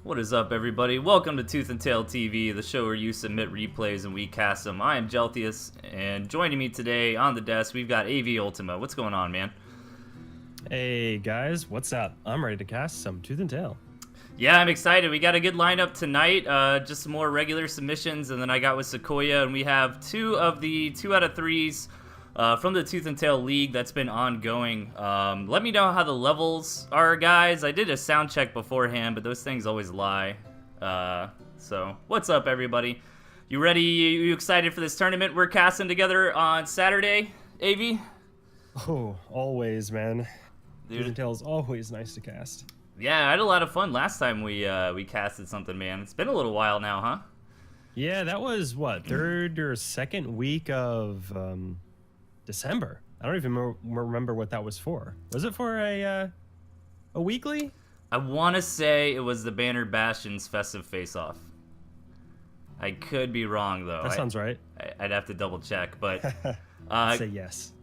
What is up, everybody? Welcome to ToothAndTailTV, the show where you submit replays and we cast them. I am Delthius, and joining me today on the desk, we've got AVUltima. What's going on, man? Hey, guys. What's up? I'm ready to cast some Tooth and Tail. Yeah, I'm excited. We got a good lineup tonight. Just some more regular submissions, and then I got with Sequoia, and we have two of the 2 out of 3s from the Tooth and Tail League that's been ongoing. Let me know how the levels are, guys. I did a sound check beforehand, but those things always lie. So, what's up, everybody? You ready? You excited for this tournament we're casting together on Saturday, AV? Oh, always, man. Dude. Tooth and Tail is always nice to cast. Yeah, I had a lot of fun last time we casted something, man. It's been a little while now, huh? Yeah, that was, what, third or second week of December. I don't even remember what that was for. Was it for a weekly? I want to say it was the Banner Bastions Festive Face-Off. I could be wrong, though. That sounds right. I'd have to double check, but... Say yes.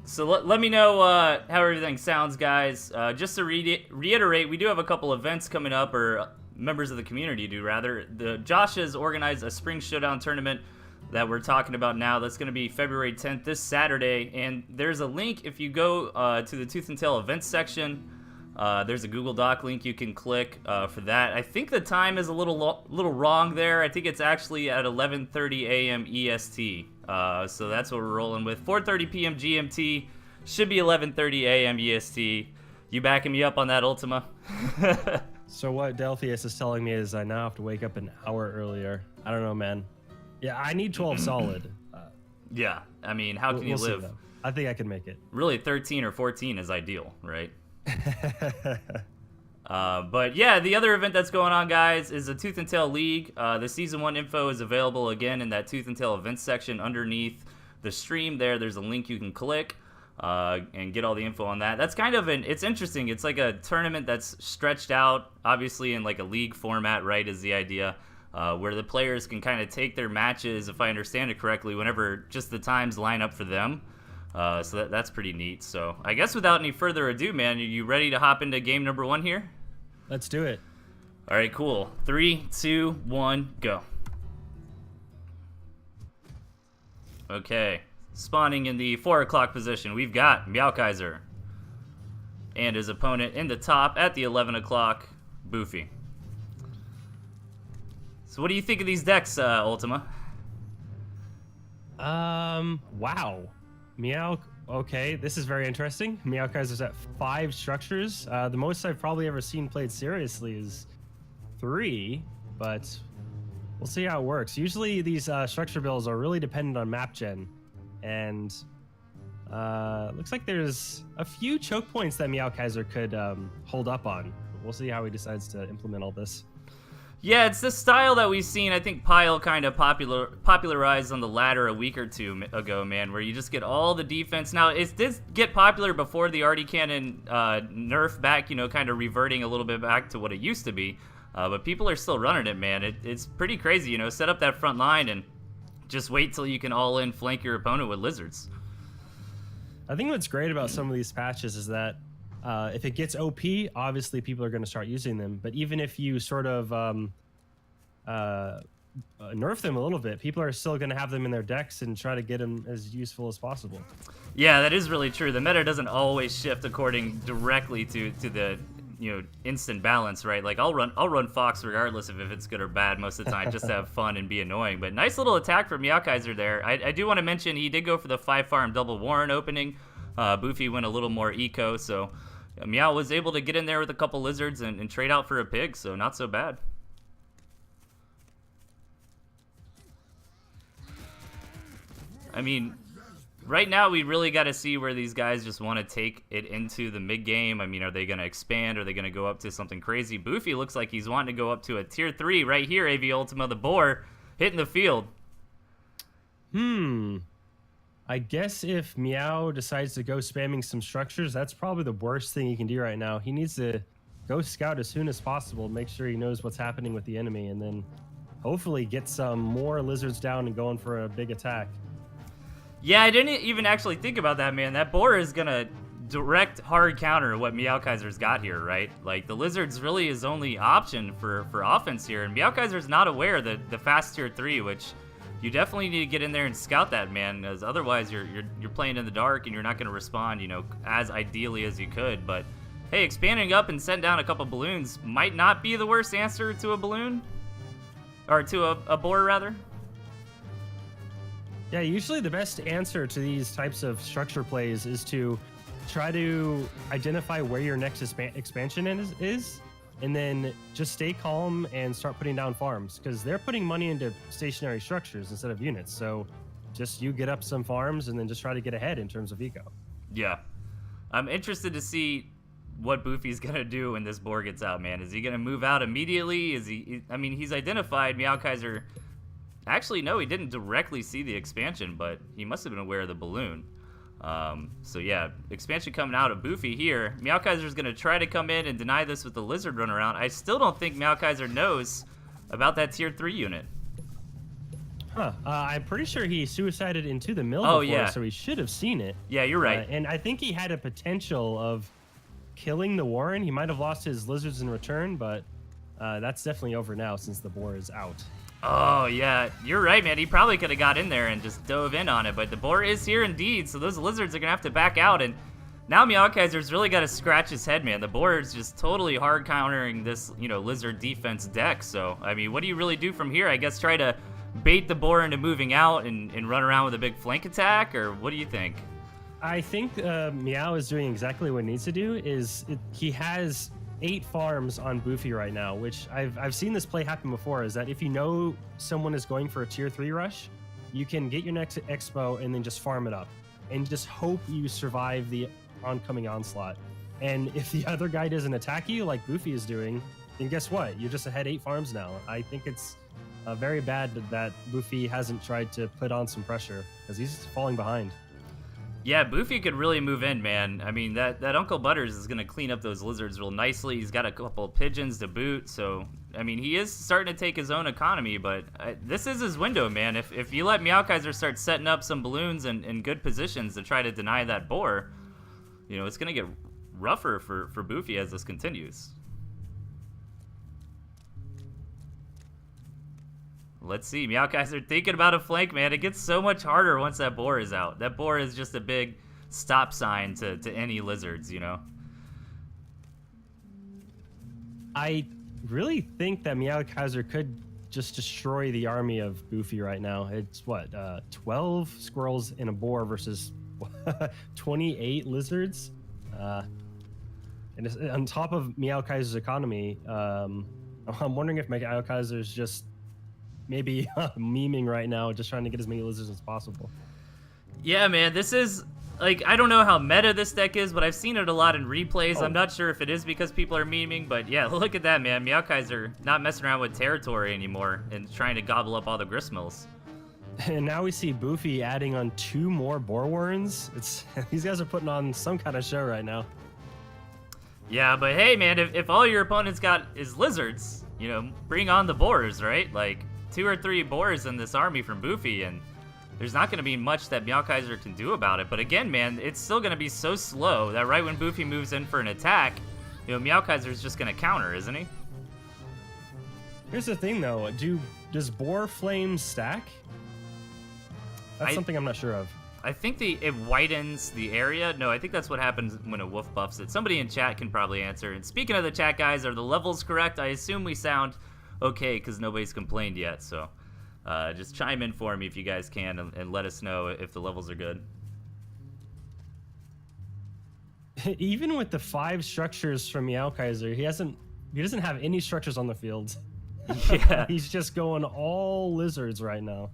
So let me know how everything sounds, guys. Just to reiterate, we do have a couple events coming up, or members of the community do, rather. Josh has organized a Spring Showdown tournament that we're talking about now. That's going to be February 10th, this Saturday. And there's a link, if you go to the Tooth and Tail events section, there's a Google Doc link you can click for that. I think the time is a little wrong there. I think it's actually at 11:30 a.m. EST. So that's what we're rolling with. 4:30 p.m. GMT. Should be 11:30 a.m. EST. You backing me up on that, Ultima? So what Delthius is telling me is I now have to wake up an hour earlier. I don't know, man. Yeah, I need 12 solid. Yeah, I mean, how can you we'll see, live? though. I think I can make it. Really, 13 or 14 is ideal, right? But yeah, the other event that's going on, guys, is the Tooth and Tail League. The Season 1 info is available, again, in that Tooth and Tail events section underneath the stream there. There's a link you can click and get all the info on that. That's kind of it's interesting. It's like a tournament that's stretched out, obviously in like a league format, right, is the idea, where the players can kind of take their matches, if I understand it correctly, whenever just the times line up for them. So that's pretty neat. So I guess without any further ado, man, are you ready to hop into game number 1 here? Let's do it. All right, cool. 3, 2, 1, go. Okay, spawning in the 4 o'clock position, we've got Meowkaiser. And his opponent in the top at the 11 o'clock, Boofy. So what do you think of these decks, Ultima? Wow. Meow. Okay, this is very interesting. Meowkaiser's at 5 structures. The most I've probably ever seen played seriously is 3, but we'll see how it works. Usually these structure builds are really dependent on map gen, and looks like there's a few choke points that Meowkaiser could hold up on. We'll see how he decides to implement all this. Yeah, it's the style that we've seen, I think Pyle kind of popularized on the ladder a week or two ago, man, where you just get all the defense. Now, it did get popular before the Artie Cannon nerf back, you know, kind of reverting a little bit back to what it used to be. But people are still running it, man. It's pretty crazy, you know, set up that front line and just wait till you can all-in flank your opponent with lizards. I think what's great about some of these patches is that if it gets OP, obviously people are going to start using them. But even if you sort of nerf them a little bit, people are still going to have them in their decks and try to get them as useful as possible. Yeah, that is really true. The meta doesn't always shift according directly to the instant balance, right? Like I'll run Fox regardless of if it's good or bad most of the time, just to have fun and be annoying. But nice little attack from Meowkaiser there. I do want to mention he did go for the 5-farm double Warren opening. Boofy went a little more eco, so Meow was able to get in there with a couple lizards and trade out for a pig, so not so bad. I mean, right now we really got to see where these guys just want to take it into the mid game. I mean, are they going to expand? Are they going to go up to something crazy? Boofy looks like he's wanting to go up to a tier 3 right here. AVUltima, the boar, hitting the field. I guess if Meow decides to go spamming some structures, that's probably the worst thing he can do right now. He needs to go scout as soon as possible, make sure he knows what's happening with the enemy, and then hopefully get some more lizards down and going for a big attack. Yeah, I didn't even actually think about that, man. That boar is going to direct hard counter what Meowkaiser's got here, right? Like, the lizards really his only option for offense here, and Meowkaiser's not aware that the fast tier 3, which you definitely need to get in there and scout that, man, as otherwise you're playing in the dark and you're not going to respond, as ideally as you could. But hey, expanding up and sending down a couple balloons might not be the worst answer to a balloon, or to a boar rather. Yeah, usually the best answer to these types of structure plays is to try to identify where your next expansion is, and then just stay calm and start putting down farms, because they're putting money into stationary structures instead of units. So just you get up some farms and then just try to get ahead in terms of eco. Yeah. I'm interested to see what Boofy's going to do when this boar gets out, man. Is he going to move out immediately? I mean, he's identified Meowkaiser. Actually, no, he didn't directly see the expansion, but he must have been aware of the balloon. So yeah, expansion coming out of Boofy here. Meowkaiser's going to try to come in and deny this with the lizard run around. I still don't think Meowkaiser knows about that tier 3 unit. I'm pretty sure he suicided into the mill before, yeah. So he should have seen it. Yeah, you're right. And I think he had a potential of killing the Warren. He might have lost his lizards in return, but that's definitely over now since the boar is out. Oh, yeah, you're right, man. He probably could have got in there and just dove in on it, but the boar is here indeed, so those lizards are going to have to back out, and now Meowkaiser's really got to scratch his head, man. The boar is just totally hard countering this, lizard defense deck, so, I mean, what do you really do from here? I guess try to bait the boar into moving out and run around with a big flank attack, or what do you think? I think Meow is doing exactly what he needs to do. He has 8 farms on Boofy right now, which I've seen this play happen before, is that if you know someone is going for a tier 3 rush, you can get your next expo and then just farm it up and just hope you survive the oncoming onslaught. And if the other guy doesn't attack you like Boofy is doing, then guess what? You're just ahead 8 farms now. I think it's very bad that Boofy hasn't tried to put on some pressure because he's falling behind. Yeah, Boofy could really move in, man. I mean, that Uncle Butters is going to clean up those lizards real nicely. He's got a couple of pigeons to boot, so, I mean, he is starting to take his own economy, but this is his window, man. If you let Meowkaiser start setting up some balloons in good positions to try to deny that boar, you know, it's going to get rougher for Boofy as this continues. Let's see. Meowkaiser thinking about a flank, man. It gets so much harder once that boar is out. That boar is just a big stop sign to any lizards, you know? I really think that Meowkaiser could just destroy the army of Boofy right now. It's what, 12 squirrels in a boar versus 28 lizards? And it's, on top of Meowkaiser's economy, I'm wondering if Meowkaiser's just maybe memeing right now, just trying to get as many lizards as possible. Yeah, man, this is, like, I don't know how meta this deck is, but I've seen it a lot in replays. I'm not sure if it is because people are memeing, but yeah, look at that, man. Meowkaiser not messing around with territory anymore and trying to gobble up all the gristmills. And now we see Boofy adding on 2 more boar warrens. These guys are putting on some kind of show right now. Yeah, but hey, man, if all your opponents got is lizards, you know, bring on the boars, right? Like, 2 or 3 boars in this army from Boofy, and there's not going to be much that Meowkaiser can do about it. But again, man, it's still going to be so slow that right when Boofy moves in for an attack, you know, Meowkaiser is just going to counter, isn't he? Here's the thing, though. Does Boar Flame stack? That's something I'm not sure of. I think it widens the area. No, I think that's what happens when a wolf buffs it. Somebody in chat can probably answer. And speaking of the chat, guys, are the levels correct? I assume we sound okay because nobody's complained yet. So just chime in for me if you guys can and let us know if the levels are good. Even with the 5 structures from Meowkaiser, he doesn't have any structures on the field. Yeah. He's just going all lizards right now.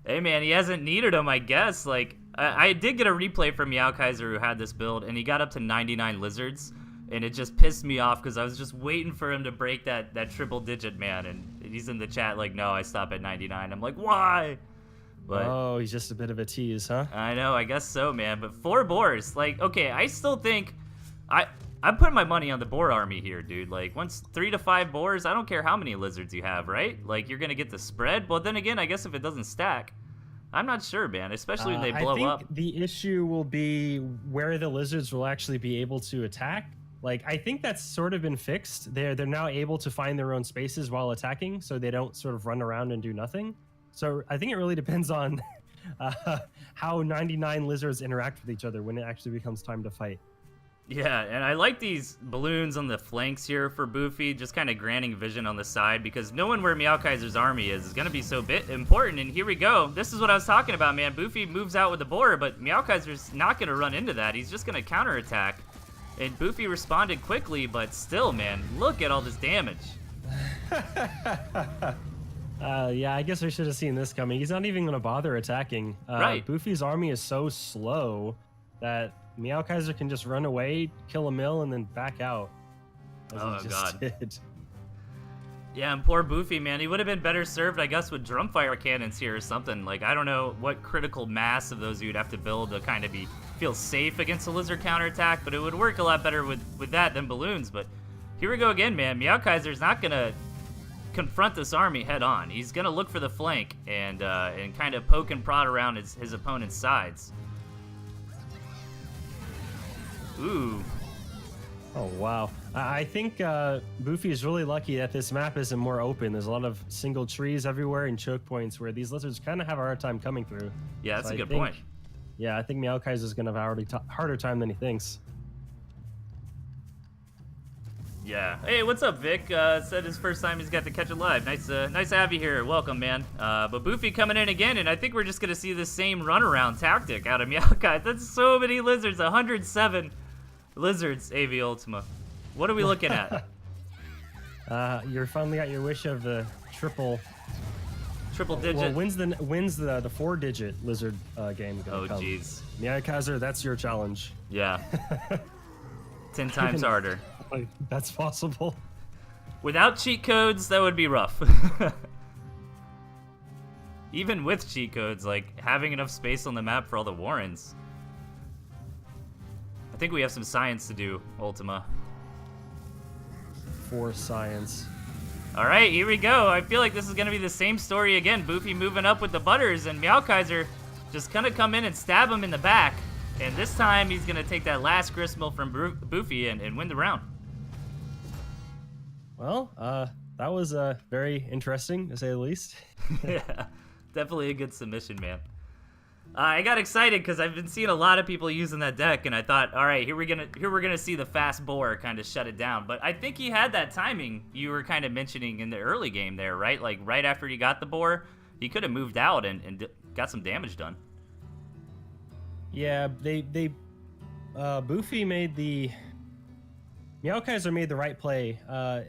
Hey, man, he hasn't needed them, I guess. Like, I did get a replay from Meowkaiser who had this build, and he got up to 99 lizards, and it just pissed me off because I was just waiting for him to break that triple digit, man, and he's in the chat like, no, I stop at 99. I'm like, why? But, oh, he's just a bit of a tease, huh? I know, I guess so, man. But 4 boars, like, okay, I still think I'm putting my money on the boar army here, dude. Like, once 3 to 5 boars, I don't care how many lizards you have, right? Like, you're gonna get the spread. But then again, I guess if it doesn't stack, I'm not sure, man. Especially when they blow up. I think the issue will be where the lizards will actually be able to attack. Like, I think that's sort of been fixed. They're now able to find their own spaces while attacking, so they don't sort of run around and do nothing. So I think it really depends on how 99 lizards interact with each other when it actually becomes time to fight. Yeah, and I like these balloons on the flanks here for Boofy, just kind of granting vision on the side, because knowing where Meowkaiser's army is going to be so important, and here we go. This is what I was talking about, man. Boofy moves out with the boar, but Meowkaiser's not going to run into that. He's just going to counterattack, and Boofy responded quickly, but still, man, look at all this damage. Yeah, I guess we should have seen this coming. He's not even going to bother attacking. Right. Boofy's army is so slow that Meowkaiser can just run away, kill a mill, and then back out. Oh, God. Did. Yeah, and poor Boofy, man. He would have been better served, I guess, with drumfire cannons here or something. Like, I don't know what critical mass of those you'd have to build to kind of feel safe against a lizard counterattack, but it would work a lot better with that than balloons. But here we go again, man. Meowkaiser's not going to confront this army head on. He's going to look for the flank and kind of poke and prod around his opponent's sides. Ooh. Oh, wow. I think Boofy is really lucky that this map isn't more open. There's a lot of single trees everywhere and choke points where these lizards kind of have a hard time coming through. Yeah, that's a good point. Yeah, I think Meowkaiser is going to have a harder time than he thinks. Yeah. Hey, what's up, Vic? Said his first time he's got to catch it live. Nice to have you here. Welcome, man. But Boofy coming in again, and I think we're just going to see the same runaround tactic out of Meowkaiser. That's so many lizards. 107 lizards, AVUltima. What are we looking at? You're finally got your wish of the triple digit. Well, when's the 4-digit lizard game gonna come? Jeez. Yeah, Kaiser, that's your challenge. Yeah. 10 times harder. Like, that's possible. Without cheat codes, that would be rough. Even with cheat codes, like having enough space on the map for all the Warrens. I think we have some science to do, Ultima. For science. All right, here we go. I feel like this is going to be the same story again. Boofy moving up with the Butters, and Meowkaiser just going to come in and stab him in the back. And this time, he's going to take that last gristmill from Boofy and win the round. Well, that was very interesting, to say the least. Yeah, definitely a good submission, man. I got excited because I've been seeing a lot of people using that deck, and I thought, all right, here we're gonna see the fast boar kind of shut it down. But I think he had that timing you were kind of mentioning in the early game there, right? Like right after he got the boar, he could have moved out and got some damage done. Yeah, Boofy made the Meowkaiser made the right play. I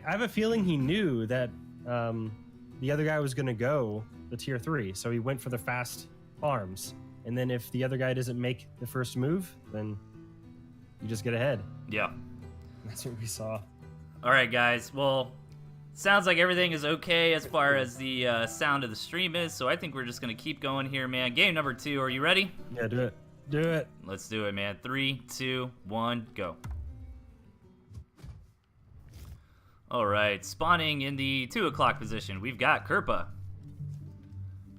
have a feeling he knew that the other guy was gonna go the tier 3, so he went for the fast farms, and then if the other guy doesn't make the first move, then you just get ahead. Yeah, that's what we saw. All right, guys, well, sounds like everything is okay as far as the sound of the stream is, so I think we're just gonna keep going here, man. Game number 2, are you ready? Yeah, do it. Let's do it, man. 3, 2, 1, go. All right, spawning in the 2 o'clock position, we've got Kerpa.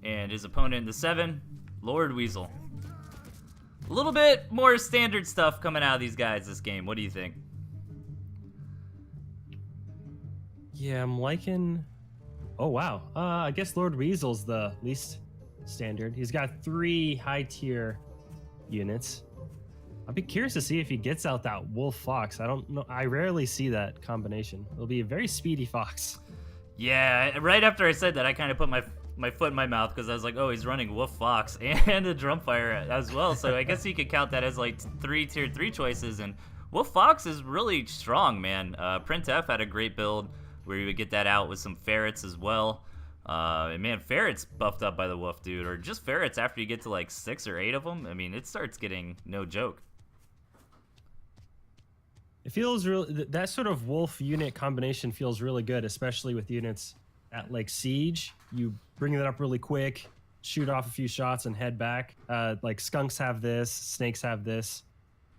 And his opponent in the 7, Lord Weasel. A little bit more standard stuff coming out of these guys this game. What do you think? Yeah, I'm liking... Oh, wow. I guess Lord Weasel's the least standard. He's got 3 high-tier units. I'd be curious to see if he gets out that Wolf Fox. I don't know. I rarely see that combination. It'll be a very speedy fox. Yeah, right after I said that, I kind of put my foot in my mouth because I was like, oh, he's running Wolf Fox and a Drumfire as well. So I guess you could count that as like 3 tier 3 choices. And Wolf Fox is really strong, man. Print F had a great build where you would get that out with some ferrets as well. And man, ferrets buffed up by the wolf, dude, or just ferrets after you get to like 6 or 8 of them. I mean, it starts getting no joke. It feels real. That sort of wolf unit combination feels really good, especially with units at like Siege. You bring that up really quick, shoot off a few shots, and head back. Like skunks have this, snakes have this.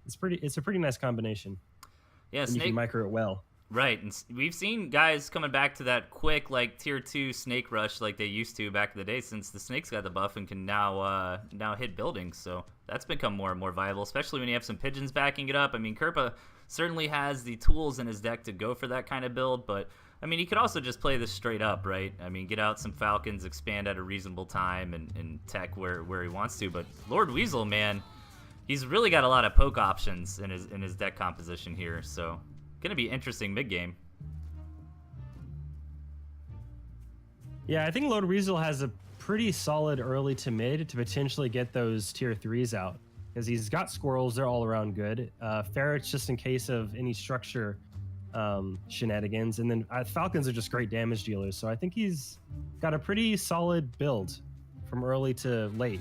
It's a pretty nice combination. Yeah, and you can micro it well. Right, and we've seen guys coming back to that quick, like tier 2 snake rush like they used to back in the day, since the snakes got the buff and can now hit buildings. So that's become more and more viable, especially when you have some pigeons backing it up. I mean, Kerpa certainly has the tools in his deck to go for that kind of build, but I mean, he could also just play this straight up, right? I mean, get out some falcons, expand at a reasonable time, and tech where he wants to. But Lord Weasel, man, he's really got a lot of poke options in his deck composition here, so gonna be interesting mid game. Yeah, I think Lord Weasel has a pretty solid early to mid to potentially get those tier 3s out, because he's got squirrels, they're all around good. Ferrets just in case of any structure shenanigans, and then falcons are just great damage dealers. So I think he's got a pretty solid build from early to late.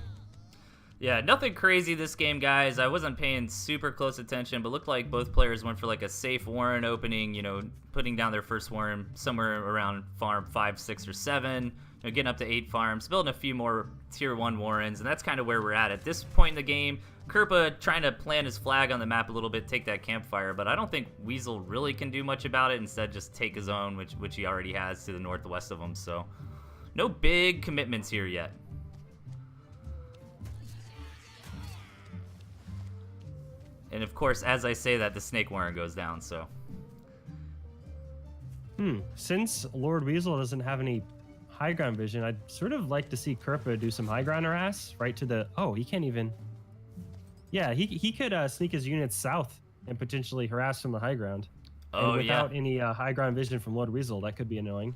Yeah, nothing crazy this game, guys. I wasn't paying super close attention, but looked like both players went for like a safe Warren opening, you know, putting down their first Warren somewhere around farm 5, 6, or 7, you know, getting up to 8 farms, building a few more tier 1 Warrens, and that's kind of where we're at this point in the game. Kerpa trying to plant his flag on the map a little bit, take that campfire, but I don't think Weasel really can do much about it. Instead, just take his own, which he already has to the northwest of him, so no big commitments here yet. And of course, as I say that, the Snake Warren goes down, so. Since Lord Weasel doesn't have any high ground vision, I'd sort of like to see Kerpa do some high ground harass right to the... Oh, he can't even... Yeah, he could sneak his units south and potentially harass from the high ground. Oh, and without any high ground vision from Lord Weasel, that could be annoying.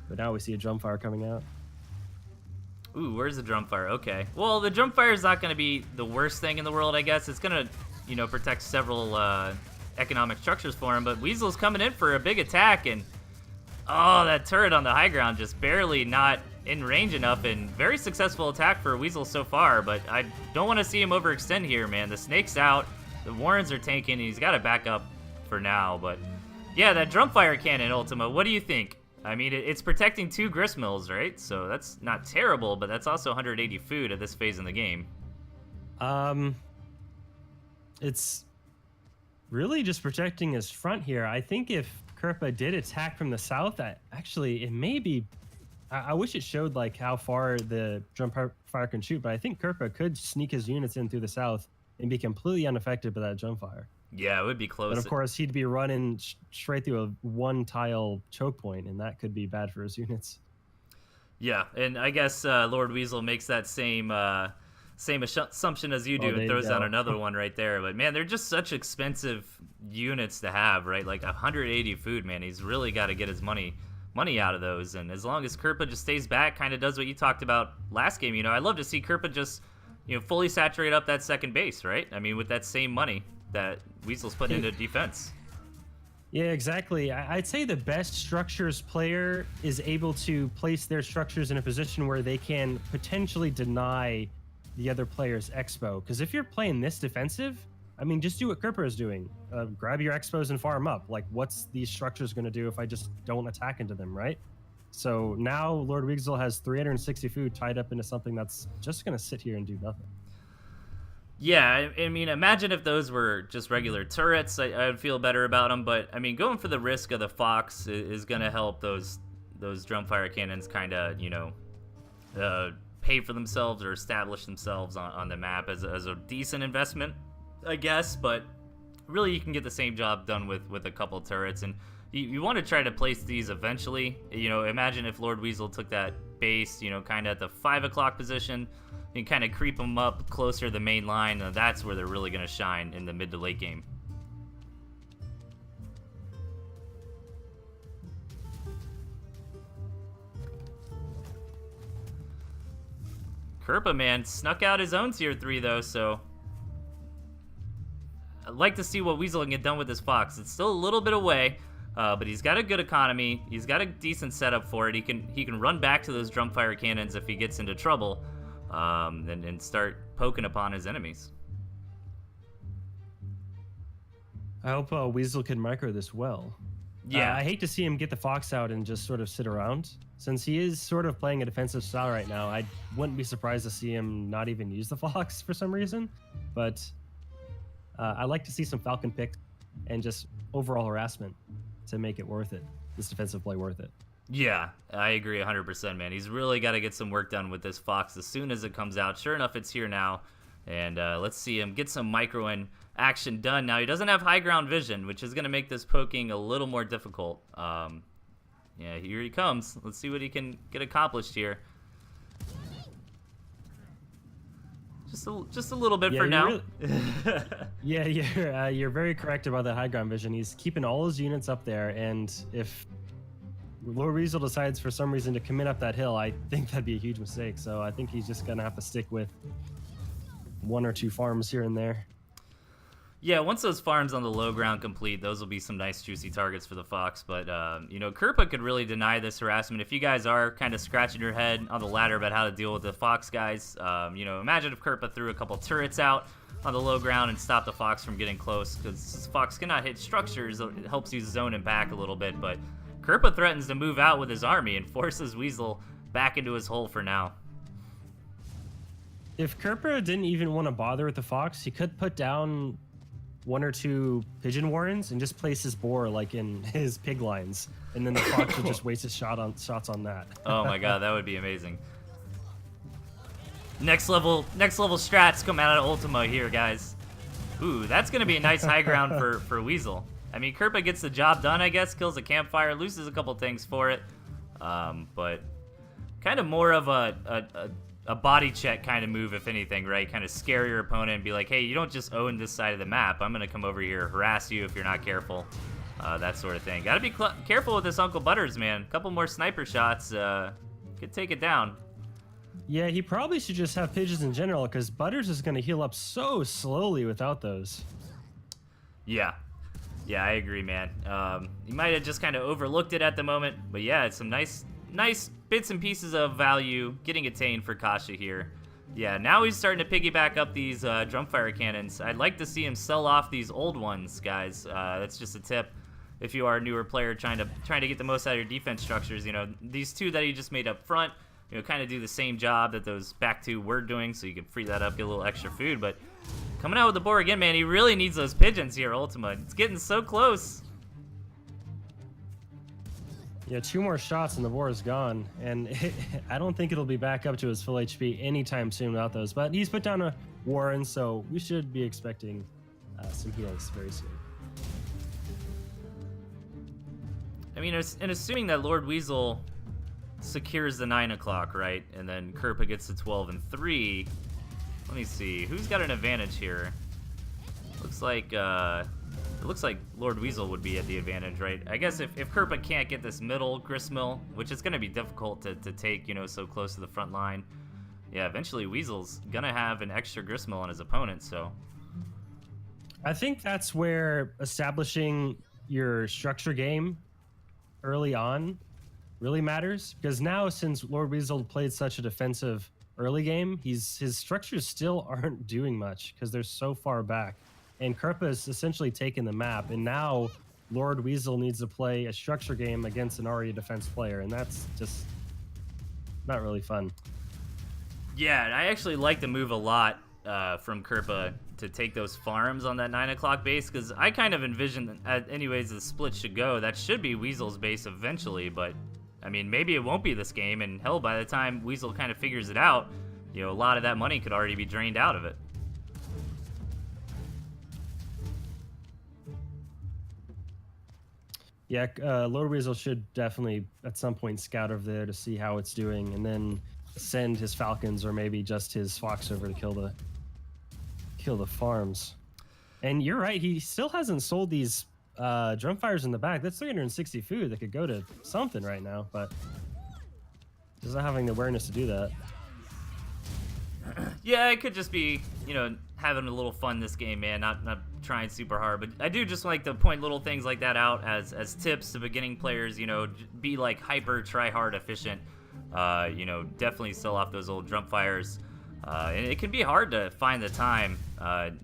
But now we see a Drumfire coming out. Ooh, where's the Drumfire? Okay. Well, the Drumfire is not going to be the worst thing in the world, I guess. It's going to, you know, protect several economic structures for him, but Weasel's coming in for a big attack, and oh, that turret on the high ground just barely not in range enough, and very successful attack for Weasel so far, but I don't want to see him overextend here, man. The snake's out, the Warrens are tanking, and he's got to back up for now, but yeah, that Drumfire Cannon, Ultima, what do you think? I mean, it's protecting 2 gristmills, right? So that's not terrible, but that's also 180 food at this phase in the game. It's really just protecting his front here. I think if Kerpa did attack from the south, actually it may be. I wish it showed like how far the Drumfire can shoot, but I think Kerpa could sneak his units in through the south and be completely unaffected by that Drumfire. Yeah, it would be close. But of course, he'd be running straight through a 1-tile choke point, and that could be bad for his units. Yeah, and I guess Lord Weasel makes that same assumption as you do, and throws down another one right there. But man, they're just such expensive units to have, right? Like 180 food, man. He's really got to get his money out of those. And as long as Kerpa just stays back, kind of does what you talked about last game, you know, I'd love to see Kerpa just, you know, fully saturate up that second base, right? I mean, with that same money that Weasel's putting into defense. Yeah, exactly. I'd say the best structures player is able to place their structures in a position where they can potentially deny the other player's expo. Because if you're playing this defensive, I mean, just do what Kerpa is doing. Grab your expos and farm up. Like, what's these structures going to do if I just don't attack into them, right? So now Lord Weasel has 360 food tied up into something that's just going to sit here and do nothing. Yeah, I mean, imagine if those were just regular turrets. I would feel better about them, but I mean, going for the risk of the Fox is going to help those Drumfire Cannons kind of, you know, pay for themselves or establish themselves on the map as a decent investment, I guess. But really, you can get the same job done with a couple turrets, and you want to try to place these eventually. You know, imagine if Lord Weasel took that base, you know, kind of at the 5 o'clock position, and kind of creep them up closer to the main line. That's where they're really going to shine in the mid to late game. Kerpa, man, snuck out his own tier 3 though, so I'd like to see what Weasel can get done with this Fox. It's still a little bit away, but he's got a good economy. He's got a decent setup for it. He can run back to those Drumfire Cannons if he gets into trouble. And start poking upon his enemies. I hope Weasel can micro this well. Yeah. I hate to see him get the Fox out and just sort of sit around. Since he is sort of playing a defensive style right now, I wouldn't be surprised to see him not even use the Fox for some reason. But I like to see some Falcon picks and just overall harassment to make it worth it. This defensive play worth it. Yeah, I agree 100%, man. He's really got to get some work done with this Fox as soon as it comes out. Sure enough, it's here now. And let's see him get some microing action done. Now, he doesn't have high ground vision, which is going to make this poking a little more difficult. Yeah, here he comes. Let's see what he can get accomplished here. Just a little bit for now. Yeah, you're very correct about the high ground vision. He's keeping all his units up there, and if Lord Weasel decides for some reason to commit up that hill, I think that'd be a huge mistake. So I think he's just gonna have to stick with 1 or 2 farms here and there. Yeah, once those farms on the low ground complete, those will be some nice juicy targets for the Fox. But you know, Kerpa could really deny this harassment. If you guys are kind of scratching your head on the ladder about how to deal with the Fox guys, you know, imagine if Kerpa threw a couple turrets out on the low ground and stopped the Fox from getting close, because Fox cannot hit structures. It helps you zone him back a little bit, but Kerpa threatens to move out with his army and forces Weasel back into his hole for now. If Kerpa didn't even want to bother with the Fox, he could put down 1 or 2 Pigeon Warrens and just place his boar like in his pig lines, and then the Fox would just waste his shots on that. Oh my god, that would be amazing. Next level strats come out of Ultima here, guys. Ooh, that's gonna be a nice high ground for Weasel. I mean, Kerpa gets the job done, I guess, kills a campfire, loses a couple things for it, but kind of more of a body check kind of move, if anything, right? Kind of scare your opponent and be like, hey, you don't just own this side of the map. I'm going to come over here, harass you if you're not careful, that sort of thing. Got to be careful with this Uncle Butters, man. A couple more sniper shots could take it down. Yeah, he probably should just have pigeons in general, because Butters is going to heal up so slowly without those. Yeah. Yeah, I agree, man. You might have just kind of overlooked it at the moment, but yeah, it's some nice bits and pieces of value getting attained for Kasha here. Yeah, now he's starting to piggyback up these drumfire cannons. I'd like to see him sell off these old ones, guys. That's just a tip. If you are a newer player trying to get the most out of your defense structures, you know, these two that he just made up front, you know, kind of do the same job that those back two were doing, so you can free that up, get a little extra food. But coming out with the boar again, man, he really needs those pigeons here, Ultima. It's getting so close. Yeah, 2 more shots and the boar is gone, and I don't think it'll be back up to his full HP anytime soon without those. But he's put down a Warren, so we should be expecting some heals very soon. I mean, and assuming that Lord Weasel secures the 9 o'clock, right, and then Kerpa gets to 12 and 3. Let me see, who's got an advantage here? Looks like it looks like Lord Weasel would be at the advantage, right? I guess if Kerpa can't get this middle gristmill, which is going to be difficult to take, you know, so close to the front line, yeah, eventually Weasel's going to have an extra gristmill on his opponent, so. I think that's where establishing your structure game early on really matters, because now since Lord Weasel played such a defensive early game, his structures still aren't doing much because they're so far back. And Kerpa has essentially taken the map, and now Lord Weasel needs to play a structure game against an already defense player, and that's just not really fun. Yeah, and I actually like the move a lot from Kerpa to take those farms on that 9 o'clock base, because I kind of envision, anyways, the split should go. That should be Weasel's base eventually, but I mean, maybe it won't be this game, and hell, by the time Weasel kind of figures it out, you know, a lot of that money could already be drained out of it. Yeah, Lord Weasel should definitely at some point scout over there to see how it's doing, and then send his falcons or maybe just his fox over to kill the farms. And you're right, he still hasn't sold these drumfires in the back. That's 360 food that could go to something right now, but just not having the awareness to do that. Yeah, it could just be, you know, having a little fun this game, man, not trying super hard. But I do just like to point little things like that out as tips to beginning players, you know, be like hyper try hard efficient, you know, definitely sell off those old drum fires. And it can be hard to find the time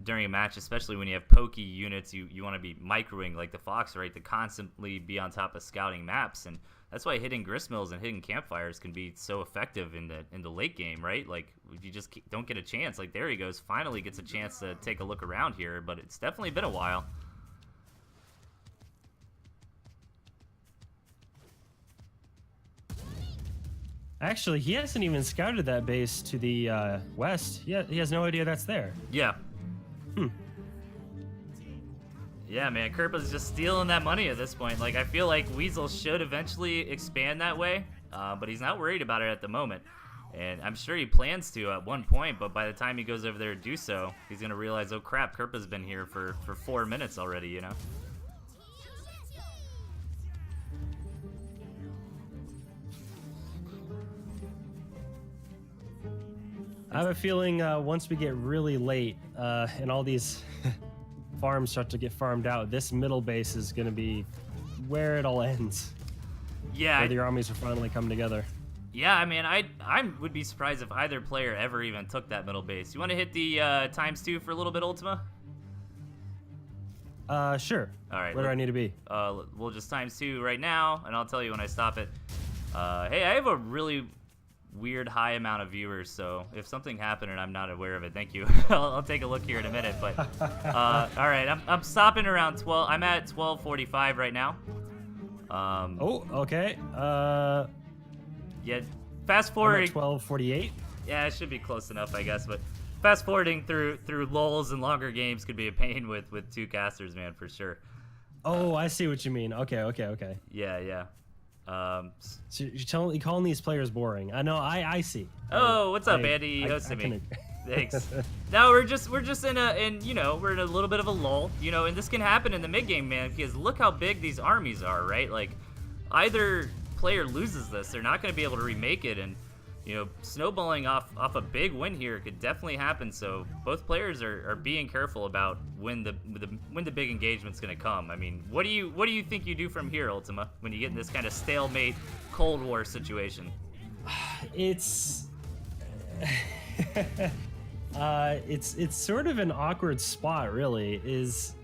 during a match, especially when you have pokey units. You want to be microing like the Fox, right, to constantly be on top of scouting maps, and that's why hitting gristmills and hitting campfires can be so effective in the late game, right? Like, if you just don't get a chance, like there he goes, finally gets a chance to take a look around here, but it's definitely been a while. Actually, he hasn't even scouted that base to the west. He has no idea that's there. Yeah. Yeah, man, Kerpa's just stealing that money at this point. Like, I feel like Weasel should eventually expand that way, but he's not worried about it at the moment. And I'm sure he plans to at one point, but by the time he goes over there to do so, he's going to realize, oh crap, Kerpa's been here for 4 minutes already, you know? I have a feeling once we get really late and all these farms start to get farmed out, this middle base is going to be where it all ends. Yeah. Where the armies will finally come together. Yeah, I mean, I would be surprised if either player ever even took that middle base. You want to hit the ×2 for a little bit, Ultima? Sure. All right. Where do I need to be? We'll just ×2 right now, and I'll tell you when I stop it. Hey, I have a really weird high amount of viewers, so if something happened and I'm not aware of it, thank you. I'll take a look here in a minute, but all right, I'm stopping around 12. I'm at 12:45 right now. Oh, okay. Yeah, fast forwarding. 12:48. Yeah, it should be close enough, I guess. But fast forwarding through lulls and longer games could be a pain with two casters, man, for sure. Oh, I see what you mean. Okay. Yeah. So you're calling these players boring. I know. I see. Oh, what's up, Andy? You hosted me. Thanks. No, we're just in you know, we're in a little bit of a lull, you know, and this can happen in the mid game, man, because look how big these armies are, right? Like, either player loses this, they're not going to be able to remake it, and you know, snowballing off a big win here could definitely happen. So both players are being careful about when the big engagement's going to come. I mean, what do you think you do from here, Ultima, when you get in this kind of stalemate Cold War situation? It's it's sort of an awkward spot, really. Is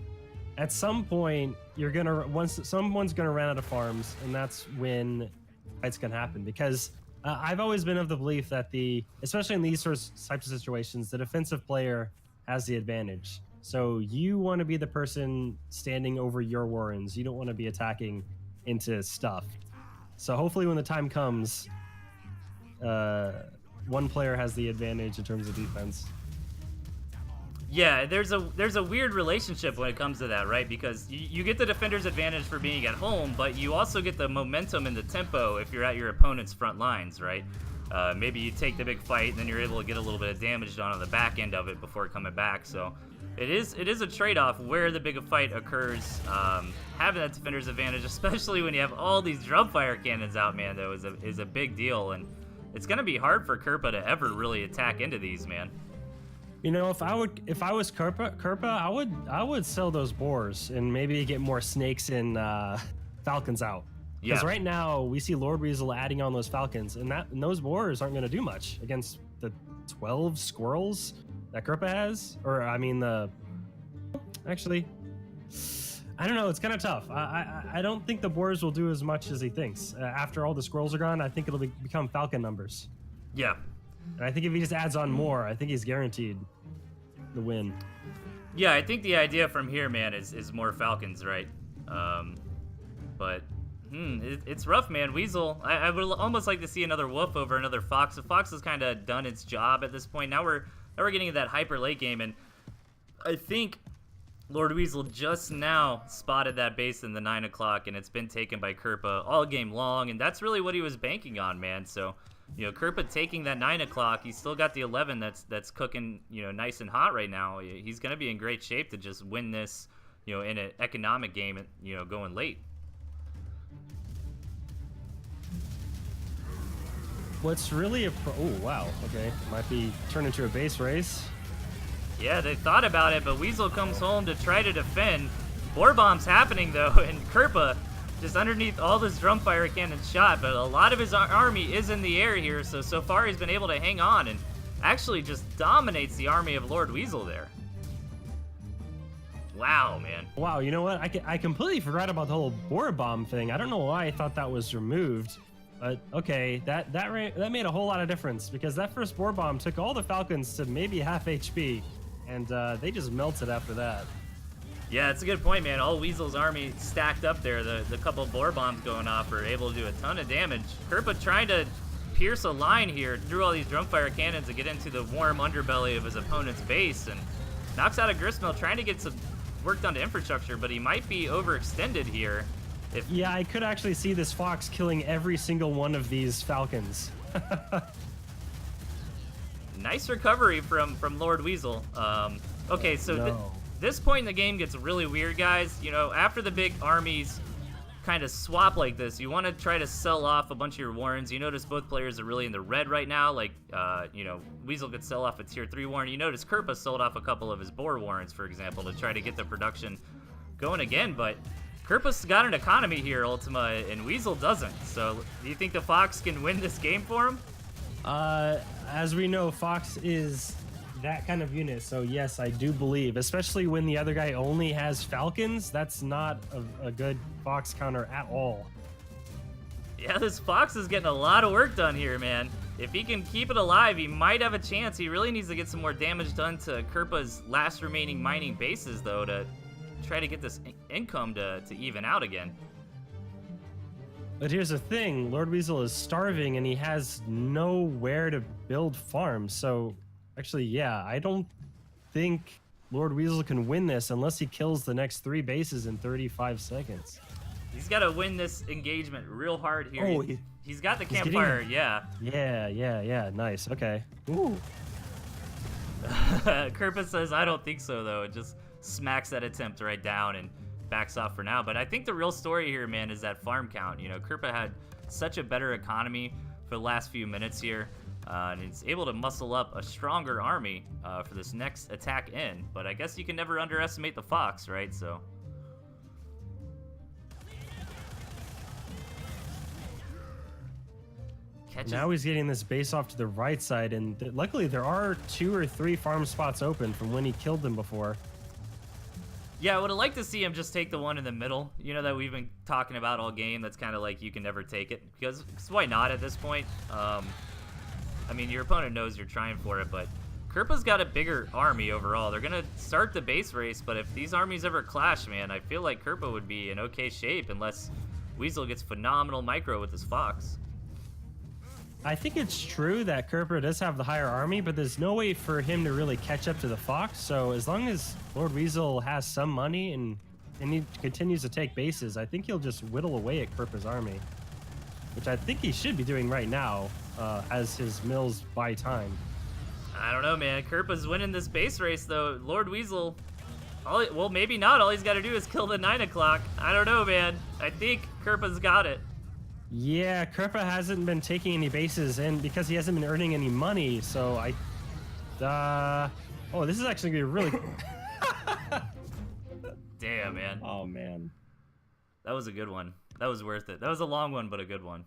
at some point someone's gonna run out of farms, and that's when fights can happen. Because I've always been of the belief that especially in these types of situations, the defensive player has the advantage. So you want to be the person standing over your warrens. You don't want to be attacking into stuff. So hopefully when the time comes, one player has the advantage in terms of defense. Yeah, there's a weird relationship when it comes to that, right? Because you get the defender's advantage for being at home, but you also get the momentum and the tempo if you're at your opponent's front lines, right? Maybe you take the big fight, and then you're able to get a little bit of damage done on the back end of it before coming back. So it is a trade-off where the big fight occurs. Having that defender's advantage, especially when you have all these drumfire cannons out, man, though, is a big deal, and it's gonna be hard for Kerpa to ever really attack into these, man. You know, if I was Kerpa, I would sell those boars and maybe get more snakes and falcons out. Because right now we see Lord Weasel adding on those falcons, and those boars aren't going to do much against the 12 squirrels that Kerpa has. Or I mean, actually, I don't know. It's kind of tough. I don't think the boars will do as much as he thinks. After all the squirrels are gone, I think it'll become falcon numbers. Yeah. And I think if he just adds on more, I think he's guaranteed the win. Yeah, I think the idea from here, man, is more falcons, right? But it's rough, man. Weasel, I would almost like to see another wolf over another fox. The fox has kind of done its job at this point. Now we're getting into that hyper late game, and I think Lord Weasel just now spotted that base in the 9 o'clock, and it's been taken by Kerpa all game long, and that's really what he was banking on, man. So, you know, Kerpa taking that 9 o'clock, he's still got the 11 that's cooking, you know, nice and hot right now. He's going to be in great shape to just win this, you know, in an economic game, you know, going late. What's really oh, wow, okay. Might be turned into a base race. Yeah, they thought about it, but Weasel comes home to try to defend. Boar bomb's happening, though, and Kerpa just underneath all this drumfire cannon shot, but a lot of his army is in the air here, so far he's been able to hang on and actually just dominates the army of Lord Weasel there. Wow, man. Wow, you know what? I completely forgot about the whole boar bomb thing. I don't know why I thought that was removed, but okay, that made a whole lot of difference, because that first boar bomb took all the falcons to maybe half HP, and they just melted after that. Yeah, it's a good point, man. All Weasel's army stacked up there. The couple of boar bombs going off are able to do a ton of damage. Kerpa trying to pierce a line here through all these drumfire cannons to get into the warm underbelly of his opponent's base, and knocks out a gristmill, trying to get some work done to infrastructure, but he might be overextended here. Yeah, I could actually see this fox killing every single one of these falcons. Nice recovery from Lord Weasel. Okay, so this point in the game gets really weird, guys. You know, after the big armies kind of swap like this, you want to try to sell off a bunch of your warrens. You notice both players are really in the red right now. Like, you know, Weasel could sell off a tier 3 warren. You notice Kerpa sold off a couple of his boar warrens, for example, to try to get the production going again. But Kerpa's got an economy here, Ultima, and Weasel doesn't. So do you think the Fox can win this game for him? As we know, Fox is that kind of unit, so yes, I do believe, especially when the other guy only has falcons, that's not a good Fox counter at all. Yeah, this Fox is getting a lot of work done here, man. If he can keep it alive, he might have a chance. He really needs to get some more damage done to Kerpa's last remaining mining bases, though, to try to get this income to even out again. But here's the thing, Lord Weasel is starving and he has nowhere to build farms. So actually, yeah, I don't think Lord Weasel can win this unless he kills the next 3 bases in 35 seconds. He's got to win this engagement real hard here. Oh, he's got the campfire, yeah. Yeah, nice, okay. Ooh. Kerpa says, I don't think so, though. It just smacks that attempt right down and backs off for now. But I think the real story here, man, is that farm count. You know, Kerpa had such a better economy for the last few minutes here. And he's able to muscle up a stronger army for this next attack in. But I guess you can never underestimate the Fox, right? So. Now he's getting this base off to the right side, and luckily there are 2 or 3 farm spots open from when he killed them before. Yeah, I would have liked to see him just take the one in the middle, you know, that we've been talking about all game. That's kind of like you can never take it, because why not at this point? I mean, your opponent knows you're trying for it, but Kerpa's got a bigger army overall. They're going to start the base race, but if these armies ever clash, man, I feel like Kerpa would be in okay shape unless Weasel gets phenomenal micro with his Fox. I think it's true that Kerper does have the higher army, but there's no way for him to really catch up to the Fox. So as long as Lord Weasel has some money and he continues to take bases, I think he'll just whittle away at Kerper's army, which I think he should be doing right now as his mills buy time. I don't know, man. Kerpa's winning this base race, though. Lord Weasel, well, maybe not. All he's got to do is kill the 9 o'clock. I don't know, man. I think Kerpa's got it. Yeah, Kerpa hasn't been taking any bases, and because he hasn't been earning any money, so oh, this is actually gonna be really. Damn, man. Oh man, that was a good one. That was worth it. That was a long one, but a good one.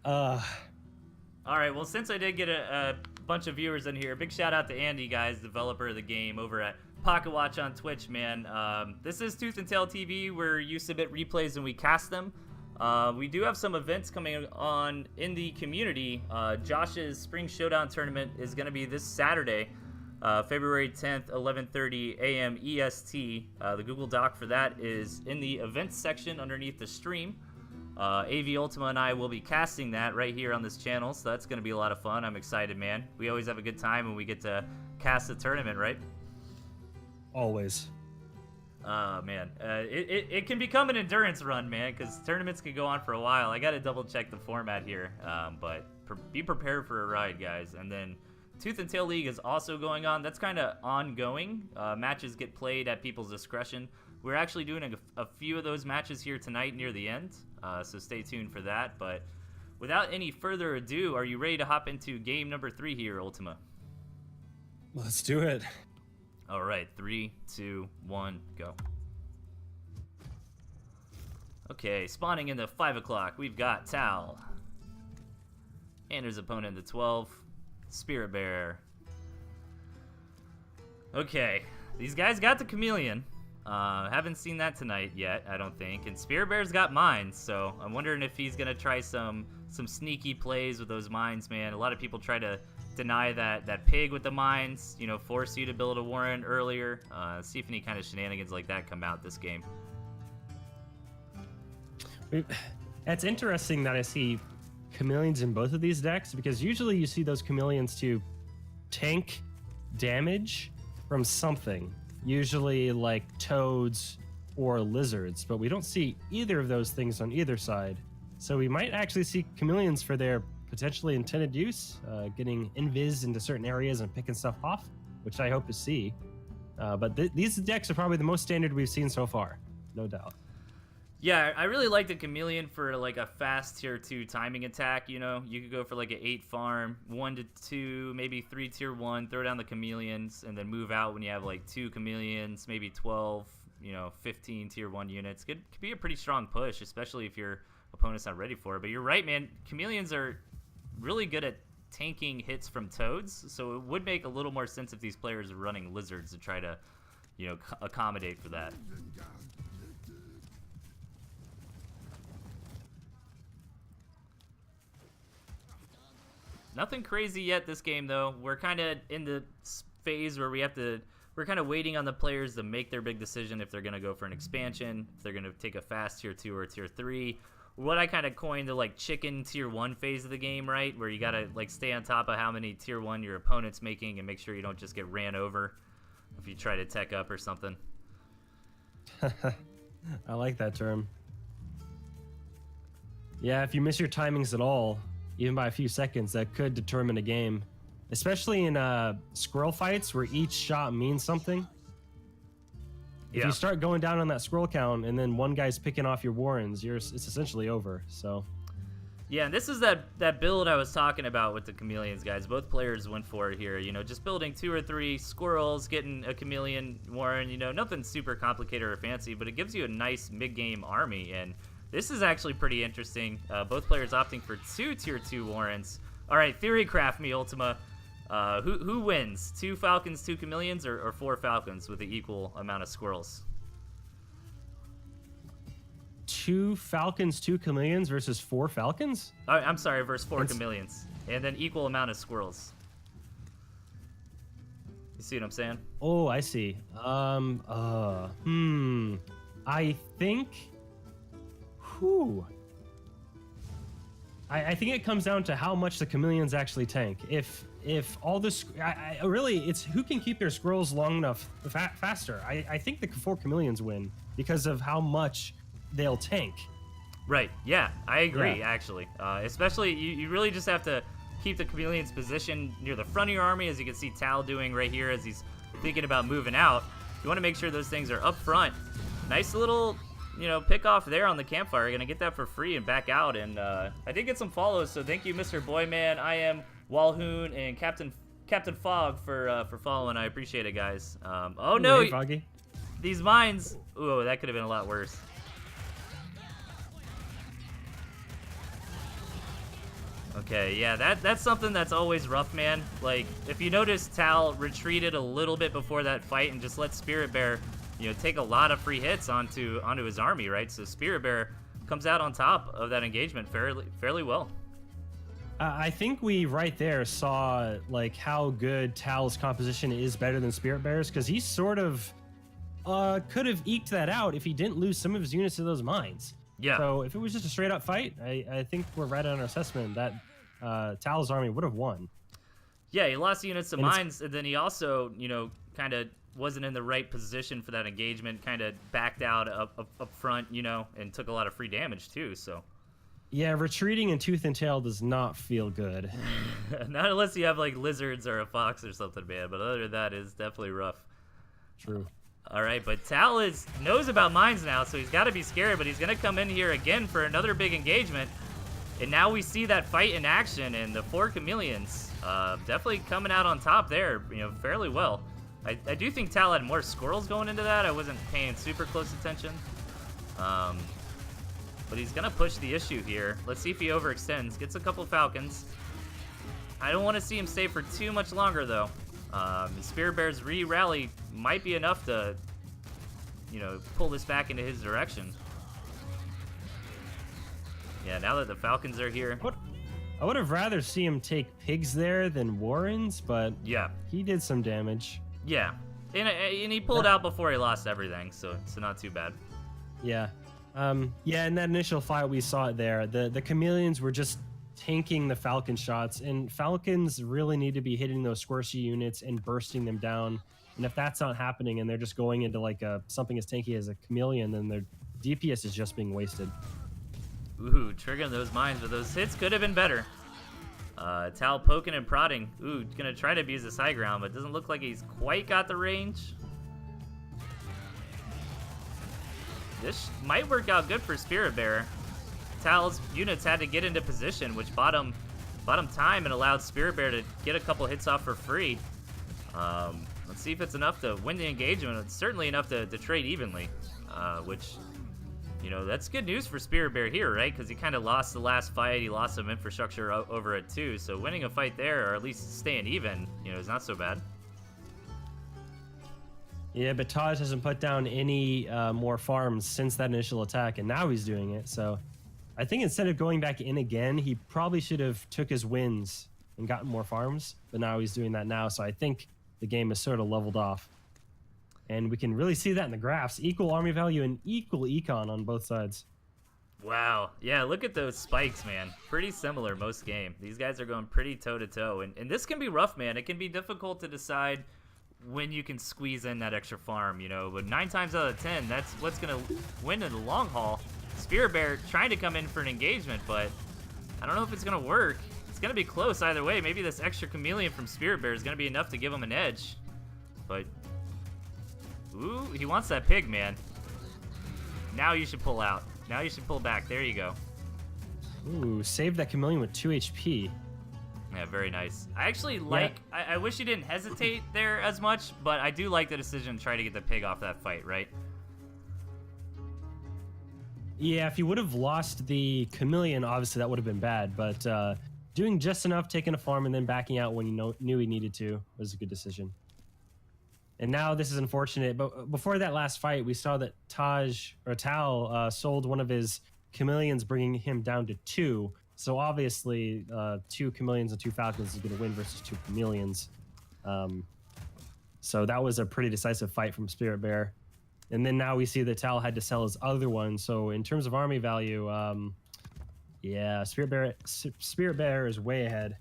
All right, well, since I did get a bunch of viewers in here, big shout out to Andy, guys, developer of the game over at Pocketwatch on Twitch, man. This is ToothAndTailTV, where you submit replays and we cast them. We do have some events coming on in the community. Josh's Spring Showdown tournament is going to be this Saturday, February 10th, 11:30 a.m. EST. The Google Doc for that is in the events section underneath the stream. AVUltima and I will be casting that right here on this channel, so that's going to be a lot of fun. I'm excited, man. We always have a good time when we get to cast the tournament, right? Always. Man, it can become an endurance run, man, because tournaments can go on for a while. I got to double check the format here, but be prepared for a ride, guys. And then Tooth and Tail League is also going on. That's kind of ongoing. Matches get played at people's discretion. We're actually doing a few of those matches here tonight near the end, so stay tuned for that. But without any further ado, are you ready to hop into game number 3 here, Ultima? Let's do it. All right, 3, 2, 1, go. Okay, spawning in the 5 o'clock, we've got Tal. And his opponent, the 12, Spirit Bear. Okay, these guys got the Chameleon. Haven't seen that tonight yet, I don't think. And Spirit Bear's got mines, so I'm wondering if he's gonna try some sneaky plays with those mines, man. A lot of people try to deny that pig with the mines, you know, force you to build a warren earlier. See if any kind of shenanigans like that come out this game. It's interesting that I see chameleons in both of these decks, because usually you see those chameleons to tank damage from something, usually like toads or lizards, but we don't see either of those things on either side. So we might actually see chameleons for their potentially intended use, getting invis into certain areas and picking stuff off, which I hope to see. But these decks are probably the most standard we've seen so far, no doubt. Yeah, I really like the Chameleon for like a fast tier 2 timing attack. You know, you could go for like an 8 farm, 1 to 2, maybe 3 tier 1, throw down the Chameleons, and then move out when you have like 2 Chameleons, maybe 12, 15 tier 1 units. Could be a pretty strong push, especially if your opponent's not ready for it. But you're right, man. Chameleons are really good at tanking hits from toads, so it would make a little more sense if these players are running lizards to try to, accommodate for that. Nothing crazy yet this game, though. We're kind of in the phase where we're kind of waiting on the players to make their big decision if they're going to go for an expansion, if they're going to take a fast tier 2 or tier 3. What I kind of coined the like chicken tier 1 phase of the game, right? Where you got to like stay on top of how many tier 1 your opponent's making and make sure you don't just get ran over if you try to tech up or something. I like that term. Yeah, if you miss your timings at all, even by a few seconds, that could determine a game. Especially in squirrel fights where each shot means something. If you start going down on that squirrel count and then one guy's picking off your warrens, it's essentially over. So Yeah, and this is that build I was talking about with the chameleons, guys. Both players went for it here. You know, just building 2 or 3 squirrels, getting a chameleon warren. You know, nothing super complicated or fancy, but it gives you a nice mid-game army. And this is actually pretty interesting. Both players opting for 2 tier 2 warrens. All right, theorycraft me, Ultima. Who wins? 2 falcons, 2 chameleons, or 4 falcons with the equal amount of squirrels? 2 falcons, 2 chameleons versus 4 falcons? I'm sorry, versus 4 chameleons. And then equal amount of squirrels. You see what I'm saying? Oh, I see. I think... I think it comes down to how much the chameleons actually tank. If all this... really, it's who can keep their squirrels long enough faster. I think the 4 chameleons win because of how much they'll tank. Right, yeah, I agree, actually. Especially, you really just have to keep the chameleon's position near the front of your army, as you can see Tal doing right here as he's thinking about moving out. You want to make sure those things are up front. Nice little, you know, pick off there on the campfire. You're going to get that for free and back out. And I did get some follows, so thank you, Mr. Boyman. I am Walhoon and Captain Fog for following. I appreciate it, guys. Oh, no. Hey, Foggy. These mines. Ooh, that could have been a lot worse. Okay, yeah, that's something that's always rough, man. Like, if you notice, Tal retreated a little bit before that fight and just let Spirit Bear, you know, take a lot of free hits onto his army, right? So Spirit Bear comes out on top of that engagement fairly well. I think we right there saw like how good Tal's composition is better than Spirit Bear's, because he sort of could have eked that out if he didn't lose some of his units to those mines. Yeah. So if it was just a straight up fight, I think we're right on our assessment that Tal's army would have won. Yeah, he lost units to mines, and then he also, you know, kind of wasn't in the right position for that engagement, kind of backed out up front, you know, and took a lot of free damage too, so. Yeah, retreating in Tooth and Tail does not feel good. Not unless you have like lizards or a fox or something, man, but other than that, it's definitely rough. True. All right, but Tal knows about mines now, so he's got to be scared, but he's going to come in here again for another big engagement. And now we see that fight in action, and the 4 chameleons definitely coming out on top there, you know, fairly well. I do think Tal had more squirrels going into that. I wasn't paying super close attention. But he's going to push the issue here. Let's see if he overextends. Gets a couple falcons. I don't want to see him stay for too much longer, though. The Spirit Bear's re-rally might be enough to, you know, pull this back into his direction. Yeah, now that the falcons are here. I would have rather see him take pigs there than warrens, but yeah, he did some damage. Yeah, and he pulled out before he lost everything, so not too bad. Yeah. Yeah, in that initial fight we saw it there. The chameleons were just tanking the falcon shots, and falcons really need to be hitting those squishy units and bursting them down. And if that's not happening and they're just going into like something as tanky as a chameleon, then their DPS is just being wasted. Ooh, triggering those mines, but those hits could have been better. Tal poking and prodding. Ooh, gonna try to abuse this high ground, but doesn't look like he's quite got the range. This might work out good for Spirit Bear. Tal's units had to get into position, which bought him time and allowed Spirit Bear to get a couple hits off for free. Let's see if it's enough to win the engagement. It's certainly enough to trade evenly, which, you know, that's good news for Spirit Bear here, right? Because he kind of lost the last fight. He lost some infrastructure over it too. So winning a fight there, or at least staying even, you know, is not so bad. Yeah, but Taj hasn't put down any more farms since that initial attack, and now he's doing it. So I think instead of going back in again, he probably should have took his wins and gotten more farms, but now he's doing that now. So I think the game is sort of leveled off. And we can really see that in the graphs. Equal army value and equal econ on both sides. Wow. Yeah, look at those spikes, man. Pretty similar most game. These guys are going pretty toe-to-toe. And this can be rough, man. It can be difficult to decide when you can squeeze in that extra farm, you know. But 9 times out of 10, that's what's going to win in the long haul. Spirit Bear trying to come in for an engagement, but I don't know if it's going to work. It's going to be close either way. Maybe this extra chameleon from Spirit Bear is going to be enough to give him an edge. But, ooh, he wants that pig, man. Now you should pull out. Now you should pull back. There you go. Ooh, save that chameleon with 2 HP. Yeah, very nice. I actually like, I wish he didn't hesitate there as much, but I do like the decision to try to get the pig off that fight, right? Yeah, if you would have lost the chameleon, obviously that would have been bad, but doing just enough, taking a farm, and then backing out when you knew he needed to was a good decision. And now this is unfortunate, but before that last fight, we saw that Tal sold one of his chameleons, bringing him down to 2. So obviously, 2 chameleons and 2 falcons is going to win versus 2 chameleons. So that was a pretty decisive fight from Spirit Bear. And then now we see that Tal had to sell his other one. So in terms of army value, yeah, Spirit Bear is way ahead.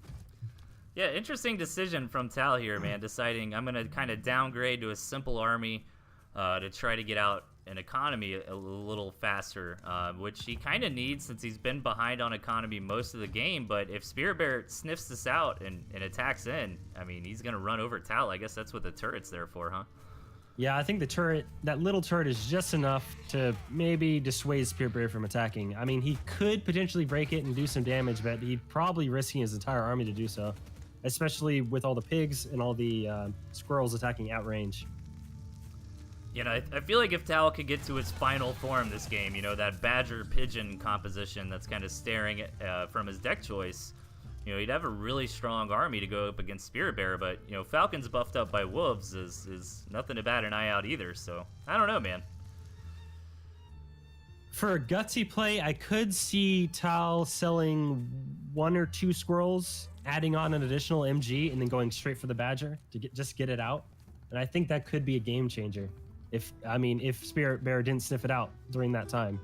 Yeah, interesting decision from Tal here, man, deciding I'm going to kind of downgrade to a simple army to try to get out an economy a little faster, which he kind of needs since he's been behind on economy most of the game. But if Spirit Bear sniffs this out and attacks in, I mean, he's going to run over Tal. I guess that's what the turret's there for, huh? Yeah, I think the turret, that little turret, is just enough to maybe dissuade Spirit Bear from attacking. I mean, he could potentially break it and do some damage, but he'd probably risking his entire army to do so, especially with all the pigs and all the squirrels attacking at range. You know, I feel like if Tal could get to its final form this game, you know, that badger pigeon composition that's kind of staring at, from his deck choice, you know, he'd have a really strong army to go up against Spirit Bear. But, you know, Falcons buffed up by wolves is nothing to bat an eye out either. So, I don't know, man. For a gutsy play, I could see Tal selling 1 or 2 squirrels, adding on an additional MG, and then going straight for the badger to just get it out. And I think that could be a game changer. If Spirit Bear didn't sniff it out during that time.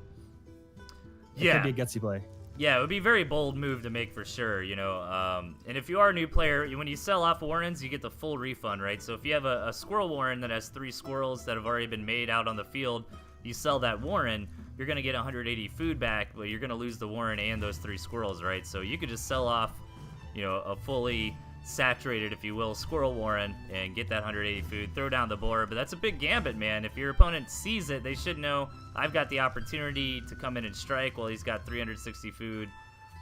It could be a gutsy play. Yeah, it would be a very bold move to make for sure, you know. And if you are a new player, when you sell off warrens, you get the full refund, right? So if you have a squirrel warren that has 3 squirrels that have already been made out on the field, you sell that warren, you're going to get 180 food back, but you're going to lose the warren and those 3 squirrels, right? So you could just sell off, you know, a fully saturated, if you will, squirrel warren and get that 180 food, throw down the board. But that's a big gambit, man. If your opponent sees it, they should know I've got the opportunity to come in and strike while he's got 360 food,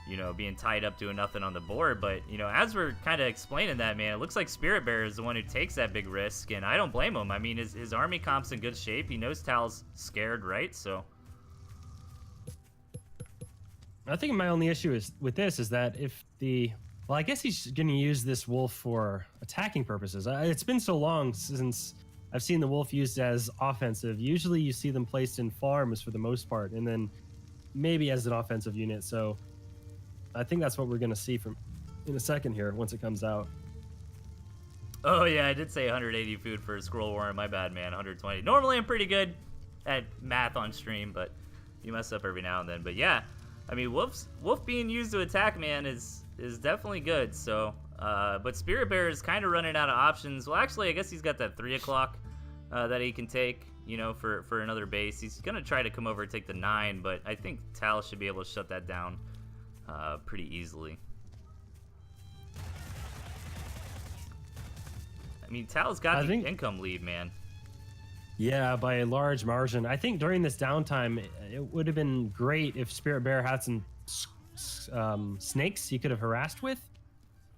you know, being tied up doing nothing on the board. But, you know, as we're kind of explaining that, man, it looks like Spirit Bear is the one who takes that big risk, and I don't blame him. I mean, his army comp's in good shape. He knows Tal's scared, right? So I think my only issue with this is that if well, I guess he's going to use this wolf for attacking purposes. It's been so long since I've seen the wolf used as offensive. Usually you see them placed in farms for the most part, and then maybe as an offensive unit. So I think that's what we're going to see in a second here once it comes out. Oh, yeah, I did say 180 food for a squirrel warren. My bad, man. 120. Normally I'm pretty good at math on stream, but you mess up every now and then. But yeah, I mean, wolf being used to attack, man, is definitely good. So, but Spirit Bear is kind of running out of options. Well, actually, I guess he's got that 3 o'clock that he can take, you know, for another base. He's going to try to come over and take the 9, but I think Tal should be able to shut that down pretty easily. I mean, Tal's got the income lead, man. Yeah, by a large margin. I think during this downtime, it would have been great if Spirit Bear had some snakes he could have harassed with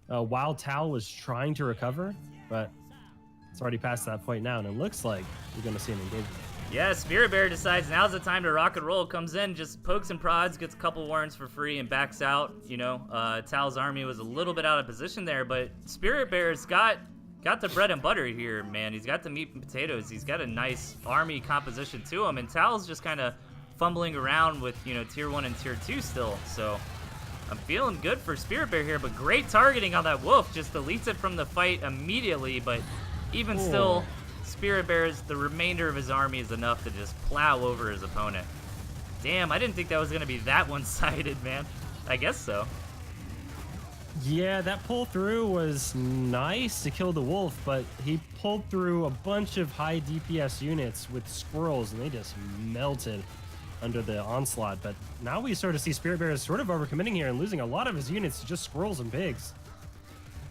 while Tal was trying to recover, but it's already past that point now, and it looks like we're going to see an engagement. Yeah, Spirit Bear decides now's the time to rock and roll. Comes in, just pokes and prods, gets a couple warrens for free, and backs out. You know, Tal's army was a little bit out of position there, but Spirit Bear's got the bread and butter here, man. He's got the meat and potatoes. He's got a nice army composition to him, and Tal's just kind of fumbling around with, you know, tier 1 and tier 2 still. So I'm feeling good for Spirit Bear here, but great targeting on that wolf. Just deletes it from the fight immediately, but even still, Spirit Bear's, the remainder of his army is enough to just plow over his opponent. Damn, I didn't think that was going to be that one-sided, man. I guess so. Yeah, that pull through was nice to kill the wolf, but he pulled through a bunch of high DPS units with squirrels, and they just melted under the onslaught. But now we sort of see Spirit Bear is sort of overcommitting here and losing a lot of his units to just squirrels and pigs.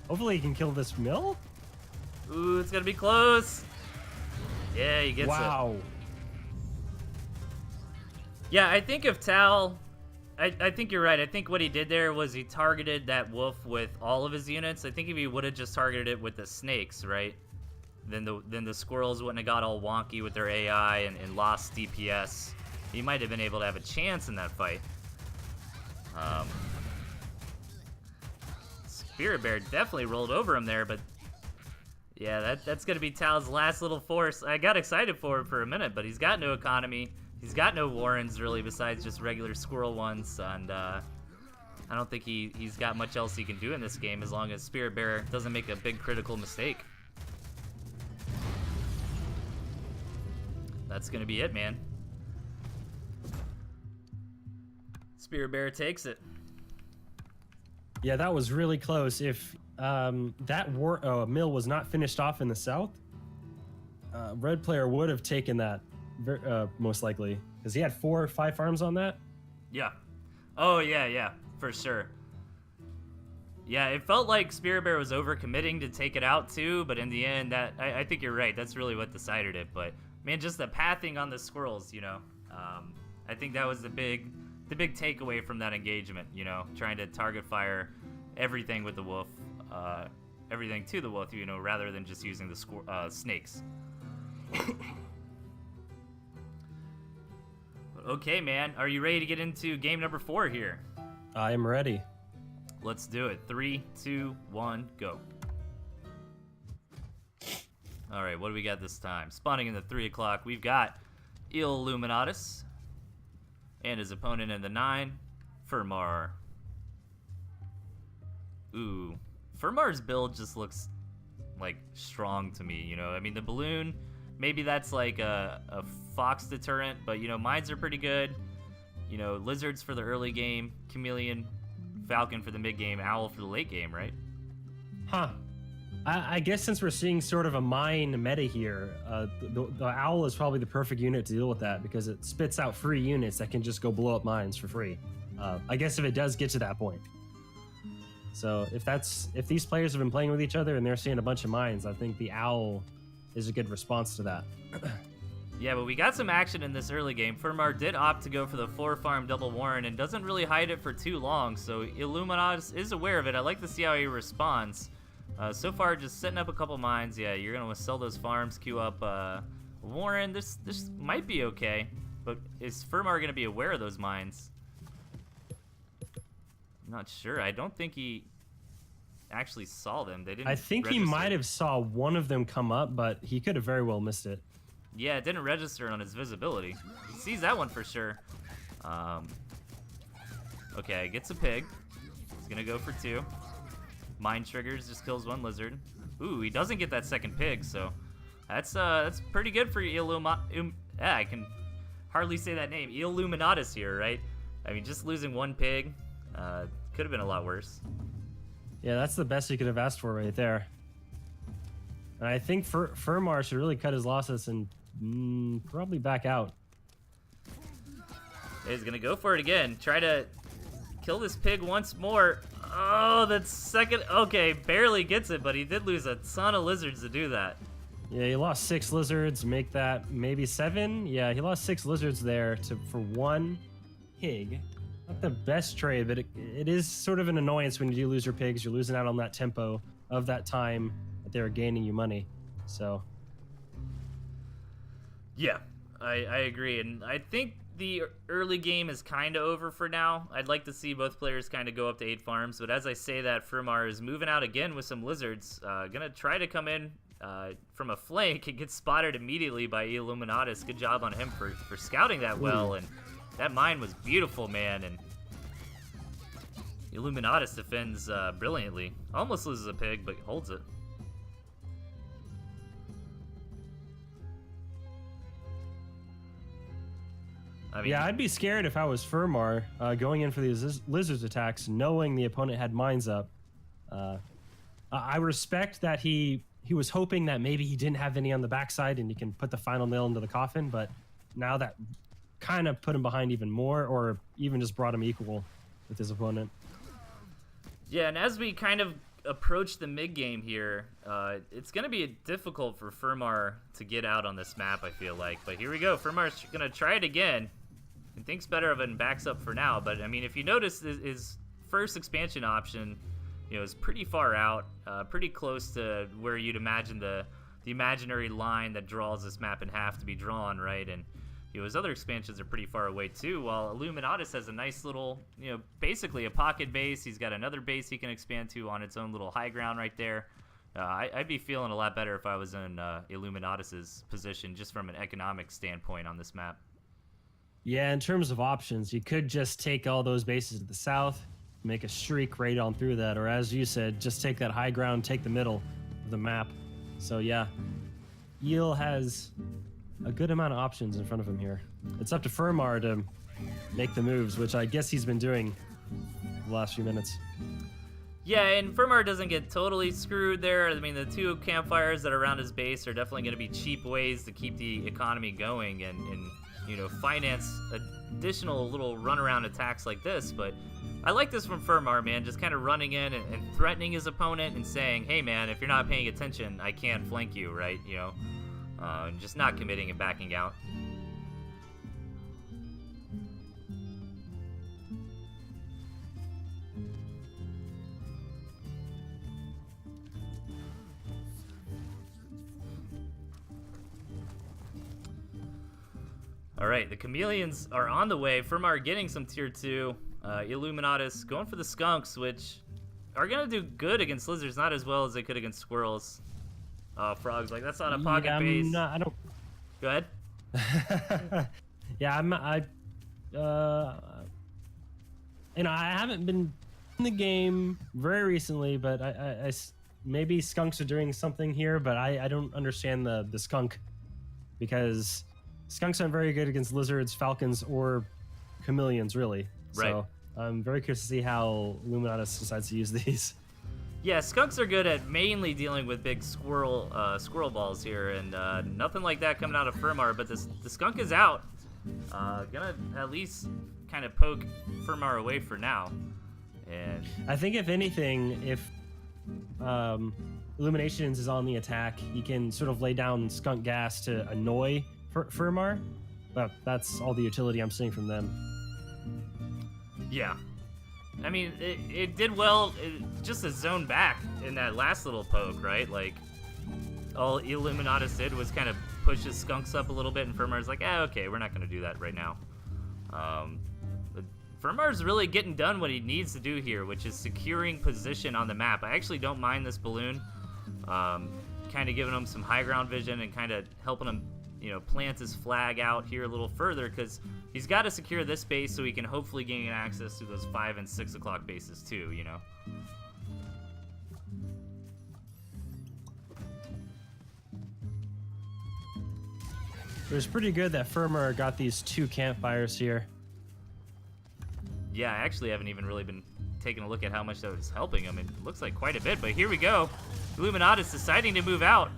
Hopefully he can kill this mill. Ooh, it's gonna be close. Yeah, he gets it. Wow. Yeah, I think if Tal I think you're right. I think what he did there was he targeted that wolf with all of his units. I think if he would have just targeted it with the snakes, right, then the squirrels wouldn't have got all wonky with their AI and lost DPS. He might have been able to have a chance in that fight. Spirit Bear definitely rolled over him there, but yeah, that's gonna be Tal's last little force. I got excited for him for a minute, but he's got no economy. He's got no warrens really besides just regular squirrel ones, and I don't think he's got much else he can do in this game as long as Spirit Bear doesn't make a big critical mistake. That's gonna be it, man. Spirit Bear takes it. Yeah, that was really close. If that mill was not finished off in the south, red player would have taken that most likely, because he had 4 or 5 farms on that. Yeah. Oh yeah, for sure. Yeah, it felt like Spirit Bear was overcommitting to take it out too, but in the end, I think you're right. That's really what decided it. But man, just the pathing on the squirrels, you know, I think that was the big takeaway from that engagement. You know, trying to target fire everything with the wolf, everything to the wolf, you know, rather than just using the snakes. Okay, man, are you ready to get into game number 4 here? I am ready. Let's do it. 3, 2, 1, go. All right, what do we got this time? Spawning in the 3 o'clock, we've got Illuminatus and his opponent in the 9, Furmar. Ooh, Furmar's build just looks like strong to me, you know? I mean, the balloon, maybe that's like a fox deterrent, but you know, mines are pretty good. You know, lizards for the early game, chameleon, falcon for the mid game, owl for the late game, right? Huh. I guess since we're seeing sort of a mine meta here, the owl is probably the perfect unit to deal with that, because it spits out free units that can just go blow up mines for free. I guess if it does get to that point. So if these players have been playing with each other and they're seeing a bunch of mines, I think the owl is a good response to that. Yeah, but we got some action in this early game. Furmar did opt to go for the 4-farm double warren and doesn't really hide it for too long, so Illuminatus is aware of it. I like to see how he responds. So far, just setting up a couple mines. Yeah, you're going to sell those farms, queue up warren. This might be okay, but is Furmar going to be aware of those mines? I'm not sure. I don't think he actually saw them. They didn't. I think register. he might have saw one of them come up, but he could have very well missed it. Yeah, it didn't register on his visibility. He sees that one for sure. Okay, gets a pig. He's gonna go for 2. Mine triggers, just kills 1 lizard. Ooh, he doesn't get that second pig, so that's pretty good for I can hardly say that name. Illuminatus here, right? I mean, just losing 1 pig could have been a lot worse. Yeah, that's the best you could have asked for right there. And I think Furmar should really cut his losses and probably back out. He's gonna go for it again. Try to kill this pig once more. Oh, that second. Okay, barely gets it, but he did lose a ton of lizards to do that. Yeah, he lost 6 lizards. Make that maybe 7. Yeah, he lost 6 lizards there for 1 pig. Not the best trade, but it is sort of an annoyance when you do lose your pigs. You're losing out on that tempo of that time that they were gaining you money. So yeah, I agree, and I think the early game is kind of over for now. I'd like to see both players kind of go up to 8 farms, but as I say that, Furmar is moving out again with some lizards. Gonna try to come in from a flank and get spotted immediately by Illuminatus. Good job on him for scouting that well, and that mine was beautiful, man, and Illuminatus defends brilliantly. Almost loses a pig, but holds it. I mean, yeah, I'd be scared if I was Furmar going in for these lizards attacks, knowing the opponent had mines up. I respect that he was hoping that maybe he didn't have any on the backside and he can put the final nail into the coffin, but now that kind of put him behind even more, or even just brought him equal with his opponent. Yeah, and as we kind of approach the mid game here, it's going to be difficult for Furmar to get out on this map, I feel like. But here we go. Furmar's going to try it again. thinks better of it and backs up for now. But I mean, if you notice, his first expansion option, you know, is pretty far out, pretty close to where you'd imagine the imaginary line that draws this map in half to be drawn, right? And you know, his other expansions are pretty far away too, while Illuminatus has a nice little, you know, basically a pocket base. He's got another base he can expand to on its own little high ground right there. I'd be feeling a lot better if I was in Illuminatus's position, just from an economic standpoint on this map. Yeah, in terms of options, you could just take all those bases to the south, make a streak right on through that, or as you said, just take that high ground, take the middle of the map. So yeah, Eel has a good amount of options in front of him here. It's up to Fermar to make the moves, which I guess he's been doing the last few minutes. Yeah, and Fermar doesn't get totally screwed there. I mean, the 2 campfires that are around his base are definitely going to be cheap ways to keep the economy going and you know, finance additional little runaround attacks like this. But I like this from Fermar, man, just kind of running in and threatening his opponent and saying, hey, man, if you're not paying attention, I can't flank you, right? You know, just not committing and backing out. All right, the Chameleons are on the way. Fermar getting some tier 2. Illuminatus going for the Skunks, which are going to do good against lizards, not as well as they could against squirrels. Frog's like, that's not a pocket base. I don't... Go ahead. Yeah, you know, I haven't been in the game very recently, but I maybe skunks are doing something here, but I don't understand the skunk, because skunks aren't very good against lizards, falcons, or chameleons, really. Right. So I'm very curious to see how Illuminatus decides to use these. Yeah, skunks are good at mainly dealing with big squirrel balls here, and nothing like that coming out of Fermar. But the skunk is out. Gonna at least kind of poke Fermar away for now. And I think if anything, if Illuminations is on the attack, he can sort of lay down skunk gas to annoy Fermar. But that's all the utility I'm seeing from them. Yeah. I mean, it did well, just a zone back in that last little poke, right? Like, all Illuminatus did was kind of push his skunks up a little bit, and Fermar's like, okay, we're not going to do that right now. Fermar's really getting done what he needs to do here, which is securing position on the map. I actually don't mind this balloon, kind of giving him some high ground vision and kind of helping him, you know, plant his flag out here a little further, because he's got to secure this base so he can hopefully gain access to those 5 and 6 o'clock bases too, you know. It was pretty good that Fermar got these 2 campfires here. Yeah, I actually haven't even really been taking a look at how much that was helping him. It looks like quite a bit, but here we go. Illuminatus deciding to move out.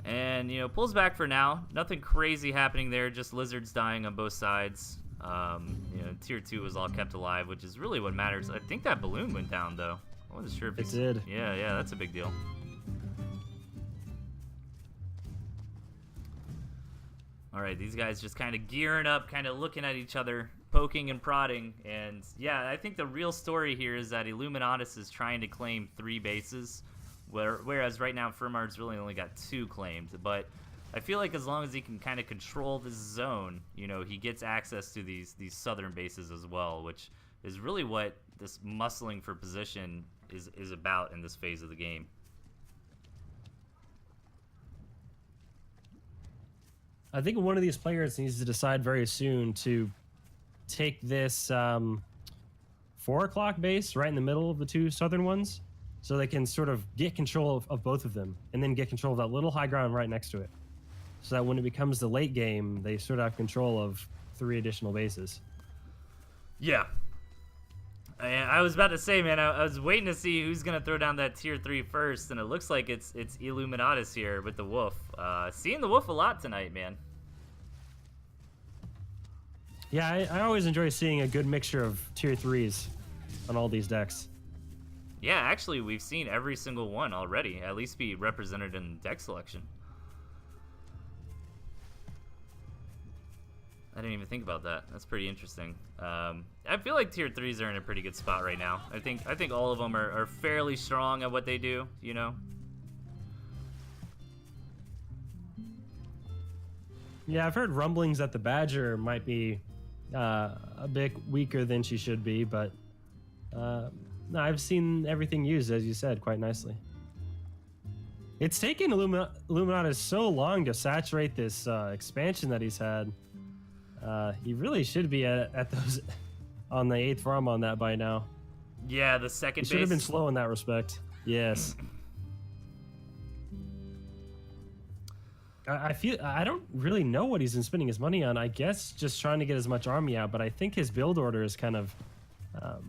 And, you know, pulls back for now. Nothing crazy happening there, just lizards dying on both sides. You know, tier 2 was all kept alive, which is really what matters. I think that balloon went down, though. I wasn't sure if it did. Yeah, that's a big deal. All right, these guys just kind of gearing up, kind of looking at each other, poking and prodding. And, yeah, I think the real story here is that Illuminatus is trying to claim 3 bases, whereas right now Fermar's really only got 2 claimed. But I feel like as long as he can kind of control this zone, you know, he gets access to these southern bases as well, which is really what this muscling for position is about in this phase of the game. I think one of these players needs to decide very soon to take this 4 o'clock base right in the middle of the 2 southern ones, so they can sort of get control of both of them, and then get control of that little high ground right next to it, so that when it becomes the late game, they sort of have control of 3 additional bases. Yeah. I was about to say, man, I was waiting to see who's going to throw down that tier 3 first, and it looks like it's Illuminatus here with the wolf. Seeing the wolf a lot tonight, man. Yeah, I always enjoy seeing a good mixture of tier 3s on all these decks. Yeah, actually, we've seen every single one already, at least be represented in deck selection. I didn't even think about that. That's pretty interesting. I feel like tier 3s are in a pretty good spot right now. I think all of them are fairly strong at what they do, you know? Yeah, I've heard rumblings that the Badger might be a bit weaker than she should be, but no, I've seen everything used, as you said, quite nicely. It's taken Illuminatus so long to saturate this expansion that he's had. He really should be at those on the 8th farm on that by now. Yeah, the second base. He should have been slow in that respect. Yes. I don't really know what he's been spending his money on. I guess just trying to get as much army out, but I think his build order has kind of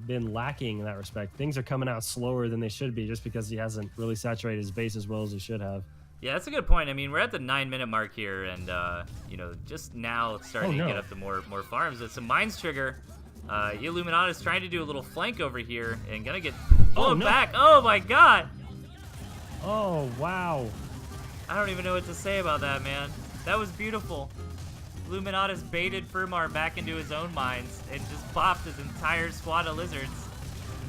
been lacking in that respect. Things are coming out slower than they should be just because he hasn't really saturated his base as well as he should have. Yeah, that's a good point. I mean, we're at the 9-minute mark here, and you know, just now starting to get up to more farms. It's a mines trigger. Illuminatus trying to do a little flank over here and gonna get blown back. Oh my god! Oh wow! I don't even know what to say about that, man. That was beautiful. Illuminatus baited Firmar back into his own mines and just bopped his entire squad of lizards.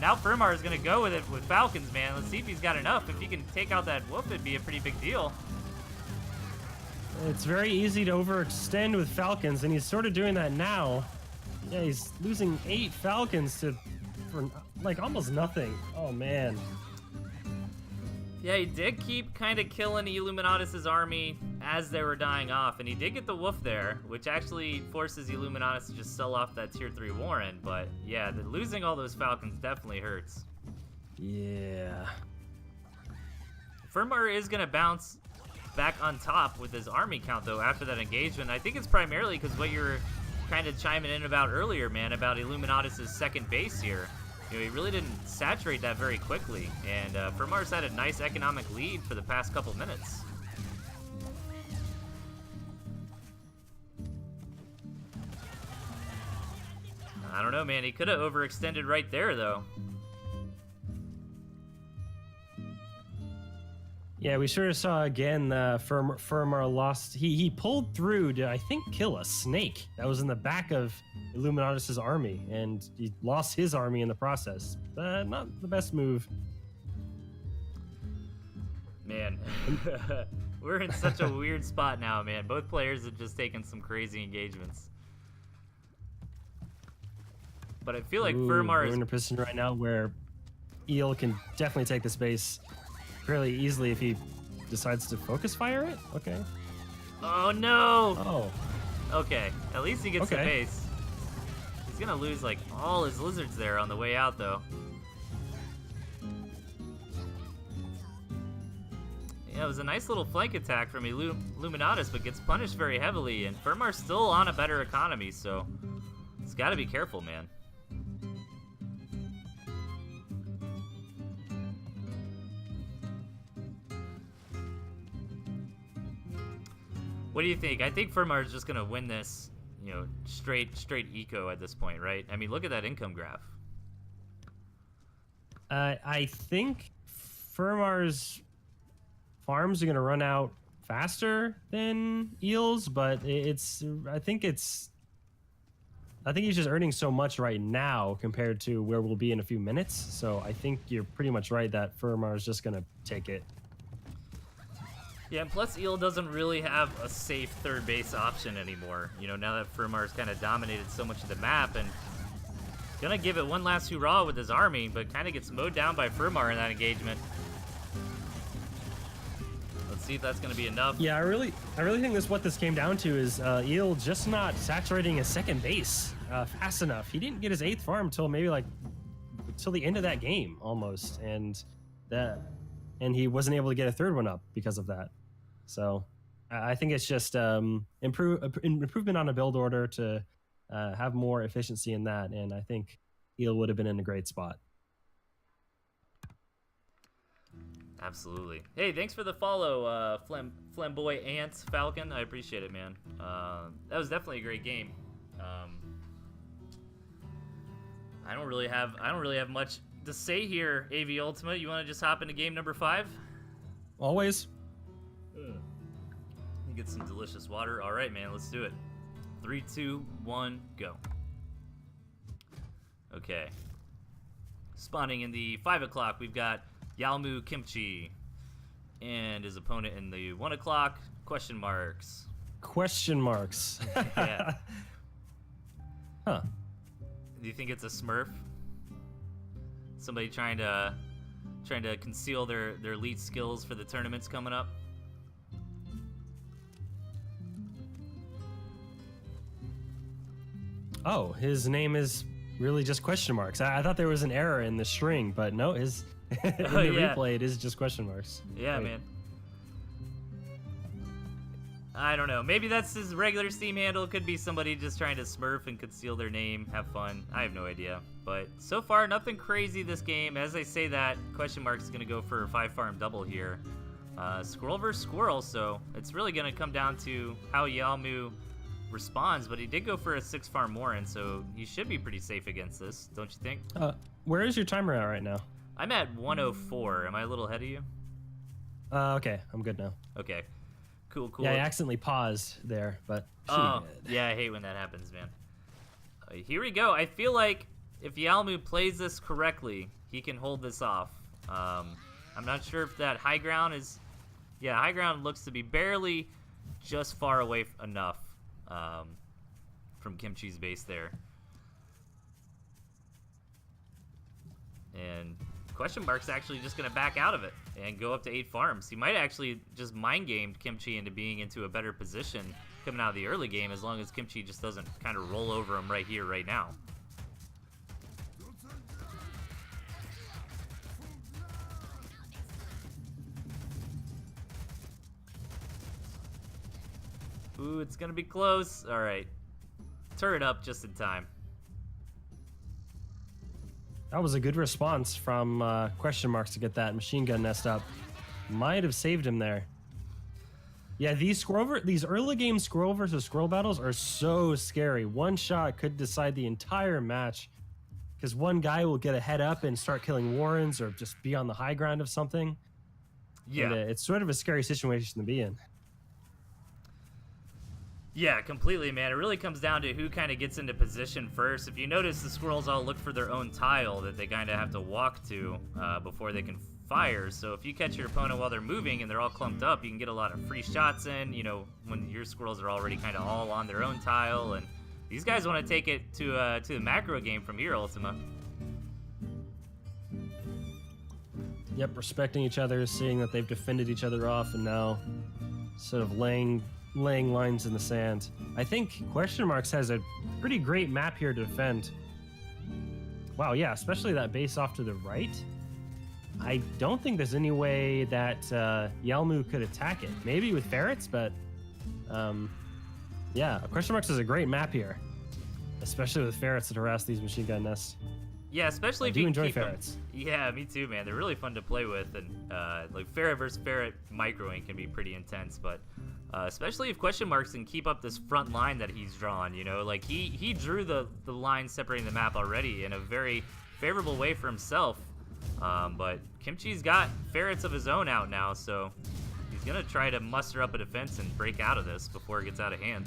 Now Firmar is going to go with it with Falcons, man. Let's see if he's got enough. If he can take out that wolf, it'd be a pretty big deal. It's very easy to overextend with Falcons, and he's sort of doing that now. Yeah, he's losing 8 Falcons for like almost nothing. Oh, man. Yeah, he did keep kind of killing Illuminatus' army as they were dying off, and he did get the wolf there, which actually forces Illuminatus to just sell off that tier 3 Warren, but yeah, losing all those Falcons definitely hurts. Yeah. Firmar is going to bounce back on top with his army count, though, after that engagement. I think it's primarily because what you're kind of chiming in about earlier, man, about Illuminatus' second base here. You know, he really didn't saturate that very quickly, and Firmar's had a nice economic lead for the past couple minutes. I don't know, man. He could have overextended right there, though. Yeah, we sort of saw again Firmar lost. He pulled through to, I think, kill a snake that was in the back of Illuminatus' army, and he lost his army in the process. Not the best move. Man, we're in such a weird spot now, man. Both players have just taken some crazy engagements. But I feel like Firmar is in a position right now where Eel can definitely take the space fairly easily if he decides to focus fire it. Okay. Oh no! Oh. Okay, at least he gets the base. He's gonna lose like all his lizards there on the way out, though. Yeah, it was a nice little flank attack from Illuminatus, but gets punished very heavily, and Firmar's still on a better economy, so he's got to be careful, man. What do you think? I think Firmar is just gonna win this, you know, straight eco at this point, right? I mean, look at that income graph. I think Firmar's farms are gonna run out faster than Eel's, but I think he's just earning so much right now compared to where we'll be in a few minutes. So I think you're pretty much right that Firmar is just gonna take it. Yeah, and plus Eel doesn't really have a safe third base option anymore. You know, now that Firmar's kind of dominated so much of the map, and gonna give it one last hurrah with his army, but kind of gets mowed down by Firmar in that engagement. Let's see if that's gonna be enough. Yeah, I really think what this came down to is Eel just not saturating his second base fast enough. He didn't get his 8th farm till maybe like till the end of that game almost, and he wasn't able to get a 3rd one up because of that. So I think it's just improvement on a build order to have more efficiency in that, and I think Eel would have been in a great spot. Absolutely. Hey, thanks for the follow, Flamboyant Falcon. I appreciate it, man. That was definitely a great game. I don't really have much to say here, AVUltima. You want to just hop into game number 5? Always. Get some delicious water. All right, man, let's do it. 3, 2, 1, go. Okay. Spawning in the 5 o'clock, we've got Yalmu Kimchi. And his opponent in the 1 o'clock, question marks. Question marks. Yeah. Huh. Do you think it's a Smurf? Somebody trying to conceal their elite skills for the tournaments coming up? Oh, his name is really just question marks. I thought there was an error in the string, but no, his in the replay it is just question marks. Yeah, Wait. man. I don't know. Maybe that's his regular Steam handle. Could be somebody just trying to smurf and conceal their name, have fun. I have no idea. But so far, nothing crazy this game. As I say that, question mark is going to go for a 5-farm double here. Squirrel versus squirrel, so it's really going to come down to how Yalmu responds. But he did go for a 6-farm Warren, so he should be pretty safe against this, don't you think? Where is your timer at right now? I'm at 104. Am I a little ahead of you? Okay, I'm good now. Okay. Cool, cool. Yeah, I accidentally paused there, but oh, yeah, I hate when that happens, man. Here we go. I feel like if Yalmu plays this correctly, he can hold this off. I'm not sure if that high ground is... Yeah, high ground looks to be barely just far away enough from Kimchi's base there. And question mark's actually just going to back out of it and go up to 8 farms. He might actually just mind-gamed Kimchi into being into a better position coming out of the early game, as long as Kimchi just doesn't kind of roll over him right here, right now. Ooh, it's going to be close. All right. Turret up just in time. That was a good response from question marks to get that machine gun nest up. Might have saved him there. Yeah, these early game squirrel versus squirrel battles are so scary. One shot could decide the entire match, because one guy will get a head up and start killing Warrens or just be on the high ground of something. Yeah, and, it's sort of a scary situation to be in. Yeah, completely, man. It really comes down to who kind of gets into position first. If you notice, the squirrels all look for their own tile that they kind of have to walk to before they can fire. So if you catch your opponent while they're moving and they're all clumped up, you can get a lot of free shots in, you know, when your squirrels are already kind of all on their own tile. And these guys want to take it to the macro game from here, Ultima. Yep, respecting each other, seeing that they've defended each other off, and now sort of laying lines in the sand. I think question marks has a pretty great map here to defend. Wow, yeah, especially that base off to the right. I don't think there's any way that Yalmu could attack it. Maybe with ferrets, but yeah, question marks is a great map here, especially with ferrets that harass these machine gun nests. Yeah, especially if you you enjoy keep ferrets. Them. Yeah, me too, man. They're really fun to play with, and like ferret versus ferret microing can be pretty intense. But especially if question marks can keep up this front line that he's drawn. You know, like he drew the line separating the map already in a very favorable way for himself. But Kimchi's got ferrets of his own out now, so he's gonna try to muster up a defense and break out of this before it gets out of hand.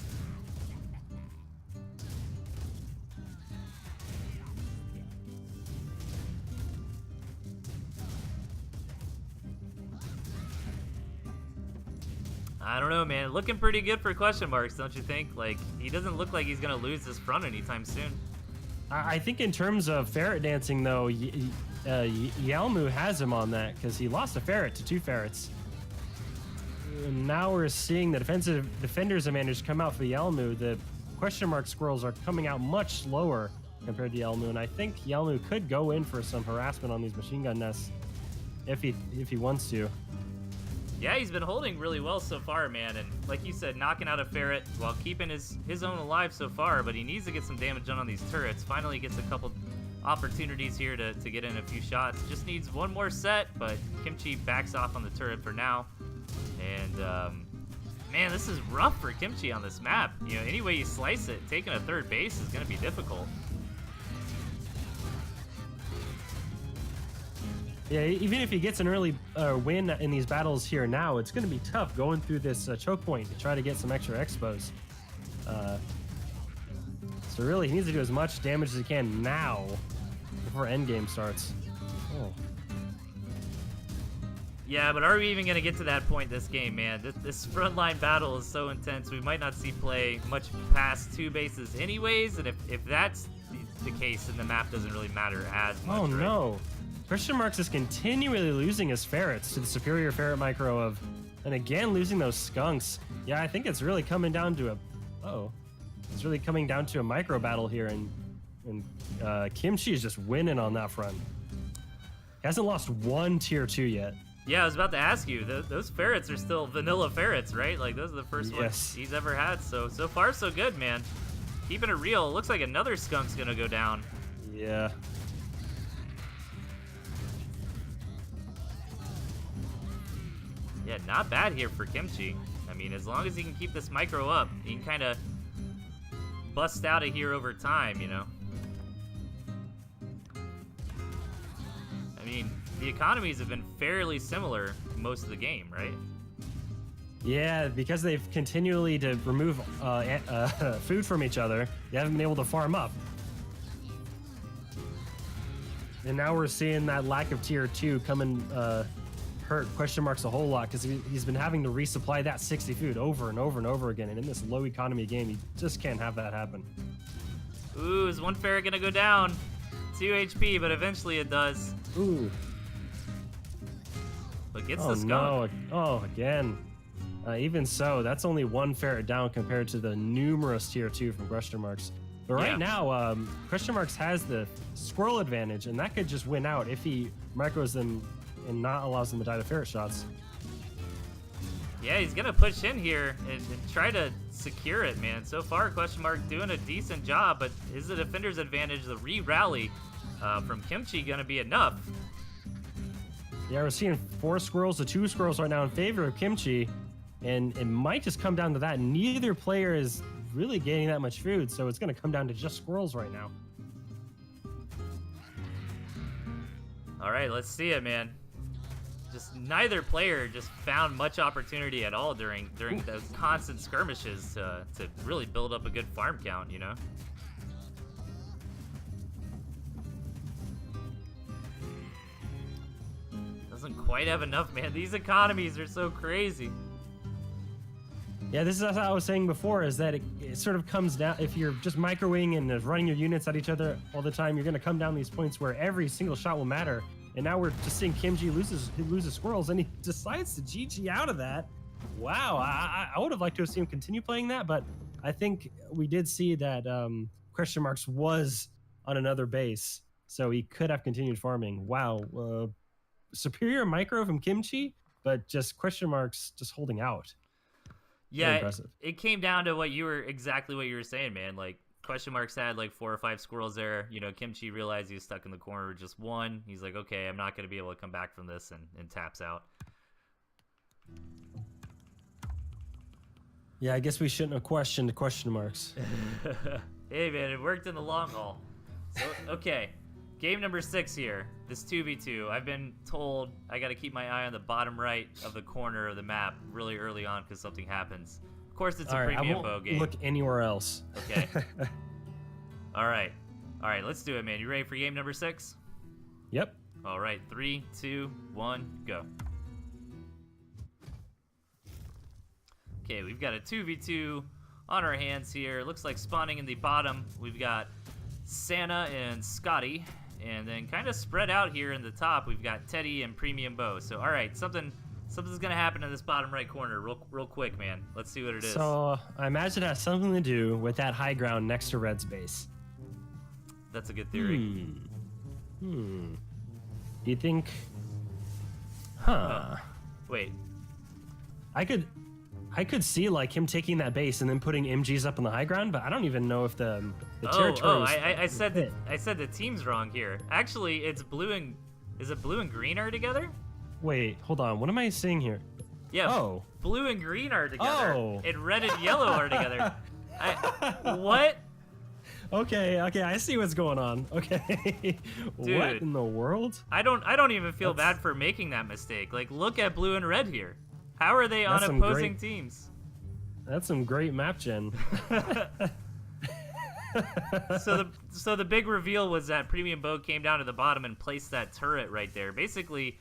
I don't know, man. Looking pretty good for question marks, don't you think? Like, he doesn't look like he's going to lose this front anytime soon. I think in terms of ferret dancing, though, Yalmu has him on that, because he lost a ferret to 2 ferrets. And now we're seeing the defenders advantage come out for Yalmu. The question mark squirrels are coming out much slower compared to Yalmu, and I think Yalmu could go in for some harassment on these machine gun nests if he wants to. Yeah, he's been holding really well so far, man, and like you said, knocking out a ferret while keeping his own alive so far, but he needs to get some damage done on these turrets. Finally gets a couple opportunities here to get in a few shots. Just needs one more set, but Kimchi backs off on the turret for now. And, man, this is rough for Kimchi on this map. You know, any way you slice it, taking a third base is going to be difficult. Yeah, even if he gets an early win in these battles here now, it's going to be tough going through this choke point to try to get some extra expos. So really, he needs to do as much damage as he can now before endgame starts. Oh. Yeah, but are we even going to get to that point this game, man? This frontline battle is so intense, we might not see play much past 2 bases anyways, and if that's the case, then the map doesn't really matter as much. Oh, right? no. Question Marks is continually losing his ferrets to the superior ferret micro of, and again losing those skunks. Yeah, I think it's really coming down to it's really coming down to a micro battle here, and Kimchi is just winning on that front. He hasn't lost one tier 2 yet. Yeah, I was about to ask you, those ferrets are still vanilla ferrets, right? Like, those are the first ones he's ever had, so far so good, man. Keeping it real, looks like another skunk's gonna go down. Yeah. Yeah, not bad here for Kimchi. I mean, as long as he can keep this micro up, he can kind of bust out of here over time, you know? I mean, the economies have been fairly similar most of the game, right? Yeah, because they've continually to remove food from each other, they haven't been able to farm up. And now we're seeing that lack of tier 2 come and hurt Question Marks a whole lot, because he's been having to resupply that 60 food over and over and over again, and in this low economy game, you just can't have that happen. Ooh, is one ferret gonna go down? 2 HP, but eventually it does. Ooh. But gets the skunk. No. Oh, again. Even so, that's only 1 ferret down compared to the numerous tier 2 from Question Marks. But right now, Question Marks has the squirrel advantage, and that could just win out if he micros them and not allows them to die to ferret shots. Yeah, he's gonna push in here and try to secure it, man. So far, Question Mark doing a decent job, but is the defender's advantage, the re-rally from Kimchi, gonna be enough? Yeah, we're seeing 4 squirrels to 2 squirrels right now in favor of Kimchi, and it might just come down to that. Neither player is really gaining that much food, so it's gonna come down to just squirrels right now. All right, let's see it, man. Just neither player just found much opportunity at all during those constant skirmishes to really build up a good farm count, you know? Doesn't quite have enough, man. These economies are so crazy. Yeah, this is what I was saying before, is that it sort of comes down, if you're just microwing and running your units at each other all the time, you're going to come down these points where every single shot will matter. And now we're just seeing Kimchi loses squirrels, and he decides to GG out of that. Wow, I would have liked to have seen him continue playing that, but I think we did see that Question Marks was on another base, so he could have continued farming. Wow, superior micro from Kimchi, but just Question Marks just holding out. Yeah, it came down to exactly what you were saying, man. Like, Question Marks had like 4 or 5 squirrels there. You know, Kimchi realized he was stuck in the corner with just 1. He's like, okay, I'm not going to be able to come back from this, and taps out. Yeah, I guess we shouldn't have questioned the Question Marks. Hey, man, it worked in the long haul. So, okay, game number 6 here. This 2v2. I've been told I got to keep my eye on the bottom right of the corner of the map really early on because something happens. Of course, it's a premium bow game. Look anywhere else. Okay. All right, let's do it, man. You ready for game number 6? Yep. All right, 3, 2, 1, go. Okay, we've got a 2v2 on our hands here. Looks like spawning in the bottom, we've got Santa and Scotty, and then kind of spread out here in the top, we've got Teddy and Premium Bow. So, all right, something's gonna happen in this bottom right corner real quick, man. Let's see what it is. So I imagine it has something to do with that high ground next to Red's base. That's a good theory. Do you think? Huh. Wait. I could see like him taking that base and then putting MGs up on the high ground, but I don't even know if the territory. I said the team's wrong here. Actually, is it blue and green are together? Wait, hold on. What am I seeing here? Yeah. Oh. Blue and green are together. Oh. And red and yellow are together. What? Okay, I see what's going on. Okay. Dude, what in the world? I don't even feel bad for making that mistake. Like, look at blue and red here. How are they on opposing teams? That's some great map gen. So the big reveal was that Premium Bow came down to the bottom and placed that turret right there, basically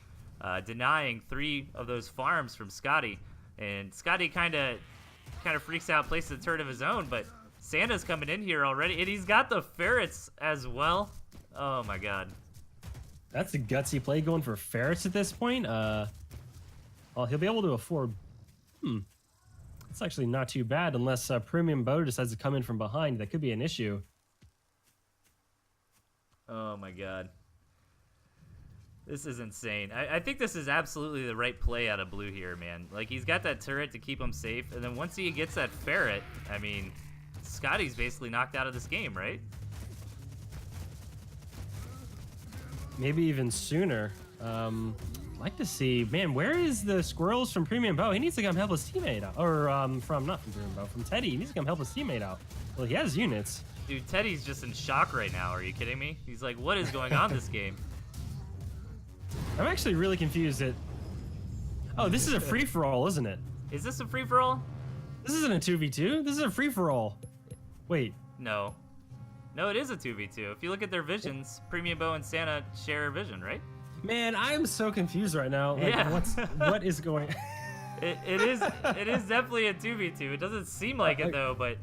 denying 3 of those farms from Scotty. And Scotty kind of freaks out, places a turret of his own, but Santa's coming in here already, and he's got the ferrets as well. Oh my god. That's a gutsy play going for ferrets at this point. Well, he'll be able to afford... It's actually not too bad unless Premium Bow decides to come in from behind. That could be an issue. Oh my god. This is insane. I think this is absolutely the right play out of blue here, man. Like, he's got that turret to keep him safe, and then once he gets that ferret, I mean, Scotty's basically knocked out of this game, right? Maybe even sooner. Like to see, man, where is the squirrels from Premium Bow? He needs to come help his teammate out. Or, not from Premium Bow, from Teddy. He needs to come help his teammate out. Well, he has units. Dude, Teddy's just in shock right now. Are you kidding me? He's like, what is going on this game? I'm actually really confused at... Oh, this is a free-for-all, isn't it? Is this a free-for-all? This isn't a 2v2. This is a free-for-all. Wait. No. No, it is a 2v2. If you look at their visions, Premium Bow and Santa share a vision, right? Man, I'm so confused right now. Like, yeah. What is going... it is definitely a 2v2. It doesn't seem like it, though, but...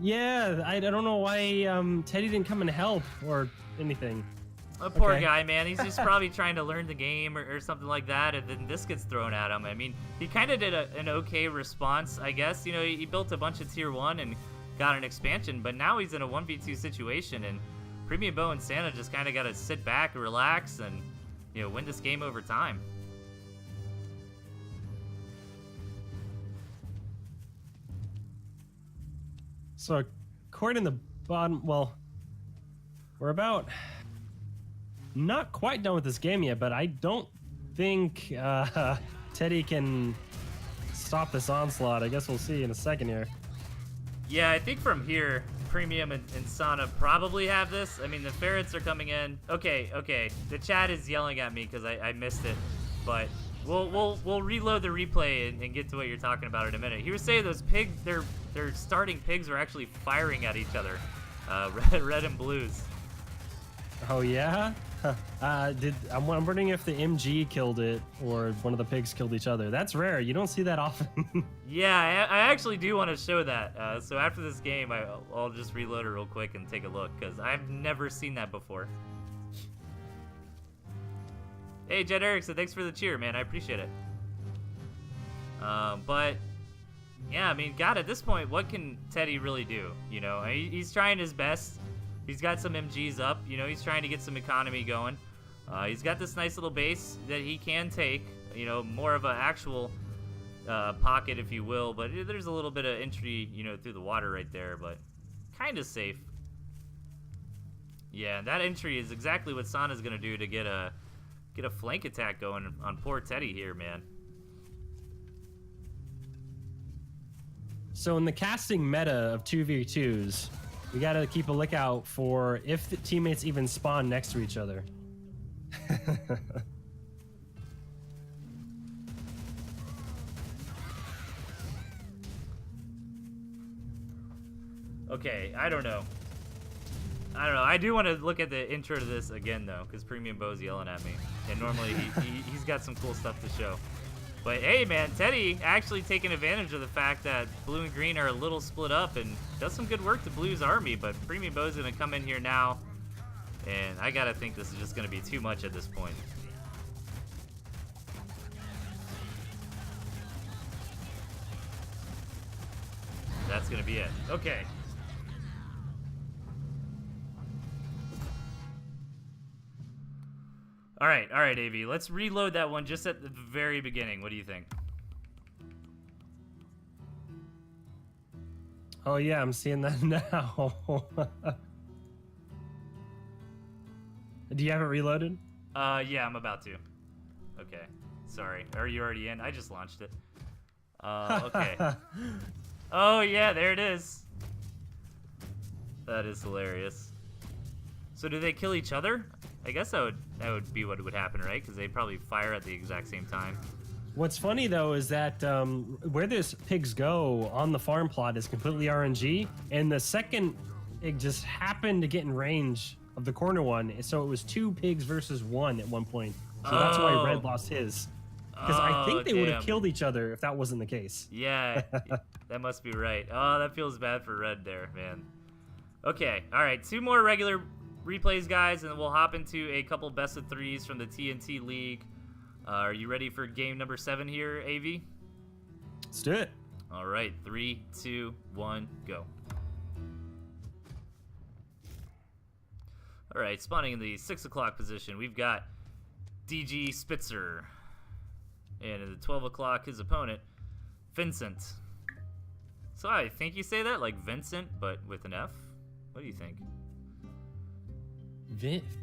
Yeah, I don't know why Teddy didn't come and help or anything. A poor guy, man. He's just probably trying to learn the game or something like that, and then this gets thrown at him. I mean, he kind of did an okay response, I guess. You know, he built a bunch of Tier 1 and got an expansion, but now he's in a 1v2 situation, and Premium Bow and Santa just kind of got to sit back and relax and, you know, win this game over time. So, according to the bottom, well, we're about not quite done with this game yet, but I don't think Teddy can stop this onslaught. I guess we'll see in a second here. Yeah, I think from here, Premium and Sana probably have this. I mean, the ferrets are coming in. Okay. The chat is yelling at me because I missed it, but we'll reload the replay and get to what you're talking about in a minute. He was saying those pigs, their starting pigs are actually firing at each other, red and blues. Oh yeah. I'm wondering if the MG killed it or one of the pigs killed each other. That's rare. You don't see that often. Yeah, I actually do want to show that. So after this game, I'll just reload it real quick and take a look because I've never seen that before. Hey, Jed Erickson, thanks for the cheer, man. I appreciate it. But yeah, I mean, God, at this point, what can Teddy really do? You know, he's trying his best. He's got some MGs up, you know, he's trying to get some economy going. He's got this nice little base that he can take, you know, more of an actual pocket, if you will, but there's a little bit of entry, you know, through the water right there, but kind of safe. Yeah, that entry is exactly what Sana's gonna do to get a flank attack going on poor Teddy here, man. So in the casting meta of 2v2s, we gotta keep a lookout for if the teammates even spawn next to each other. Okay, I don't know. I do want to look at the intro to this again, though, because Premium Bow's yelling at me. And normally he's got some cool stuff to show. But hey, man, Teddy actually taking advantage of the fact that blue and green are a little split up and does some good work to blue's army. But Premium Bow's going to come in here now. And I got to think this is just going to be too much at this point. That's going to be it. Okay. All right, AV. Let's reload that one just at the very beginning. What do you think? Oh yeah, I'm seeing that now. Do you have it reloaded? Yeah, I'm about to. Okay. Sorry. Are you already in? I just launched it. Okay. Oh yeah, there it is. That is hilarious. So do they kill each other? I guess that would be what would happen, right? Because they probably fire at the exact same time. What's funny though is that where these pigs go on the farm plot is completely RNG, and the second pig just happened to get in range of the corner one, so it was 2 pigs versus 1 at one point. So that's why red lost his. Because I think they would have killed each other if that wasn't the case. Yeah, that must be right. Oh, that feels bad for red there, man. Okay, all right, 2 more regular replays, guys, and then we'll hop into a couple best of 3s from the TnT League. Are you ready for game number 7 here, AV? Let's do it. All right, 3, 2, 1, go. All right, spawning in the 6 o'clock position, we've got DG Spitzer. And at the 12 o'clock, his opponent, Vincent. So I think you say that like Vincent, but with an F. What do you think?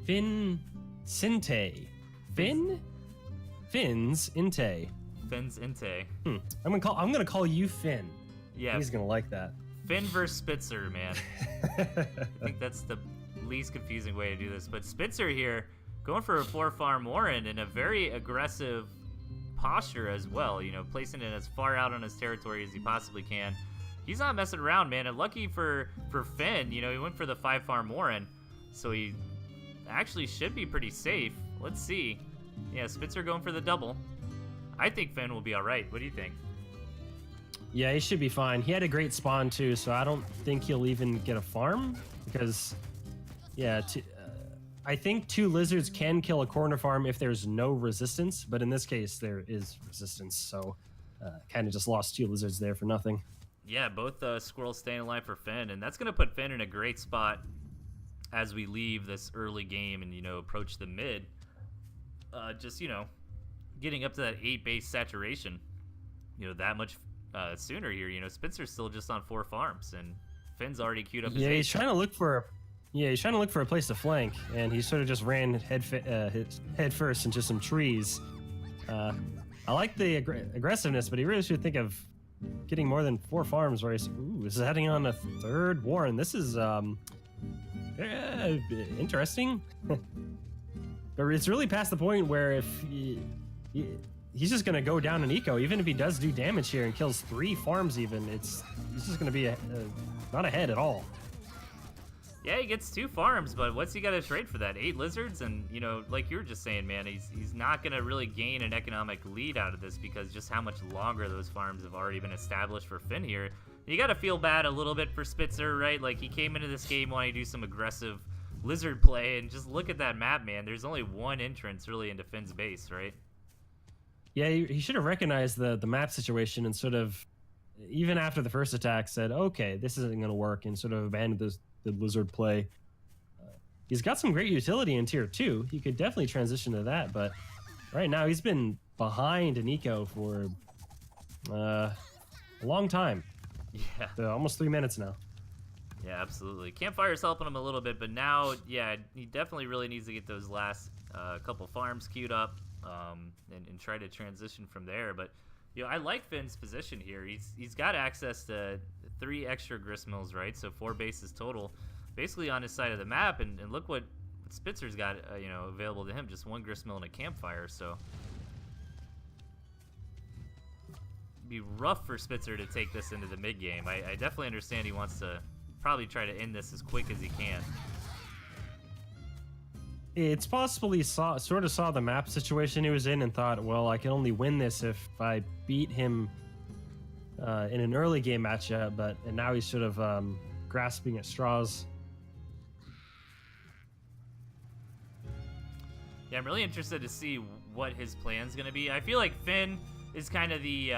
Vincente. Fins Inte. Fins Inte. I'm gonna call you Finn. Yeah. He's gonna like that. Finn versus Spitzer, man. I think that's the least confusing way to do this. But Spitzer here, going for a 4-farm Warren in a very aggressive posture as well, you know, placing it as far out on his territory as he possibly can. He's not messing around, man, and lucky for Finn, you know, he went for the 5-farm Warren, so he actually should be pretty safe. Let's see. Yeah, Spitzer going for the double. I think Finn will be all right. What do you think? Yeah, he should be fine. He had a great spawn too, so I don't think he'll even get a farm because, yeah, I think 2 lizards can kill a corner farm if there's no resistance, but in this case there is resistance, so kind of just lost 2 lizards there for nothing. Yeah, both squirrels staying alive for Finn, and that's going to put Finn in a great spot as we leave this early game and, you know, approach the mid. Just, you know, getting up to that 8 base saturation, you know, that much sooner here. You know, Spencer's still just on 4 farms, and Finn's already queued up his he's trying to look for a place to flank, and he sort of just ran head first into some trees. I like the aggressiveness, but he really should think of getting more than 4 farms where he's heading on a 3rd Warren. This is interesting. But it's really past the point where if he's just going to go down an eco, even if he does do damage here and kills 3 farms even, he's just going to be not ahead at all. Yeah, he gets 2 farms, but what's he got to trade for that? 8 lizards? And, you know, like you were just saying, man, he's not going to really gain an economic lead out of this because just how much longer those farms have already been established for Finn here. You got to feel bad a little bit for Spitzer, right? Like, he came into this game wanting to do some aggressive lizard play, and just look at that map, man. There's only 1 entrance really into Finn's base, right? Yeah, he should have recognized the map situation and sort of, even after the first attack, said, okay, this isn't going to work, and sort of abandoned the lizard play. He's got some great utility in tier 2. He could definitely transition to that, but right now he's been behind an eco for a long time. Yeah. So almost 3 minutes now. Yeah, absolutely. Campfire's helping him a little bit, but now, yeah, he definitely really needs to get those last couple farms queued up and try to transition from there. But, you know, I like Finn's position here. He's got access to 3 extra gristmills, right? So 4 bases total, basically on his side of the map. And look what Spitzer's got, you know, available to him. Just 1 gristmill and a campfire. So it'd be rough for Spitzer to take this into the mid game. I definitely understand he wants to probably try to end this as quick as he can. It's possible he sort of saw the map situation he was in and thought, well, I can only win this if I beat him in an early game matchup, and now he's sort of grasping at straws. Yeah, I'm really interested to see what his plan's going to be. I feel like Finn is kind of the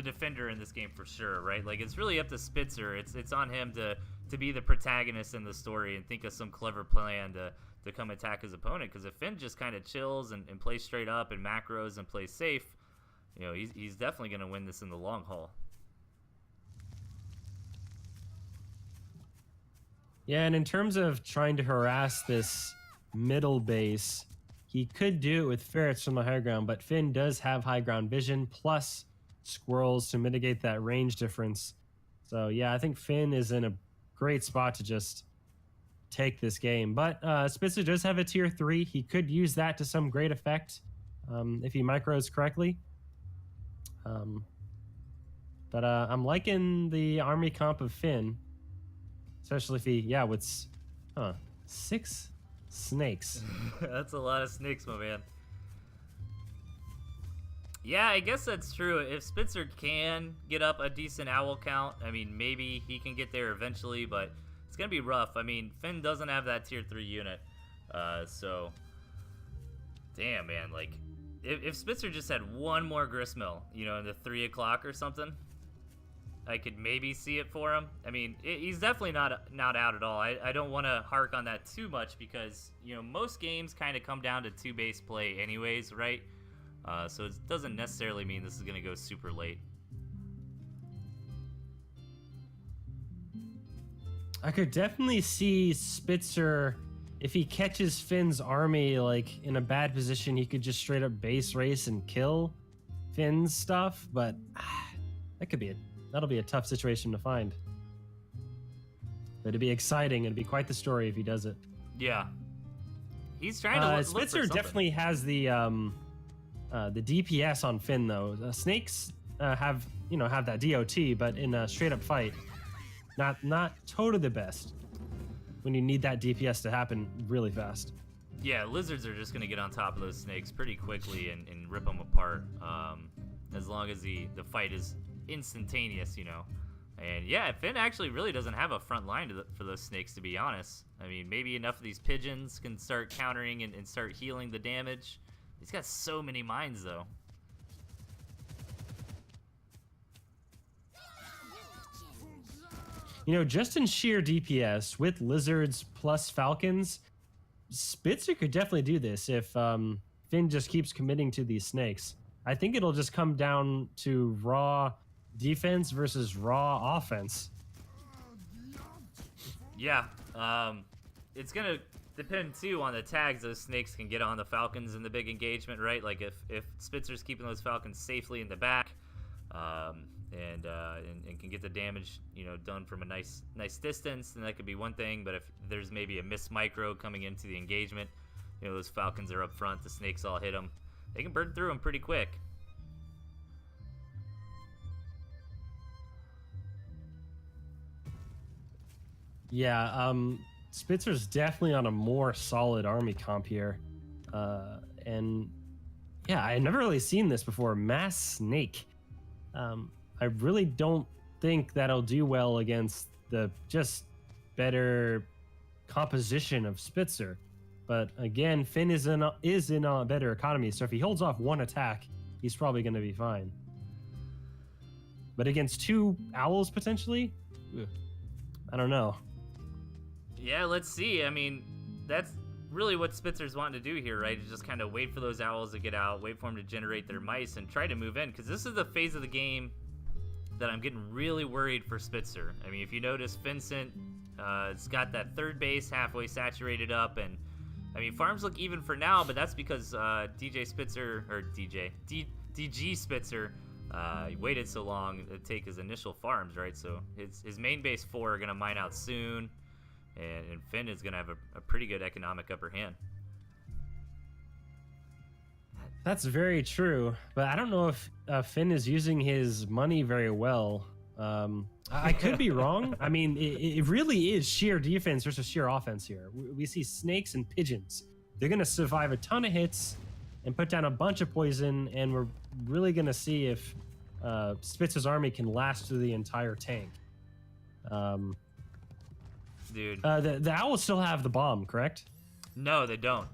defender in this game for sure, right? Like, it's really up to Spitzer. It's on him to be the protagonist in the story and think of some clever plan to come attack his opponent. Because if Finn just kind of chills and plays straight up and macros and plays safe, you know, he's definitely going to win this in the long haul. Yeah, and in terms of trying to harass this middle base, he could do it with ferrets from the high ground, but Finn does have high ground vision plus squirrels to mitigate that range difference. So yeah, I think Finn is in a great spot to just take this game. But Spitzer does have a tier 3. He could use that to some great effect if he micros correctly. But I'm liking the army comp of Finn. especially if he, yeah, with, 6 snakes. That's a lot of snakes, my man. Yeah, I guess that's true. If Spitzer can get up a decent owl count, I mean, maybe he can get there eventually, but it's going to be rough. I mean, Finn doesn't have that tier 3 unit, so damn, man, like, if Spitzer just had one more gristmill, you know, in the 3 o'clock or something, I could maybe see it for him. I mean, he's definitely not out at all. I don't want to hark on that too much because, you know, most games kind of come down to 2-base play anyways, right? So it doesn't necessarily mean this is going to go super late. I could definitely see Spitzer, if he catches Finn's army like in a bad position, he could just straight up base race and kill Finn's stuff. But that'll be a tough situation to find. But it'd be exciting. It'd be quite the story if he does it. Yeah, he's trying to. Spitzer definitely has the DPS on Finn though. Snakes have that DOT, but in a straight up fight, not totally the best when you need that DPS to happen really fast. Yeah, lizards are just going to get on top of those snakes pretty quickly and rip them apart, as long as the fight is instantaneous, you know. And yeah, Finn actually really doesn't have a front line for those snakes, to be honest. I mean, maybe enough of these pigeons can start countering and start healing the damage. He's got so many mines, though. You know, just in sheer DPS with lizards plus falcons, Spitzer could definitely do this if Finn just keeps committing to these snakes. I think it'll just come down to raw defense versus raw offense. Yeah, it's gonna depend too on the tags those snakes can get on the falcons in the big engagement, right? Like if Spitzer's keeping those falcons safely in the back, and can get the damage, you know, done from a nice distance, then that could be one thing. But if there's maybe a missed micro coming into the engagement, you know, those falcons are up front, the snakes all hit them, they can burn through them pretty quick. Yeah, Spitzer's definitely on a more solid army comp here. And yeah, I never really seen this before. Mass Snake. I really don't think that'll do well against the just better composition of Spitzer. But again, Finn is in a better economy, so if he holds off one attack, he's probably going to be fine. But against 2 owls potentially, I don't know. Yeah, let's see. I mean, that's really what Spitzer's wanting to do here, right? Is just kind of wait for those owls to get out, wait for them to generate their mice, and try to move in. Because this is the phase of the game that I'm getting really worried for Spitzer. I mean, if you notice, Vincent, it's got that third base halfway saturated up, and I mean, farms look even for now, but that's because DG Spitzer waited so long to take his initial farms, right? So his main base 4 are going to mine out soon, and Finn is going to have a pretty good economic upper hand. That's very true, but I don't know if Finn is using his money very well. I could be wrong. I mean, it really is sheer defense versus sheer offense here. We see snakes and pigeons. They're going to survive a ton of hits and put down a bunch of poison, and we're really going to see if Spitzer's army can last through the entire tank. Dude. The owls still have the bomb, correct? No, they don't.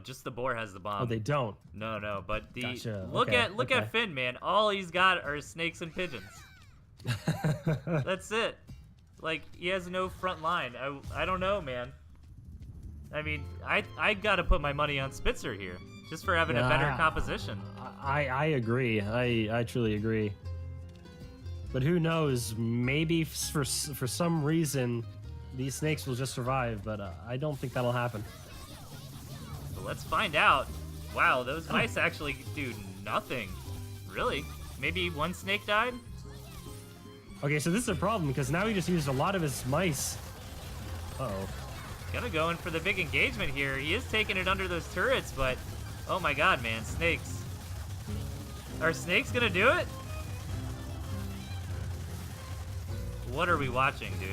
Just the boar has the bomb. Oh, they don't. No. But the Gotcha. look at Finn, man. All he's got are snakes and pigeons. That's it. Like, he has no front line. I don't know, man. I mean, I gotta put my money on Spitzer here, just for having a better composition. I agree. I truly agree. But who knows? Maybe for some reason, these snakes will just survive. But I don't think that'll happen. So let's find out. Wow, those mice actually do nothing. Really? Maybe one snake died? Okay, so this is a problem because now he just used a lot of his mice. Uh-oh. Gonna go in for the big engagement here. He is taking it under those turrets, but oh my god, man, snakes. Are snakes gonna do it? What are we watching, dude?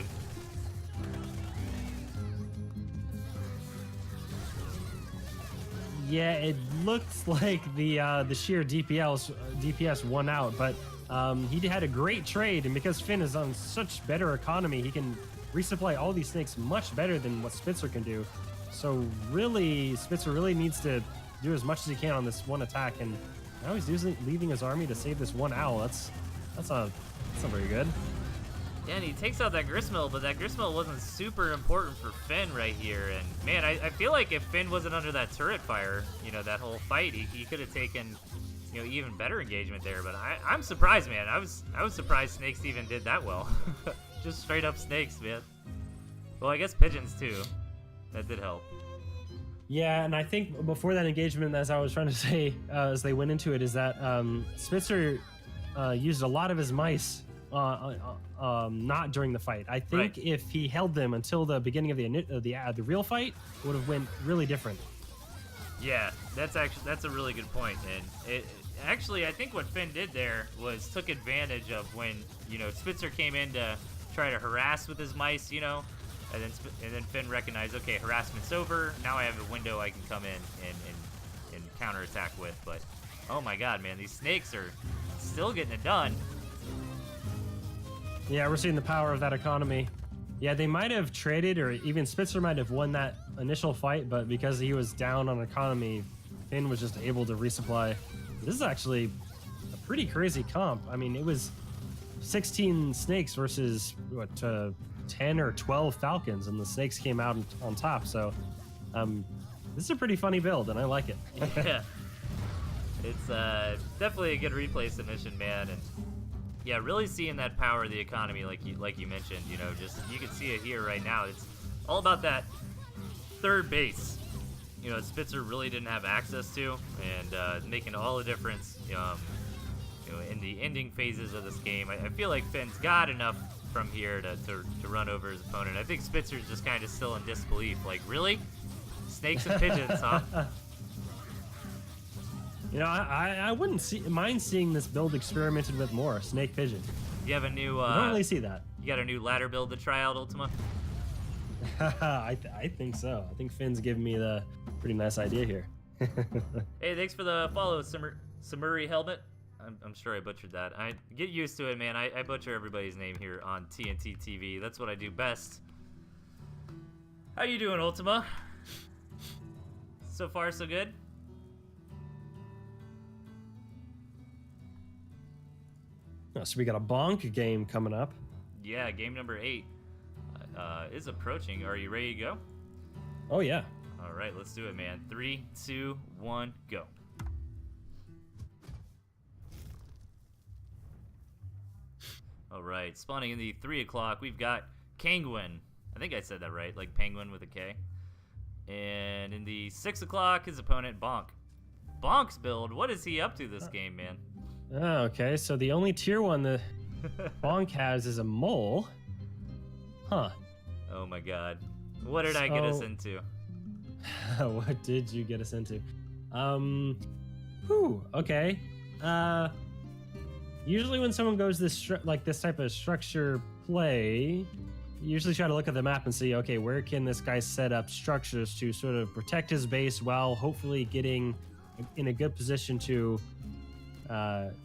Yeah, it looked like the sheer DPS won out, but he had a great trade, and because Finn is on such better economy, he can resupply all these snakes much better than what Spitzer can do. So really, Spitzer really needs to do as much as he can on this one attack, and now he's leaving his army to save this one owl. That's not very good. Yeah, and he takes out that gristmill, but that gristmill wasn't super important for Finn right here. And man, I feel like if Finn wasn't under that turret fire, you know, that whole fight, he could have taken, you know, even better engagement there. But I'm surprised, man. I was surprised snakes even did that well. Just straight up snakes, man. Well, I guess pigeons too. That did help. Yeah, and I think before that engagement, as I was trying to say, as they went into it, is that Spitzer used a lot of his mice not during the fight. I think if he held them until the beginning of the real fight, it would have went really different. Yeah, that's a really good point. And actually, I think what Finn did there was took advantage of when, you know, Spitzer came in to try to harass with his mice, you know, and then Finn recognized, okay, harassment's over. Now I have a window I can come in and counterattack with. But oh my God, man, these snakes are still getting it done. Yeah, we're seeing the power of that economy. Yeah, they might have traded, or even Spitzer might have won that initial fight, but because he was down on economy, Finn was just able to resupply. This is actually a pretty crazy comp. I mean, it was 16 snakes versus, what, 10 or 12 falcons, and the snakes came out on top. So this is a pretty funny build, and I like it. Yeah, it's definitely a good replay submission, man. And yeah, really seeing that power of the economy, like you mentioned, you know, just you can see it here right now. It's all about that third base, you know, Spitzer really didn't have access to, and making all the difference, you know, in the ending phases of this game. I feel like Finn's got enough from here to run over his opponent. I think Spitzer's just kind of still in disbelief, like, really? Snakes and pigeons, huh? You know, I wouldn't mind seeing this build experimented with more. Snake pigeon. You have a new. You don't really see that. You got a new ladder build to try out, Ultima? I think so. I think Finn's giving me the pretty nice idea here. Hey, thanks for the follow, Samuri Helmet. I'm sure I butchered that. I get used to it, man. I butcher everybody's name here on TnTTV. That's what I do best. How you doing, Ultima? So far, so good? So we got a bonk game coming up. Yeah, game number 8 is approaching. Are you ready to go? Oh, yeah. All right, let's do it, man. 3, 2, 1, go. All right, spawning in the 3 o'clock, we've got Kangwin. I think I said that right, like penguin with a K. And in the 6 o'clock, his opponent, Bonk. Bonk's build, what is he up to this game, man? Oh, okay, so the only tier 1 the Bonk has is a mole. Huh. Oh my God. What did I get us into? What did you get us into? Okay. Usually when someone goes this type of structure play, you usually try to look at the map and see, okay, where can this guy set up structures to sort of protect his base while hopefully getting in a good position to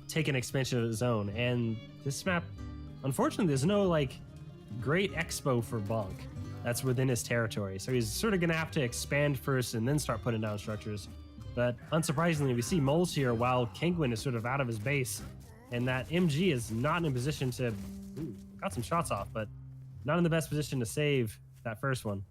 take an expansion of his own. And this map, unfortunately, there's no like great expo for Bonk that's within his territory. So he's sort of going to have to expand first and then start putting down structures. But unsurprisingly, we see moles here while Kangwin is sort of out of his base. And that MG is not in a position to... Ooh, got some shots off, but not in the best position to save that first one.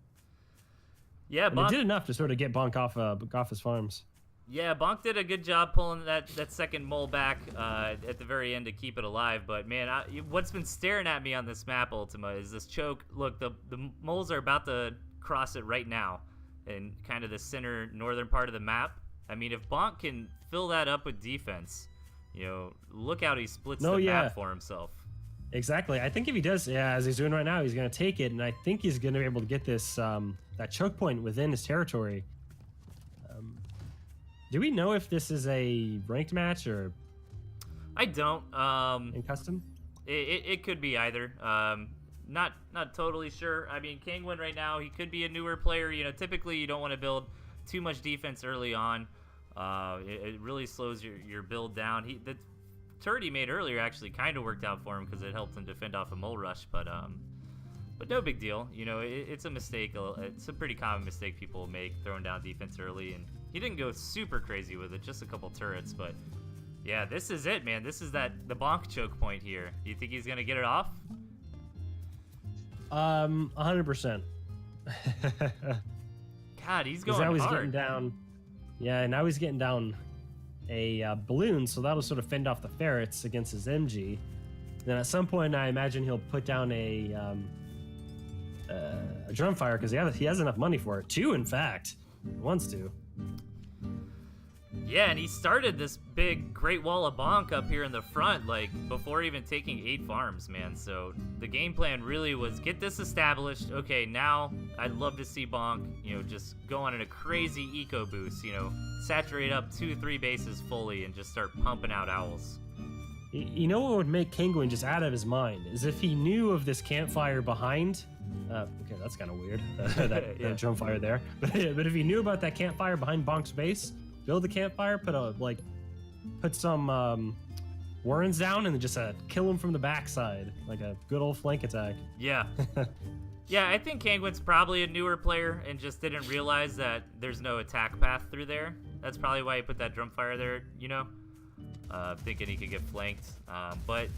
Yeah, Bonk... It did enough to sort of get Bonk off his farms. Yeah, Bonk did a good job pulling that second mole back at the very end to keep it alive. But, man, what's been staring at me on this map, Ultima, is this choke. Look, the moles are about to cross it right now in kind of the center northern part of the map. I mean, if Bonk can fill that up with defense... You know, look how he splits the map for himself. Exactly. I think if he does, as he's doing right now, he's going to take it, and I think he's going to be able to get this that choke point within his territory. Do we know if this is a ranked match or? I don't. In custom? It could be either. Not totally sure. I mean, Kangwin right now, he could be a newer player. You know, typically you don't want to build too much defense early on. It really slows your build down. The turret he made earlier actually kind of worked out for him because it helped him defend off a mole rush, but no big deal. You know, it's a mistake. It's a pretty common mistake people make, throwing down defense early, and he didn't go super crazy with it, just a couple turrets, but yeah, this is it, man. This is the bonk choke point here. Do you think he's gonna get it off? 100%. God, he's going now he's hard. getting down. Yeah, now he's getting down a balloon, so that'll sort of fend off the ferrets against his MG. Then at some point, I imagine he'll put down a drum fire because he has enough money for it. 2, in fact, he wants to. Yeah, and he started this big Great Wall of Bonk up here in the front, like, before even taking 8 farms, man. So the game plan really was get this established. Okay, now I'd love to see Bonk, you know, just go on in a crazy eco boost, you know, saturate up 2-3 bases fully and just start pumping out owls. You know what would make Kingwin just out of his mind is if he knew of this campfire behind. Okay, that's kind of weird. that drum fire there. But if he knew about that campfire behind Bonk's base, build the campfire, put some warrens down, and then just kill him from the backside, like a good old flank attack. Yeah. Yeah, I think Kangwin's probably a newer player and just didn't realize that there's no attack path through there. That's probably why he put that drum fire there, you know, thinking he could get flanked. But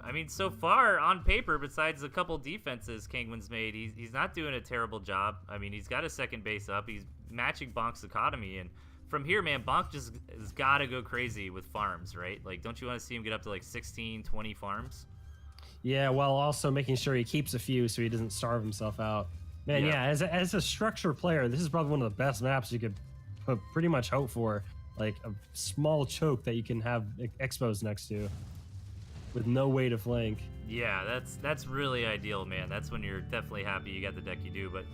I mean, so far on paper, besides a couple defenses Kangwin's made, he's not doing a terrible job. I mean, he's got a second base up. He's matching Bonk's economy, and from here, man, Bonk just has got to go crazy with farms, right? Like, don't you want to see him get up to like 16, 20 farms? Yeah, while also making sure he keeps a few so he doesn't starve himself out. Man, yeah, as a structure player, this is probably one of the best maps you could pretty much hope for. Like a small choke that you can have expos next to with no way to flank. Yeah, that's really ideal, man. That's when you're definitely happy you got the deck you do. But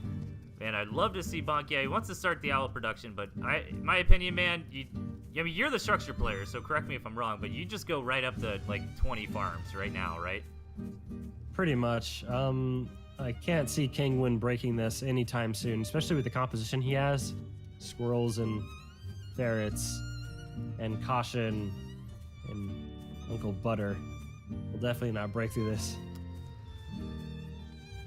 man, I'd love to see Bonk. Yeah, he wants to start the owl production, but in my opinion, man, I mean, you're the structure player, so correct me if I'm wrong, but you just go right up to like 20 farms right now, right? Pretty much. I can't see Kingwin breaking this anytime soon, especially with the composition he has. Squirrels and ferrets and Caution and Uncle Butter will definitely not break through this.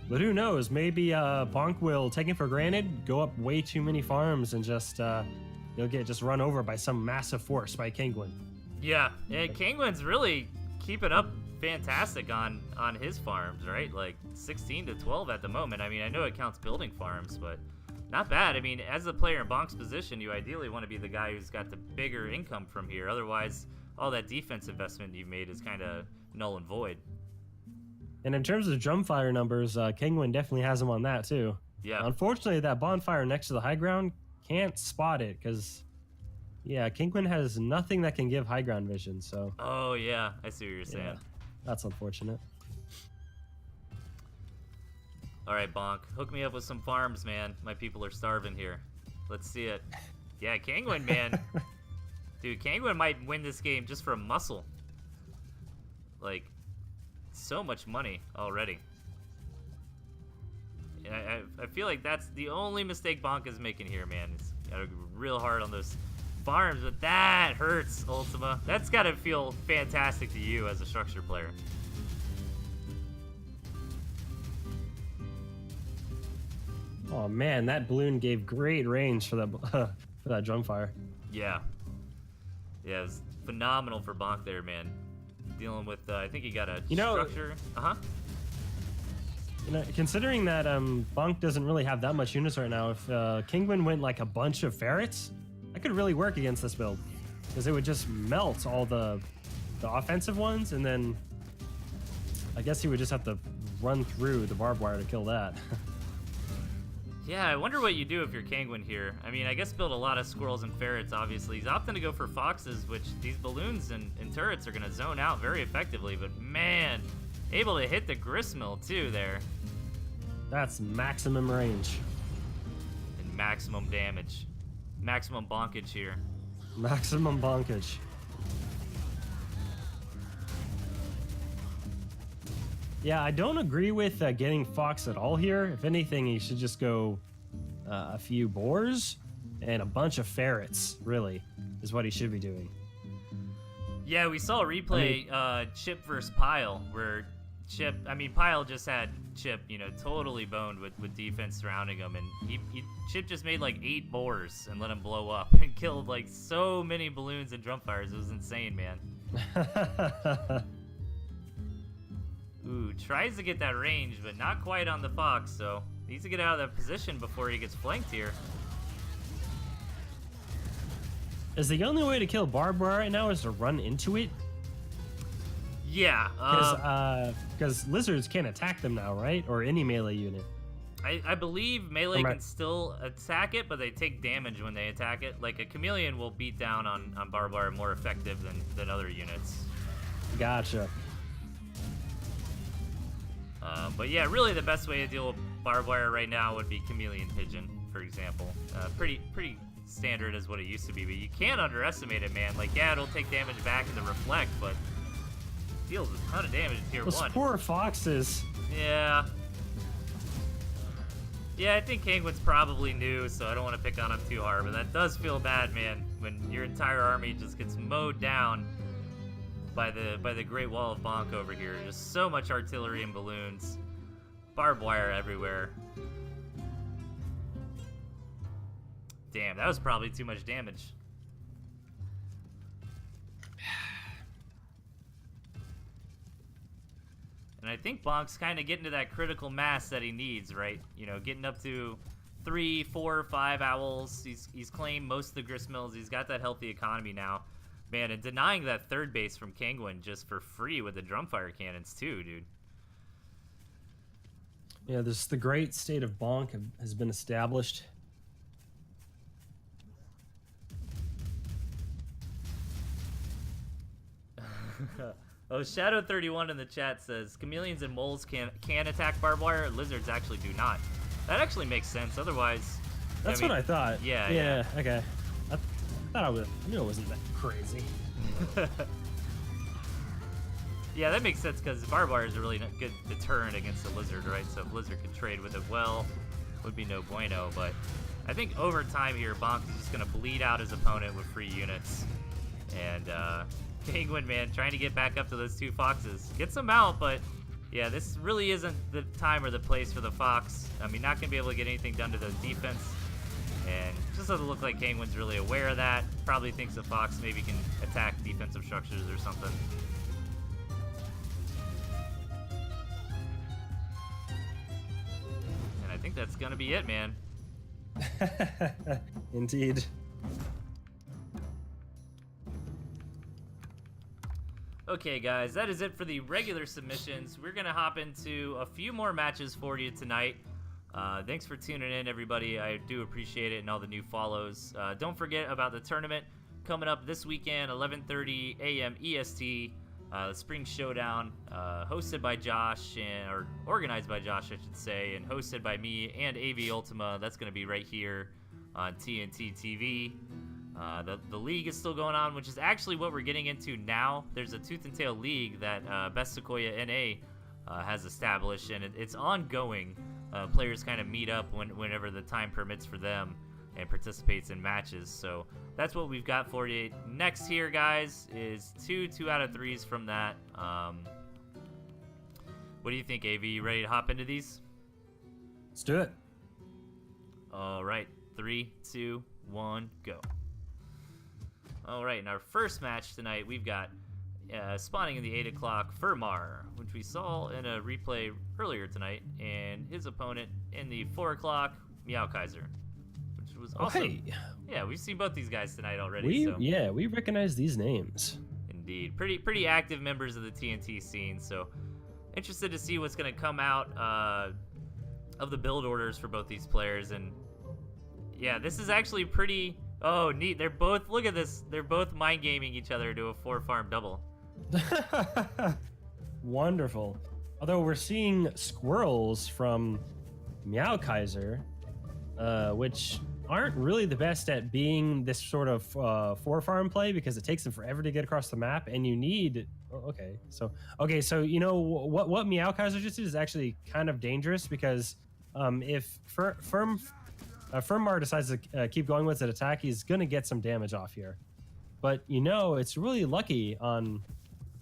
But who knows? Maybe Bonk will take it for granted, go up way too many farms, and just he'll get just run over by some massive force by Kingwin. Yeah, and Kingwin's really keeping up fantastic on his farms, right? Like 16 to 12 at the moment. I mean, I know it counts building farms, but not bad. I mean, as a player in Bonk's position, you ideally want to be the guy who's got the bigger income from here. Otherwise, all that defense investment you've made is kind of null and void. And in terms of drumfire numbers, Kingwin definitely has him on that too. Yeah. Unfortunately, that bonfire next to the high ground can't spot it because, yeah, Kingwin has nothing that can give high ground vision. So. Oh yeah, I see what you're saying. Yeah, that's unfortunate. All right, Bonk, hook me up with some farms, man. My people are starving here. Let's see it. Yeah, Kangwin, man. Dude, Kangwin might win this game just for muscle. Like, so much money already. And I feel like that's the only mistake Bonk is making here, man. It's gotta go real hard on those farms, but that hurts, Ultima. That's gotta feel fantastic to you as a structure player. Oh man, that balloon gave great range for that for that drumfire. Yeah. Yeah, it was phenomenal for Bonk there, man. Dealing with, I think he got a structure. You know, considering that Bonk doesn't really have that much units right now, if Kingwin went like a bunch of ferrets, that could really work against this build. Because it would just melt all the offensive ones, and then I guess he would just have to run through the barbed wire to kill that. Yeah, I wonder what you do if you're Kangwin here. I mean, I guess build a lot of squirrels and ferrets, obviously. He's opting to go for foxes, which these balloons and turrets are going to zone out very effectively. But man, able to hit the gristmill too there. That's maximum range. And maximum damage. Maximum bonkage here. Maximum bonkage. Yeah, I don't agree with getting Fox at all here. If anything, he should just go a few boars. and a bunch of ferrets, really, is what he should be doing. Yeah, we saw a replay, Chip versus Pile, where Pile just had Chip, totally boned with defense surrounding him, and Chip just made like 8 boars and let him blow up and killed like so many balloons and drum fires. It was insane, man. Ooh, tries to get that range, but not quite on the Fox, so needs to get out of that position before he gets flanked here. Is the only way to kill barbed wire right now is to run into it? Yeah. Because lizards can't attack them now, right? Or any melee unit. I believe melee can still attack it, but they take damage when they attack it. Like a chameleon will beat down on barbed wire more effective than other units. Gotcha. But yeah, really the best way to deal with barbed wire right now would be chameleon pigeon, for example. Pretty standard as what it used to be, but you can't underestimate it, man. Like, yeah, it'll take damage back in the reflect, but it deals a ton of damage in tier 1. Those poor foxes. Yeah. Yeah, I think Kangwin's probably new, so I don't want to pick on him too hard, but that does feel bad, man, when your entire army just gets mowed down by the Great Wall of Bonk over here. Just so much artillery and balloons. Barbed wire everywhere. Damn, that was probably too much damage. And I think Bonk's kind of getting to that critical mass that he needs, right? Getting up to 3, 4, 5 owls. He's claimed most of the gristmills. He's got that healthy economy now. Man, and denying that third base from Kangwin just for free with the drumfire cannons too, dude. Yeah, the great state of Bonk has been established. Oh, Shadow31 in the chat says chameleons and moles can attack barbed wire. Lizards actually do not. That actually makes sense. Otherwise, that's what I thought. Yeah. Okay. I thought I knew it wasn't that crazy. Yeah, that makes sense because barbed wire is a really good deterrent against a lizard, right? So if lizard can trade with it well, would be no bueno. But I think over time here, Bonk is just gonna bleed out his opponent with free units, and Kangwin, man, trying to get back up to those 2 foxes. Gets them out, but yeah, this really isn't the time or the place for the fox. Not gonna be able to get anything done to the defense. And just doesn't look like Kangwin's really aware of that. Probably thinks the fox maybe can attack defensive structures or something. And I think that's gonna be it, man. Indeed. Okay, guys, that is it for the regular submissions. We're going to hop into a few more matches for you tonight. Thanks for tuning in, everybody. I do appreciate it and all the new follows. Don't forget about the tournament coming up this weekend, 11:30 a.m. EST. The Spring Showdown, hosted by Josh, or organized by Josh, I should say, and hosted by me and AVUltima. That's going to be right here on TnTTV. The league is still going on, which is actually what we're getting into now. There's a Tooth and Tail league that Best Sequoia NA has established, and it's ongoing. Players kind of meet up whenever the time permits for them and participates in matches. So that's what we've got for you. Next here, guys, is 2 out of 3s from that. What do you think, AV? You ready to hop into these? Let's do it. All right, 3, 2, 1, go. All right, in our first match tonight, we've got spawning in the 8 o'clock Furmar, which we saw in a replay earlier tonight, and his opponent in the 4 o'clock Meowkaiser, which was awesome. Hey. Yeah, we've seen both these guys tonight already. We recognize these names. Indeed, pretty active members of the TnT scene. So interested to see what's going to come out of the build orders for both these players, and yeah, this is actually pretty. Oh, neat. They're both, look at this. They're both mind gaming each other to a 4-farm double. Wonderful. Although we're seeing squirrels from Meowkaiser, which aren't really the best at being this sort of 4-farm play because it takes them forever to get across the map, and you need. Okay, so what Meowkaiser just did is actually kind of dangerous because if Firmar decides to keep going with that attack, he's going to get some damage off here. But, it's really lucky on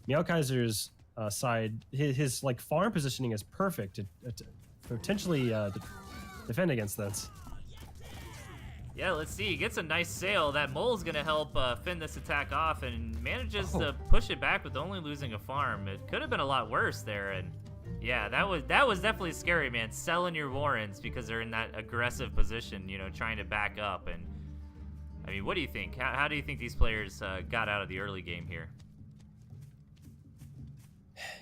Meowkaiser's side. His like farm positioning is perfect to potentially defend against this. Yeah, let's see. He gets a nice sail. That mole's going to help fend this attack off and manages to push it back with only losing a farm. It could have been a lot worse there. And yeah, that was definitely scary, man. Selling your Warrens because they're in that aggressive position, trying to back up. And I mean, what do you think? How do you think these players got out of the early game here?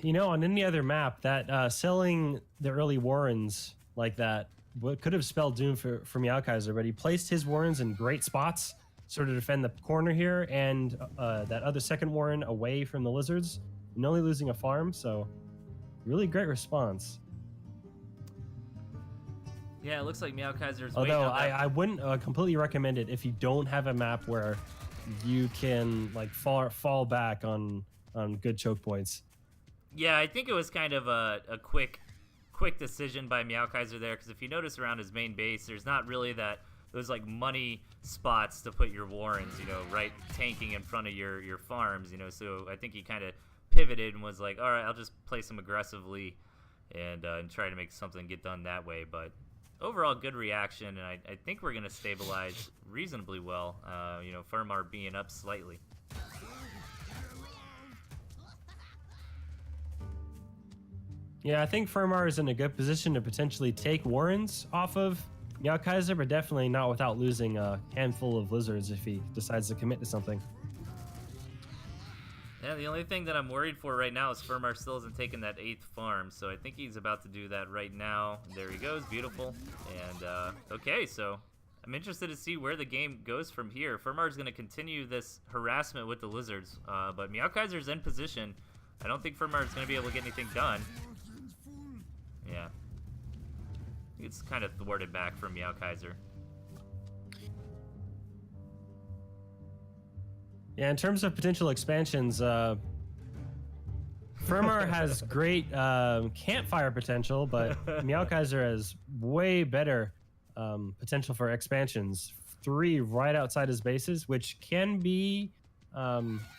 On any other map, that selling the early Warrens like that could have spelled doom for Meowkaiser, but he placed his Warrens in great spots, sort of defend the corner here, and that other second Warren away from the lizards, and only losing a farm, so really great response. Yeah, it looks like Meowkaiser's Although I wouldn't completely recommend it if you don't have a map where you can like fall back on good choke points. Yeah, I think it was kind of a quick decision by Meowkaiser there, because if you notice around his main base, there's not really those like money spots to put your Warrens, right tanking in front of your farms, so I think he kind of pivoted and was like, all right, I'll just place them aggressively and try to make something get done that way. But overall, good reaction, and I think we're going to stabilize reasonably well, Firmar being up slightly. Yeah, I think Firmar is in a good position to potentially take Warrens off of Meowkaiser, but definitely not without losing a handful of lizards if he decides to commit to something. Yeah, the only thing that I'm worried for right now is Firmar still hasn't taken that 8th farm, so I think he's about to do that right now. There he goes, beautiful. And, okay, so I'm interested to see where the game goes from here. Firmar's going to continue this harassment with the lizards, but Meowkaiser's in position. I don't think Firmar's going to be able to get anything done. Yeah. It's kind of thwarted back from Meowkaiser. Yeah, in terms of potential expansions, Firmar has great campfire potential, but Meowkaiser has way better potential for expansions. 3 right outside his bases, which can be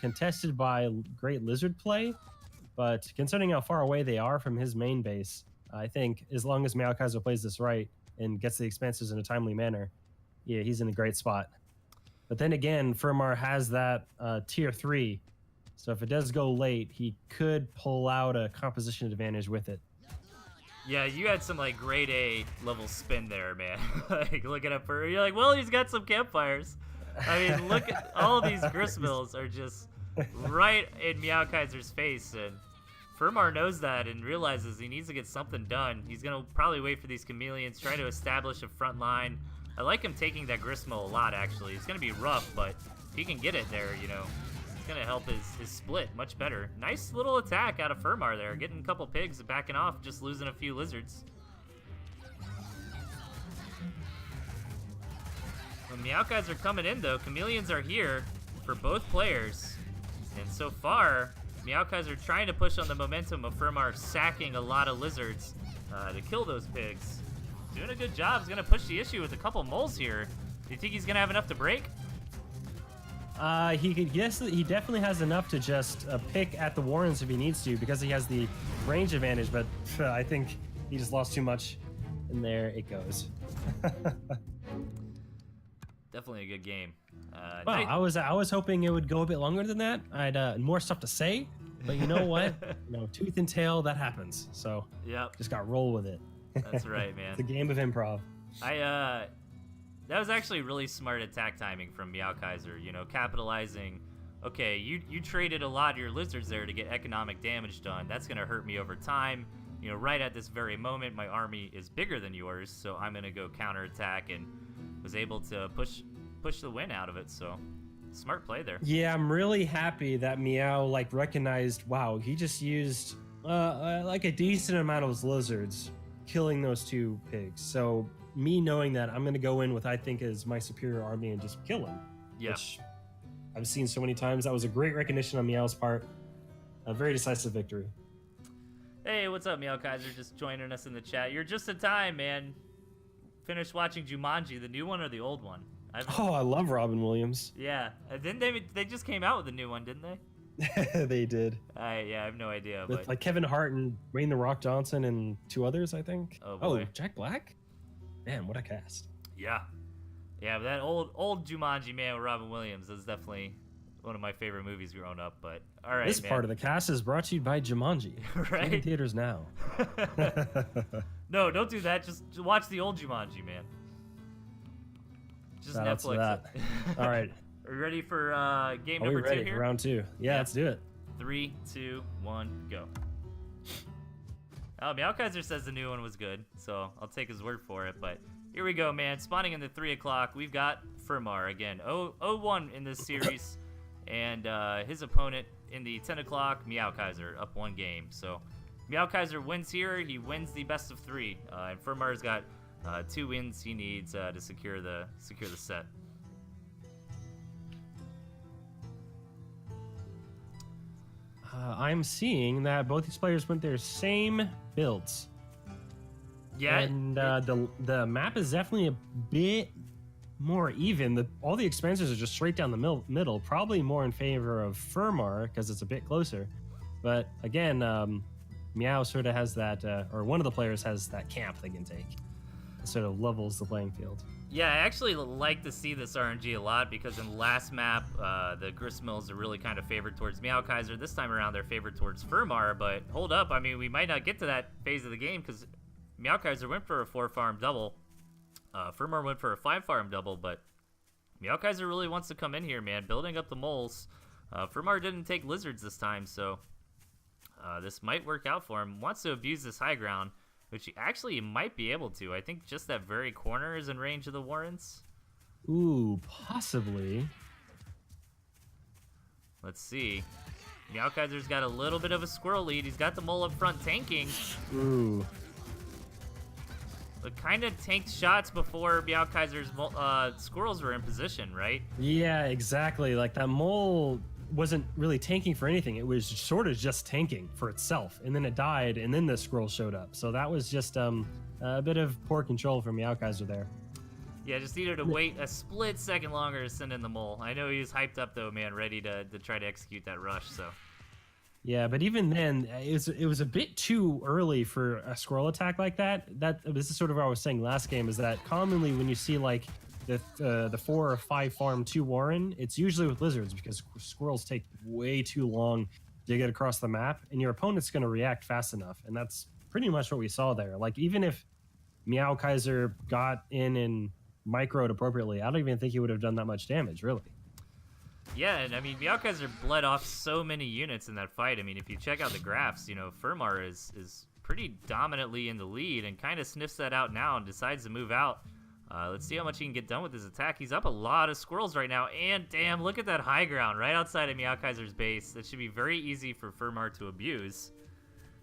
contested by great lizard play, but considering how far away they are from his main base, I think as long as Meowkaiser plays this right and gets the expanses in a timely manner, yeah, he's in a great spot. But then again, Firmar has that tier 3, so if it does go late, he could pull out a composition advantage with it. Yeah, you had some like grade A level spin there, man. Like looking up for, you're like, well, he's got some campfires. I mean, look at all these gristmills are just right in Meowkaiser's face, and Firmar knows that and realizes he needs to get something done. He's gonna probably wait for these chameleons, try to establish a front line. I like him taking that gristmill a lot, actually. It's gonna be rough, but if he can get it there, it's gonna help his split much better. Nice little attack out of Firmar there, getting a couple pigs, backing off, just losing a few lizards. When Meowkaiser coming in, though, chameleons are here for both players, and so far, Meowkaiser trying to push on the momentum of Firmar sacking a lot of lizards to kill those pigs. Doing a good job. He's going to push the issue with a couple moles here. Do you think he's going to have enough to break? He definitely has enough to just pick at the Warrens if he needs to, because he has the range advantage, but I think he just lost too much, and there it goes. Definitely a good game. Well, I was hoping it would go a bit longer than that. I had more stuff to say, but you know what? Tooth and tail, that happens. So yep. Just got to roll with it. That's right, man. It's a game of improv. That was actually really smart attack timing from Meowkaiser, capitalizing. Okay, you traded a lot of your lizards there to get economic damage done. That's going to hurt me over time. Right at this very moment, my army is bigger than yours, so I'm going to go counterattack, and was able to push the win out of it. So smart play there. Yeah, I'm really happy that Meow recognized, wow, he just used like a decent amount of his lizards killing those 2 pigs. So me knowing that, I'm going to go in with I think is my superior army and just kill him. Yeah. Which I've seen so many times. That was a great recognition on Meow's part. A very decisive victory. Hey, what's up, Meowkaiser? Just joining us in the chat. You're just in time, man. finished watching Jumanji, the new one or the old one? Oh, I love Robin Williams. Yeah, didn't they just came out with a new one, didn't they? They did. Yeah, I have no idea. With But like Kevin Hart and Dwayne the Rock Johnson and 2 others, I think. Oh, boy. Jack Black? Man, what a cast. yeah, but that old Jumanji, man, with Robin Williams is definitely one of my favorite movies growing up. But all right, This man. part of the cast is brought to you by Jumanji. Right? In theaters now. No, don't do that. Just watch the old Jumanji, man. Just Shout out to Netflix that. it. All right. Are you ready for game Are we number 2 ready? here? Round 2. Yeah, let's do it. 3, 2, 1, go. Oh, Meowkaiser says the new one was good, so I'll take his word for it. But here we go, man. Spawning in the 3 o'clock, we've got Firmar again. 0-1 in this series, and his opponent in the 10 o'clock, Meowkaiser, up 1 game. So Meowkaiser wins here. He wins the best of 3, and Firmar's got 2 wins he needs to secure the set. I'm seeing that both these players went their same builds. Yeah, And the map is definitely a bit more even. All the expansions are just straight down the middle, probably more in favor of Firmar because it's a bit closer. But again, Meow sort of has that, or one of the players has that camp they can take. It sort of levels the playing field. Yeah, I actually like to see this RNG a lot because in the last map, the Gristmills are really kind of favored towards Meowkaiser. This time around, they're favored towards Firmar, but hold up. I mean, we might not get to that phase of the game because Meowkaiser went for a 4-farm double. Firmar went for a 5-farm double, but Meowkaiser really wants to come in here, man, building up the moles. Firmar didn't take lizards this time, so this might work out for him. Wants to abuse this high ground, which he actually might be able to. I think just that very corner is in range of the Warrens. Ooh, possibly. Let's see. Meowkaiser's got a little bit of a squirrel lead. He's got the mole up front tanking. Ooh. But kind of tanked shots before Meowkaiser's squirrels were in position, right? Yeah, exactly. Like that mole wasn't really tanking for anything. It was sort of just tanking for itself, and then it died, and then the squirrel showed up. So that was just a bit of poor control from Meowkaiser there. Yeah, just needed to wait a split second longer to send in the mole. I know he was hyped up though, man, ready to try to execute that rush. So. Yeah, but even then, it was a bit too early for a squirrel attack like that. This is sort of what I was saying last game, is that commonly when you see like the 4 or 5 farm 2 Warren, it's usually with lizards because squirrels take way too long to get across the map, and your opponent's going to react fast enough, and that's pretty much what we saw there. Like even if Meowkaiser got in and microed appropriately, I don't even think he would have done that much damage, really. Yeah, and I mean, Meowkaiser bled off so many units in that fight. I mean, if you check out the graphs, you know, Firmar is pretty dominantly in the lead and kind of sniffs that out now and decides to move out. Let's see how much he can get done with his attack. He's up a lot of squirrels right now, and damn, look at that high ground right outside of Meowkaiser's base. That should be very easy for Firmar to abuse.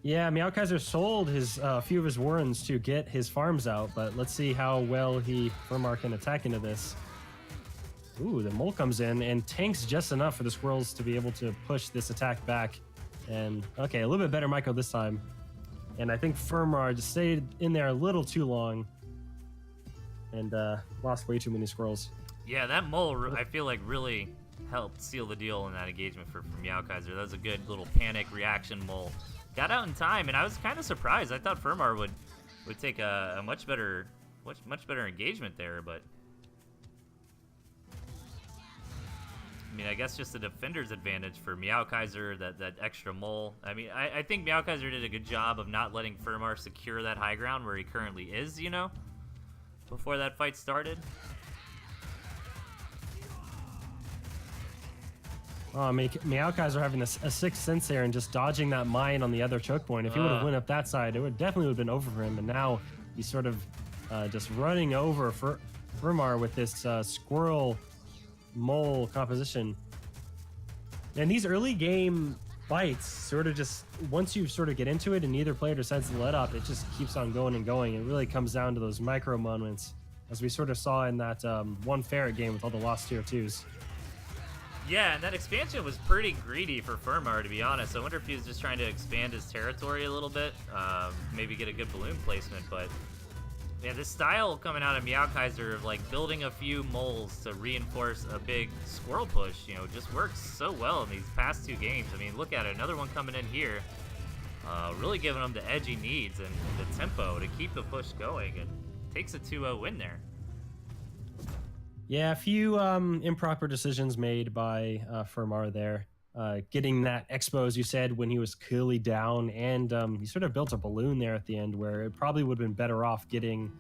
Yeah, Meowkaiser sold a few of his Warrens to get his farms out, but let's see how well Firmar can attack into this. Ooh, the mole comes in and tanks just enough for the squirrels to be able to push this attack back. And okay, a little bit better micro this time. And I think Firmar just stayed in there a little too long and lost way too many squirrels. Yeah, that mole, I feel like, really helped seal the deal in that engagement for Meowkaiser. That was a good little panic reaction mole. Got out in time, and I was kind of surprised. I thought Firmar would take a much better engagement there, but I mean, I guess just the defender's advantage for Meowkaiser, that extra mole. I mean, I think Meowkaiser did a good job of not letting Firmar secure that high ground where he currently is, you know, before that fight started. Oh, Meowkaiser having a sixth sense there and just dodging that mine on the other choke point. If he would have went up that side, it would definitely have been over for him. And now he's sort of just running over Firmar with this squirrel mole composition. And these early game fights sort of just, once you sort of get into it and neither player decides to let up, it just keeps on going and going. It really comes down to those micro moments, as we sort of saw in that one ferret game with all the lost tier 2s. Yeah, and that expansion was pretty greedy for Firmar, to be honest. I wonder if he was just trying to expand his territory a little bit, maybe get a good balloon placement, but Yeah, this style coming out of Meowkaiser of like building a few moles to reinforce a big squirrel push, you know, just works so well in these past 2 games. I mean, look at it, another one coming in here, really giving him the edge he needs and the tempo to keep the push going, and takes a 2-0 win there. Yeah, a few improper decisions made by Fermar there. Getting that expo, as you said, when he was clearly down, and he sort of built a balloon there at the end where it probably would have been better off getting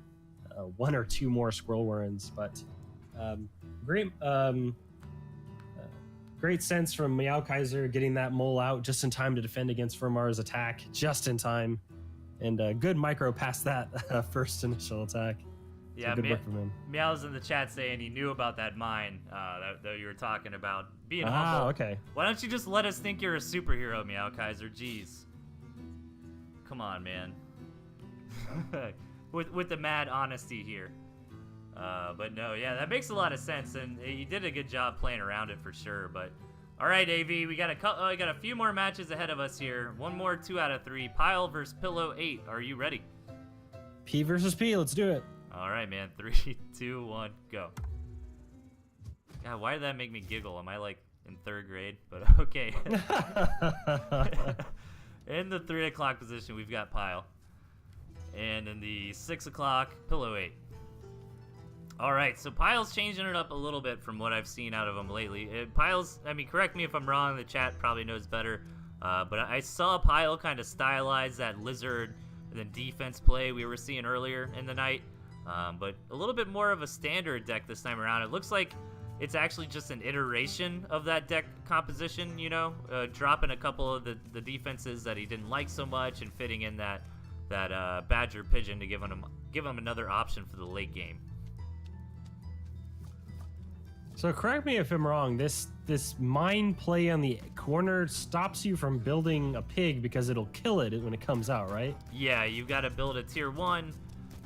1 or 2 more Squirrel Warrens. But great sense from Meowkaiser getting that mole out just in time to defend against Fermar's attack, just in time. And good micro past that first initial attack. Yeah, good work from him. Meow's in the chat saying he knew about that mine that you were talking about. Being humble. Okay. Why don't you just let us think you're a superhero, Meowkaiser? Jeez. Come on, man. with the mad honesty here. But no, yeah, that makes a lot of sense, and you did a good job playing around it for sure. But all right, AV, we got a few more matches ahead of us here. One more 2 out of 3. Pile versus Pillow 8. Are you ready? P versus P. Let's do it. All right, man. 3, 2, 1, go. God, why did that make me giggle? Am I like in 3rd grade? But okay. In the 3 o'clock position, we've got Pile. And in the 6 o'clock, Pillow 8. All right, so Pile's changing it up a little bit from what I've seen out of him lately. Pile's, I mean, correct me if I'm wrong, the chat probably knows better. But I saw Pile kind of stylize that lizard and then defense play we were seeing earlier in the night. But a little bit more of a standard deck this time around. It looks like it's actually just an iteration of that deck composition, you know, dropping a couple of the defenses that he didn't like so much and fitting in that Badger Pigeon to give him another option for the late game. So correct me if I'm wrong, this mine play on the corner stops you from building a pig because it'll kill it when it comes out, right? Yeah, you've got to build a tier 1.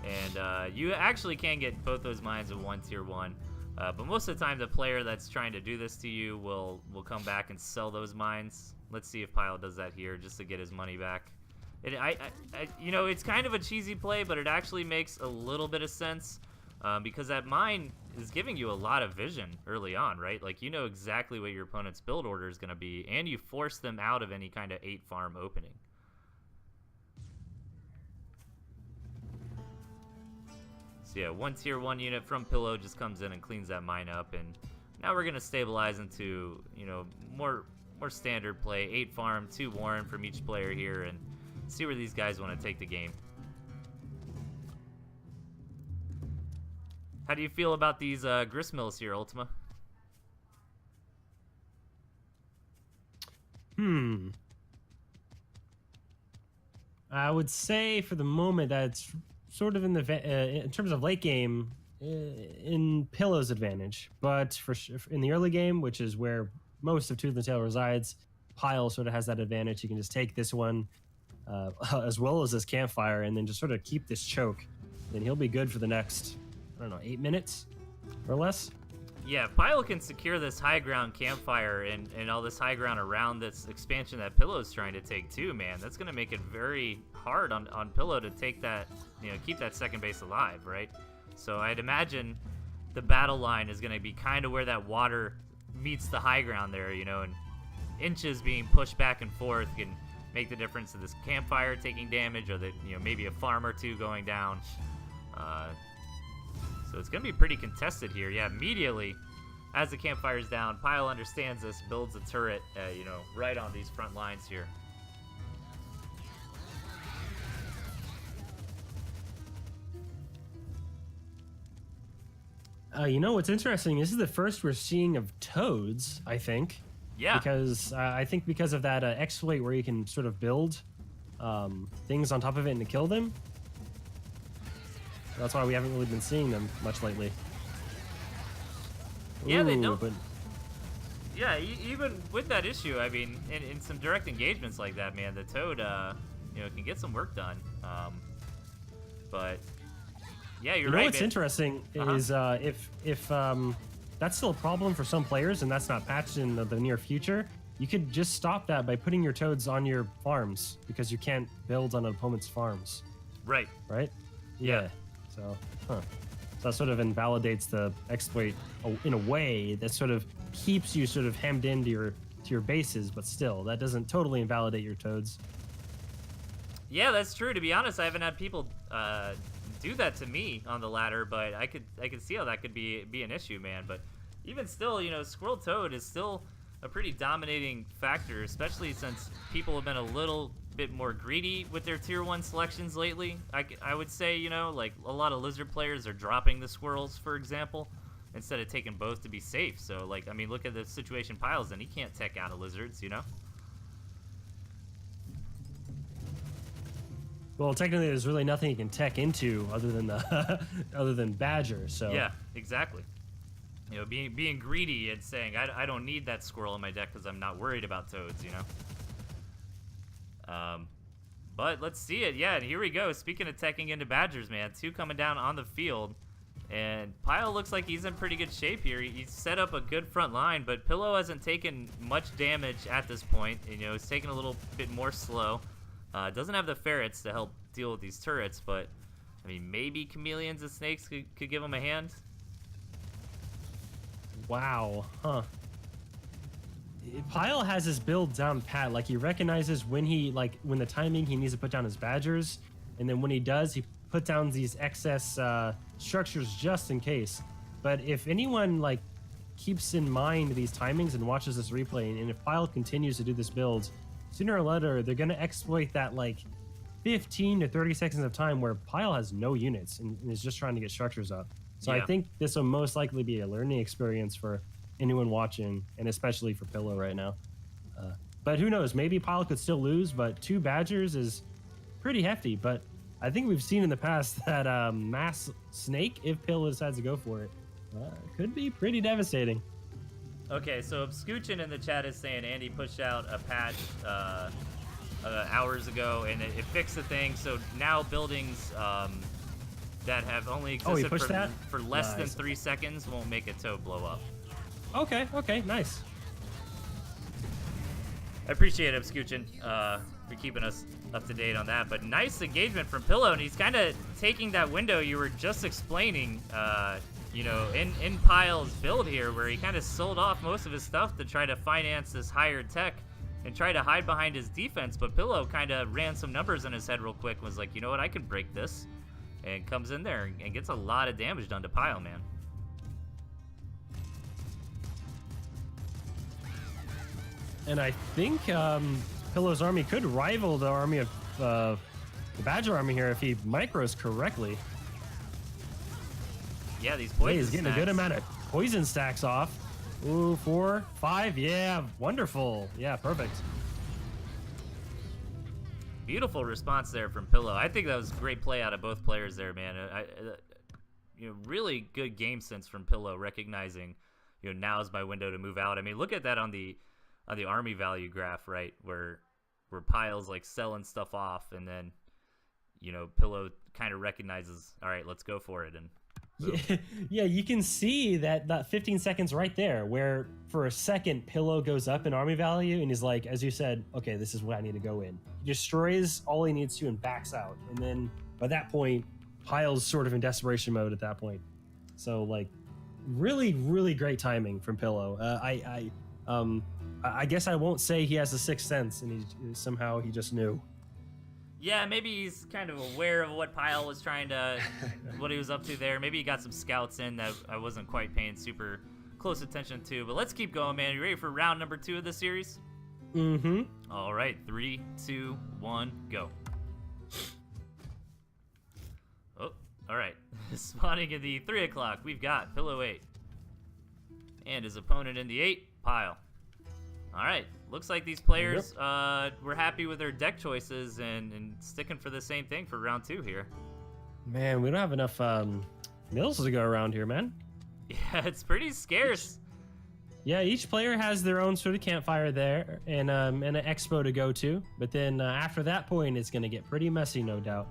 And you actually can get both those mines in one tier 1, but most of the time the player that's trying to do this to you will come back and sell those mines. Let's see if Pile does that here just to get his money back. You know, it's kind of a cheesy play, but it actually makes a little bit of sense because that mine is giving you a lot of vision early on, right? Like, you know exactly what your opponent's build order is going to be, and you force them out of any kind of 8 farm opening. So yeah, 1 tier 1 unit from Pillow just comes in and cleans that mine up, and now we're gonna stabilize into, you know, more standard play. 8 farm, 2 Warren from each player here, and see where these guys want to take the game. How do you feel about these gristmills here, Ultima? I would say for the moment that it's sort of in terms of late game in Pillow's advantage, but in the early game, which is where most of Tooth and Tail resides, Pile sort of has that advantage. He can just take this one as well as this campfire and then just sort of keep this choke. Then he'll be good for the next, I don't know, 8 minutes or less. Yeah, Pile can secure this high ground campfire and all this high ground around this expansion that Pillow's trying to take too, man. That's going to make it very hard on Pillow to take that, you know, keep that second base alive, right? So I'd imagine the battle line is going to be kind of where that water meets the high ground there, you know, and inches being pushed back and forth can make the difference of this campfire taking damage or the, you know, maybe a farm or 2 going down. So it's going to be pretty contested here. Yeah, immediately as the campfire's down, Pile understands this, builds a turret, you know, right on these front lines here. You know, what's interesting, this is the first we're seeing of toads, I think. Yeah. Because I think because of that exploit where you can sort of build things on top of it and to kill them. That's why we haven't really been seeing them much lately. Yeah, they don't. But... Yeah, even with that issue, I mean, in some direct engagements like that, man, the Toad, you know, can get some work done. But yeah, you're right. You know what's interesting is if that's still a problem for some players and that's not patched in the near future, you could just stop that by putting your toads on your farms because you can't build on an opponent's farms. Right. Right? Yeah. So, So that sort of invalidates the exploit in a way that sort of keeps you sort of hemmed into your bases, but still, that doesn't totally invalidate your toads. Yeah, that's true. To be honest, I haven't had people do that to me on the ladder, but I could see how that could be an issue, man. But even still, you know, Squirrel Toad is still a pretty dominating factor, especially since people have been a little bit more greedy with their tier 1 selections lately. I would say, you know, like a lot of lizard players are dropping the squirrels, for example, instead of taking both to be safe. So, like, I mean, look at the situation Piles in. He can't tech out of lizards, you know? Well, technically, there's really nothing you can tech into other than the other than Badger. So yeah, exactly. You know, being greedy and saying I don't need that squirrel in my deck because I'm not worried about toads. You know. But let's see it. Yeah, and here we go. Speaking of teching into Badgers, man, 2 coming down on the field, and Pile looks like he's in pretty good shape here. He's set up a good front line, but Pillow hasn't taken much damage at this point. You know, he's taking a little bit more slow. Doesn't have the ferrets to help deal with these turrets, but I mean, maybe chameleons and snakes could give him a hand. Wow, huh? Pile has his build down pat. Like, he recognizes when the timing he needs to put down his badgers, and then when he does, he put down these excess structures just in case. But if anyone like keeps in mind these timings and watches this replay, and if Pile continues to do this build, sooner or later they're gonna exploit that like 15 to 30 seconds of time where Pile has no units and is just trying to get structures up. So yeah. I think this will most likely be a learning experience for anyone watching, and especially for Pillow right now. But who knows? Maybe Pile could still lose, but 2 Badgers is pretty hefty. But I think we've seen in the past that Mass Snake, if Pillow decides to go for it, could be pretty devastating. Okay, so Obscuchin in the chat is saying Andy pushed out a patch hours ago, and it fixed the thing. So now buildings that have only existed for less than 3 seconds won't make a toad blow up. Okay, nice. I appreciate it, Obscuchin, for keeping us up to date on that. But nice engagement from Pillow, and he's kind of taking that window you were just explaining, you know, in Pile's build here, where he kind of sold off most of his stuff to try to finance this higher tech and try to hide behind his defense. But Pillow kind of ran some numbers in his head real quick and was like, you know what, I can break this, and comes in there and gets a lot of damage done to Pile, man. And I think Pillow's army could rival the army of the Badger army here if he micros correctly. Yeah, these poison he's getting stacks. a good amount of poison stacks off. Ooh, 4, 5, yeah, wonderful. Yeah, perfect. Beautiful response there from Pillow. I think that was a great play out of both players there, man. You know, really good game sense from Pillow, recognizing, you know, now's my window to move out. I mean, look at that on the army value graph, right, where Pile's like selling stuff off, and then, you know, Pillow kind of recognizes, all right, let's go for it, and yeah, you can see that 15 seconds right there, where for a second Pillow goes up in army value, and he's like, as you said, okay, this is what I need to go in. He destroys all he needs to and backs out, and then by that point, Pile's sort of in desperation mode at that point. So like, really, really great timing from Pillow. I guess I won't say he has a sixth sense, and somehow he just knew. Yeah, maybe he's kind of aware of what Pile was trying to, what he was up to there. Maybe he got some scouts in that I wasn't quite paying super close attention to. But let's keep going, man. You ready for round number 2 of the series? Mm-hmm. All right, 3, 2, 1, go. Oh, all right. Spawning in the 3 o'clock, we've got Pillow 8. And his opponent in the 8, Pile. All right, looks like these players were happy with their deck choices and sticking for the same thing for round 2 here. Man, we don't have enough mills to go around here, man. Yeah, it's pretty scarce. Each player has their own sort of campfire there and an expo to go to. But then after that point, it's going to get pretty messy, no doubt.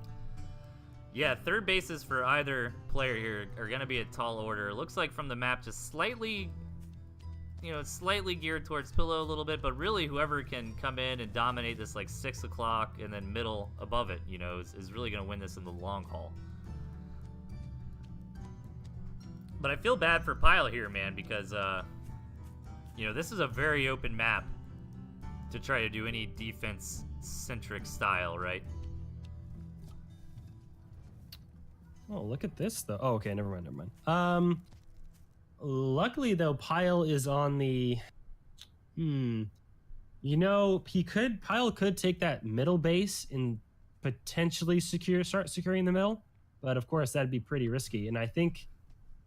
Yeah, third bases for either player here are going to be a tall order. It looks like from the map, just slightly... you know, it's slightly geared towards Pillow a little bit, but really whoever can come in and dominate this like 6 o'clock and then middle above it, you know, is really going to win this in the long haul. But I feel bad for Pile here, man, because, you know, this is a very open map to try to do any defense-centric style, right? Oh, look at this, though. Oh, okay, never mind. Luckily, though, Pile is on the... You know, Pile could take that middle base and potentially start securing the middle, but of course, that'd be pretty risky, and I think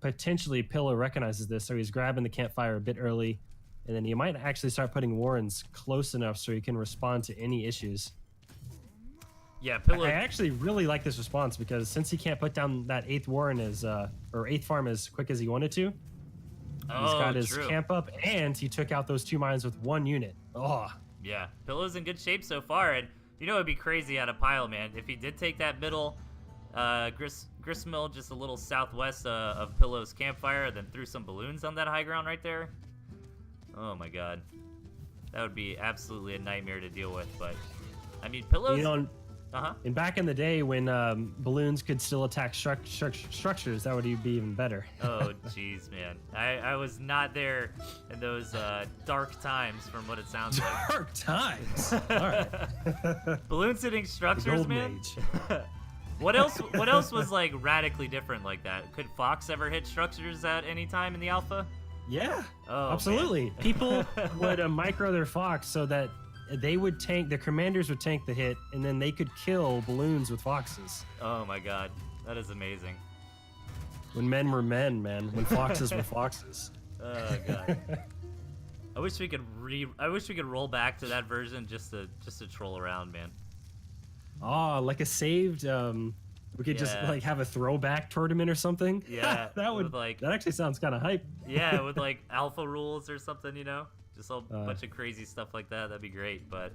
potentially Pillow recognizes this, so he's grabbing the campfire a bit early, and then he might actually start putting warrens close enough so he can respond to any issues. Yeah, Pillow. I actually really like this response because since he can't put down that 8th warren or 8th farm as quick as he wanted to, he's got his camp up, and he took out those 2 mines with 1 unit. Oh. Yeah, Pillow's in good shape so far, and you know it'd be crazy out of Pile, man, if he did take that middle gristmill just a little southwest of Pillow's campfire, then threw some balloons on that high ground right there. Oh my god. That would be absolutely a nightmare to deal with, but I mean, Pillow's... You know, and back in the day when balloons could still attack structures, that would be even better. Oh, jeez, man. I was not there in those dark times from what it sounds like. Dark times? All right. Balloons hitting structures, man? What else was, like, radically different like that? Could Fox ever hit structures at any time in the alpha? Yeah, oh, absolutely. Man. People would micro their Fox so that they would tank, the commanders would tank the hit, and then they could kill balloons with foxes. Oh my god, that is amazing. When men were men, man. When foxes were foxes. Oh god. I wish we could roll back to that version just to troll around, man. Oh, like a saved we could just like have a throwback tournament or something. Yeah. that actually sounds kind of hype. Yeah, with like alpha rules or something, you know? Just a bunch of crazy stuff like that. That'd be great. But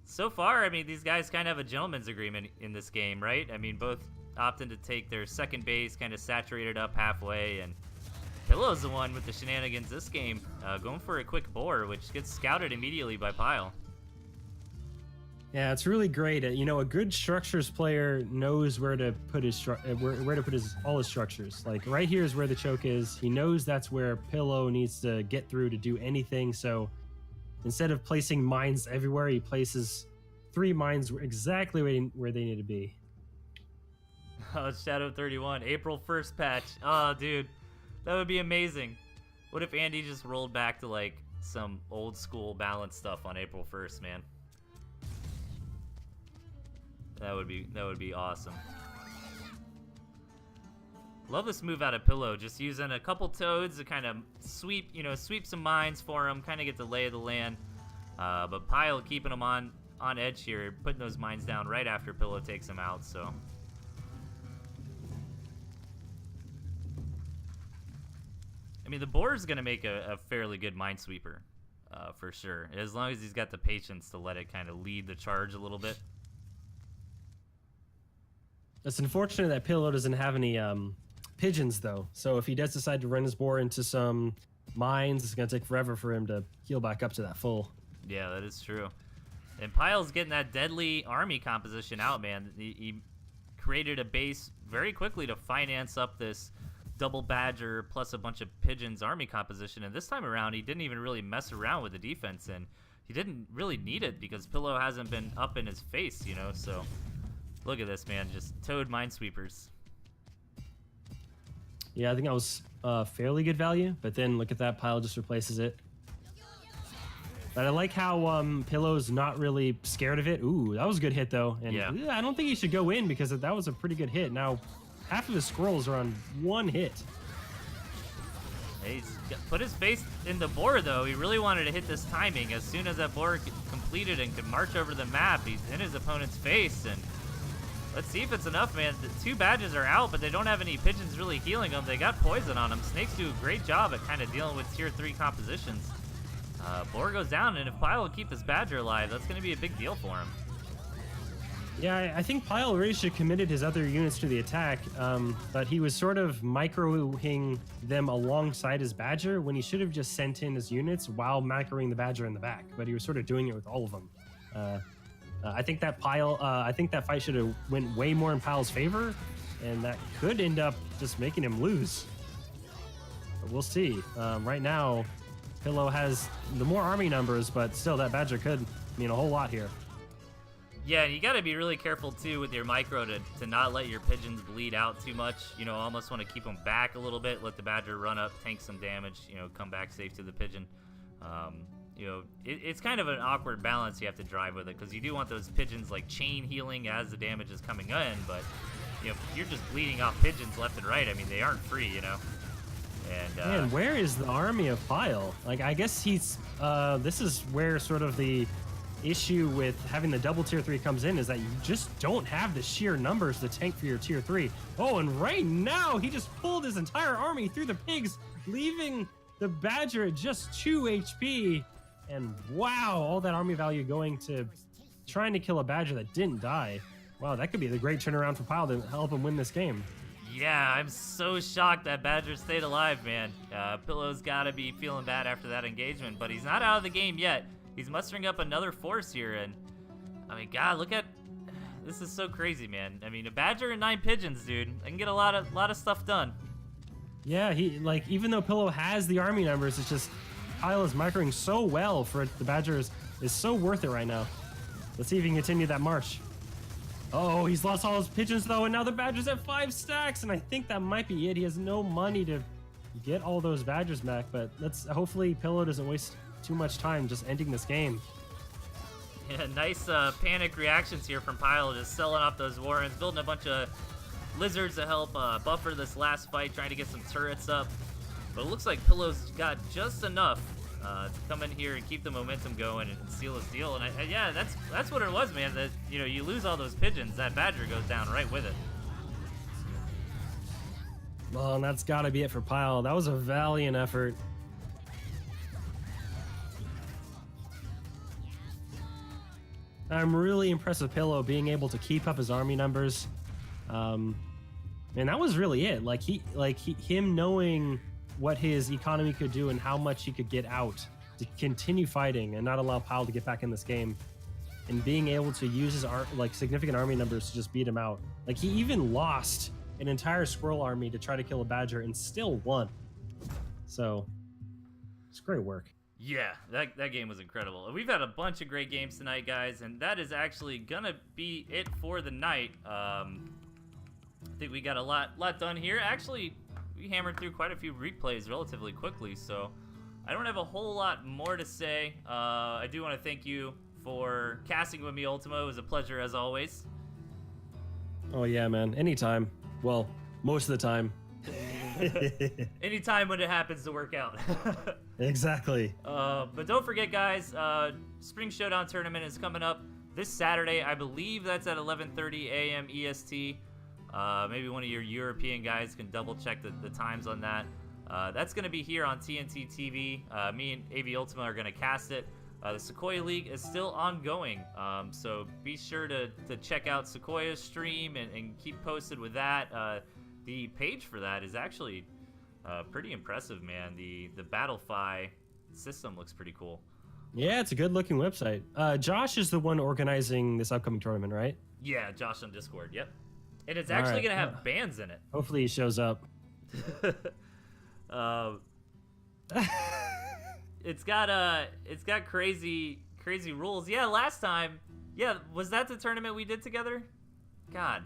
so far, I mean, these guys kind of have a gentleman's agreement in this game, right? I mean, both opting to take their second base, kind of saturated up halfway, and Pillow's the one with the shenanigans this game, going for a quick bore, which gets scouted immediately by Pile. Yeah, it's really great. You know, a good structures player knows where to put his all his structures. Like right here is where the choke is. He knows that's where Pillow needs to get through to do anything. So instead of placing mines everywhere, he places 3 mines exactly where they need to be. Oh, Shadow 31, April 1st patch. Oh, dude, that would be amazing. What if Andy just rolled back to like some old school balance stuff on April 1st, man? That would be awesome. Love this move out of Pillow, just using a couple toads to kind of sweep some mines for him, kind of get the lay of the land. But Pile keeping him on edge here, putting those mines down right after Pillow takes him out. So. I mean, the boar is gonna make a fairly good minesweeper, for sure, as long as he's got the patience to let it kind of lead the charge a little bit. It's unfortunate that Pillow doesn't have any pigeons, though. So if he does decide to run his boar into some mines, it's going to take forever for him to heal back up to that full. Yeah, that is true. And Pile's getting that deadly army composition out, man. He created a base very quickly to finance up this double badger plus a bunch of pigeons army composition. And this time around, he didn't even really mess around with the defense. And he didn't really need it because Pillow hasn't been up in his face, you know, so... Look at this, man. Just toad minesweepers. Yeah, I think that was fairly good value, but then look at that, Pile just replaces it. But I like how Pillow's not really scared of it. Ooh, that was a good hit, though. And yeah, I don't think he should go in because that was a pretty good hit. Now, half of his squirrels are on 1 hit. He's put his face in the boar, though. He really wanted to hit this timing. As soon as that boar completed and could march over the map, he's in his opponent's face, and... Let's see if it's enough, man. The 2 badges are out, but they don't have any pigeons really healing them. They got poison on them. Snakes do a great job at kind of dealing with tier 3 compositions. Boar goes down, and if Pile will keep his badger alive, that's going to be a big deal for him. Yeah, I think Pile really should have committed his other units to the attack, but he was sort of microing them alongside his badger when he should have just sent in his units while microing the badger in the back, but he was sort of doing it with all of them. I think that fight should have went way more in Pile's favor, and that could end up just making him lose. But we'll see. Right now, Pillow has the more army numbers, but still that Badger could mean a whole lot here. Yeah, and you got to be really careful too with your micro to not let your pigeons bleed out too much. You know, almost want to keep them back a little bit, let the Badger run up, tank some damage, you know, come back safe to the pigeon. You know, it's kind of an awkward balance you have to drive with it, because you do want those pigeons like chain healing as the damage is coming in, but you know, you're just bleeding off pigeons left and right. I mean, they aren't free, you know. And man, where is the army of Pile? Like, I guess he's this is where sort of the issue with having the double tier 3 comes in, is that you just don't have the sheer numbers to tank for your tier 3. Oh, and right now he just pulled his entire army through the pigs, leaving the Badger at just 2 HP. And wow, all that army value going to trying to kill a Badger that didn't die. Wow, that could be the great turnaround for Pile to help him win this game. yeah, I'm so shocked that Badger stayed alive, man. Pillow's got to be feeling bad after that engagement, but he's not out of the game yet. He's mustering up another force here, and I mean, God, look at this. Is so crazy, man. I mean, a Badger and 9 pigeons, dude. I can get a lot of stuff done. Yeah, he like, even though Pillow has the army numbers, it's just Pile is microing so well for it. The Badger is so worth it right now. Let's see if he can continue that march. Oh, he's lost all his pigeons though, and now the Badger's at 5 stacks, and I think that might be it. He has no money to get all those Badgers back, but let's hopefully Pillow doesn't waste too much time just ending this game. Yeah, nice panic reactions here from Pile, just selling off those Warrens, building a bunch of lizards to help buffer this last fight, trying to get some turrets up. But it looks like Pillow's got just enough to come in here and keep the momentum going and seal his deal. And yeah, that's what it was, man. That, you know, you lose all those pigeons, that Badger goes down right with it. Well, and that's got to be it for Pile. That was a valiant effort. I'm really impressed with Pillow being able to keep up his army numbers. And that was really it. Him knowing what his economy could do and how much he could get out to continue fighting and not allow Pile to get back in this game, and being able to use his significant army numbers to just beat him out. Like, he even lost an entire squirrel army to try to kill a Badger and still won. So it's great work. Yeah, that game was incredible. We've had a bunch of great games tonight, guys, and that is actually gonna be it for the night. I think we got a lot done here. Actually, we hammered through quite a few replays relatively quickly, so I don't have a whole lot more to say. I do want to thank you for casting with me, Ultima. It was a pleasure as always. Oh yeah, man. Anytime. Well, most of the time. Anytime when it happens to work out. Exactly. But don't forget, guys, Spring Showdown Tournament is coming up this Saturday. I believe that's at 11:30 a.m. EST. Maybe one of your European guys can double check the times on that. That's going to be here on TnTTV. Me and AVUltima are going to cast it. The Sequoia League is still ongoing, so be sure to check out Sequoia's stream and keep posted with that. The page for that is actually pretty impressive, man. The Battlefy system looks pretty cool. Yeah, it's a good looking website. Josh is the one organizing this upcoming tournament, right? Yeah, Josh on Discord, yep. And it's actually going to have bands in it. Hopefully he shows up. It's got crazy rules. Yeah, last time. Yeah, was that the tournament we did together? God.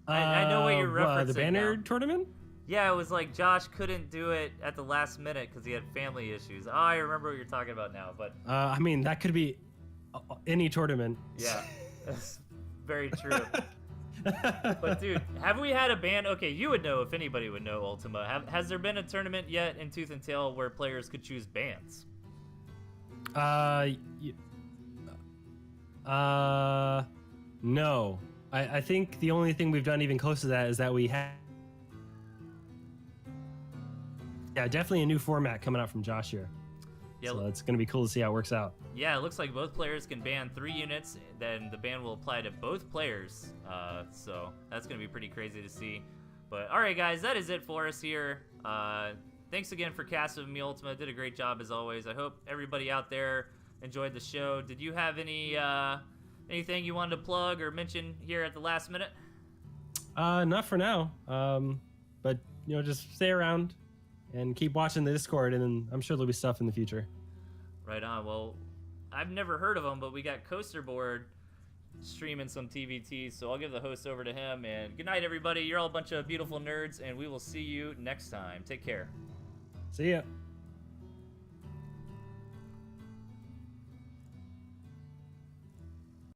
I know what you're referencing. The banner now. tournament? Yeah, it was like Josh couldn't do it at the last minute because he had family issues. Oh, I remember what you're talking about now. But I mean, that could be any tournament. Yeah, that's very true. But dude, have we had a ban? Okay, you would know if anybody would know. Ultima, has there been a tournament yet in Tooth and Tail where players could choose bans? No. I think the only thing we've done even close to that is that we had. Yeah, definitely a new format coming out from Josh here. Yeah, so it's going to be cool to see how it works out. Yeah, it looks like both players can ban 3 units, then the ban will apply to both players. So that's going to be pretty crazy to see. But all right, guys, that is it for us here. Thanks again for casting with me, Ultima. Did a great job as always. I hope everybody out there enjoyed the show. Did you have anything you wanted to plug or mention here at the last minute? Not for now. But just stay around and keep watching the Discord, and then I'm sure there'll be stuff in the future. Right on. Well, I've never heard of them, but we got Coasterboard streaming some TVT, so I'll give the host over to him. And good night, everybody. You're all a bunch of beautiful nerds, and we will see you next time. Take care. See ya.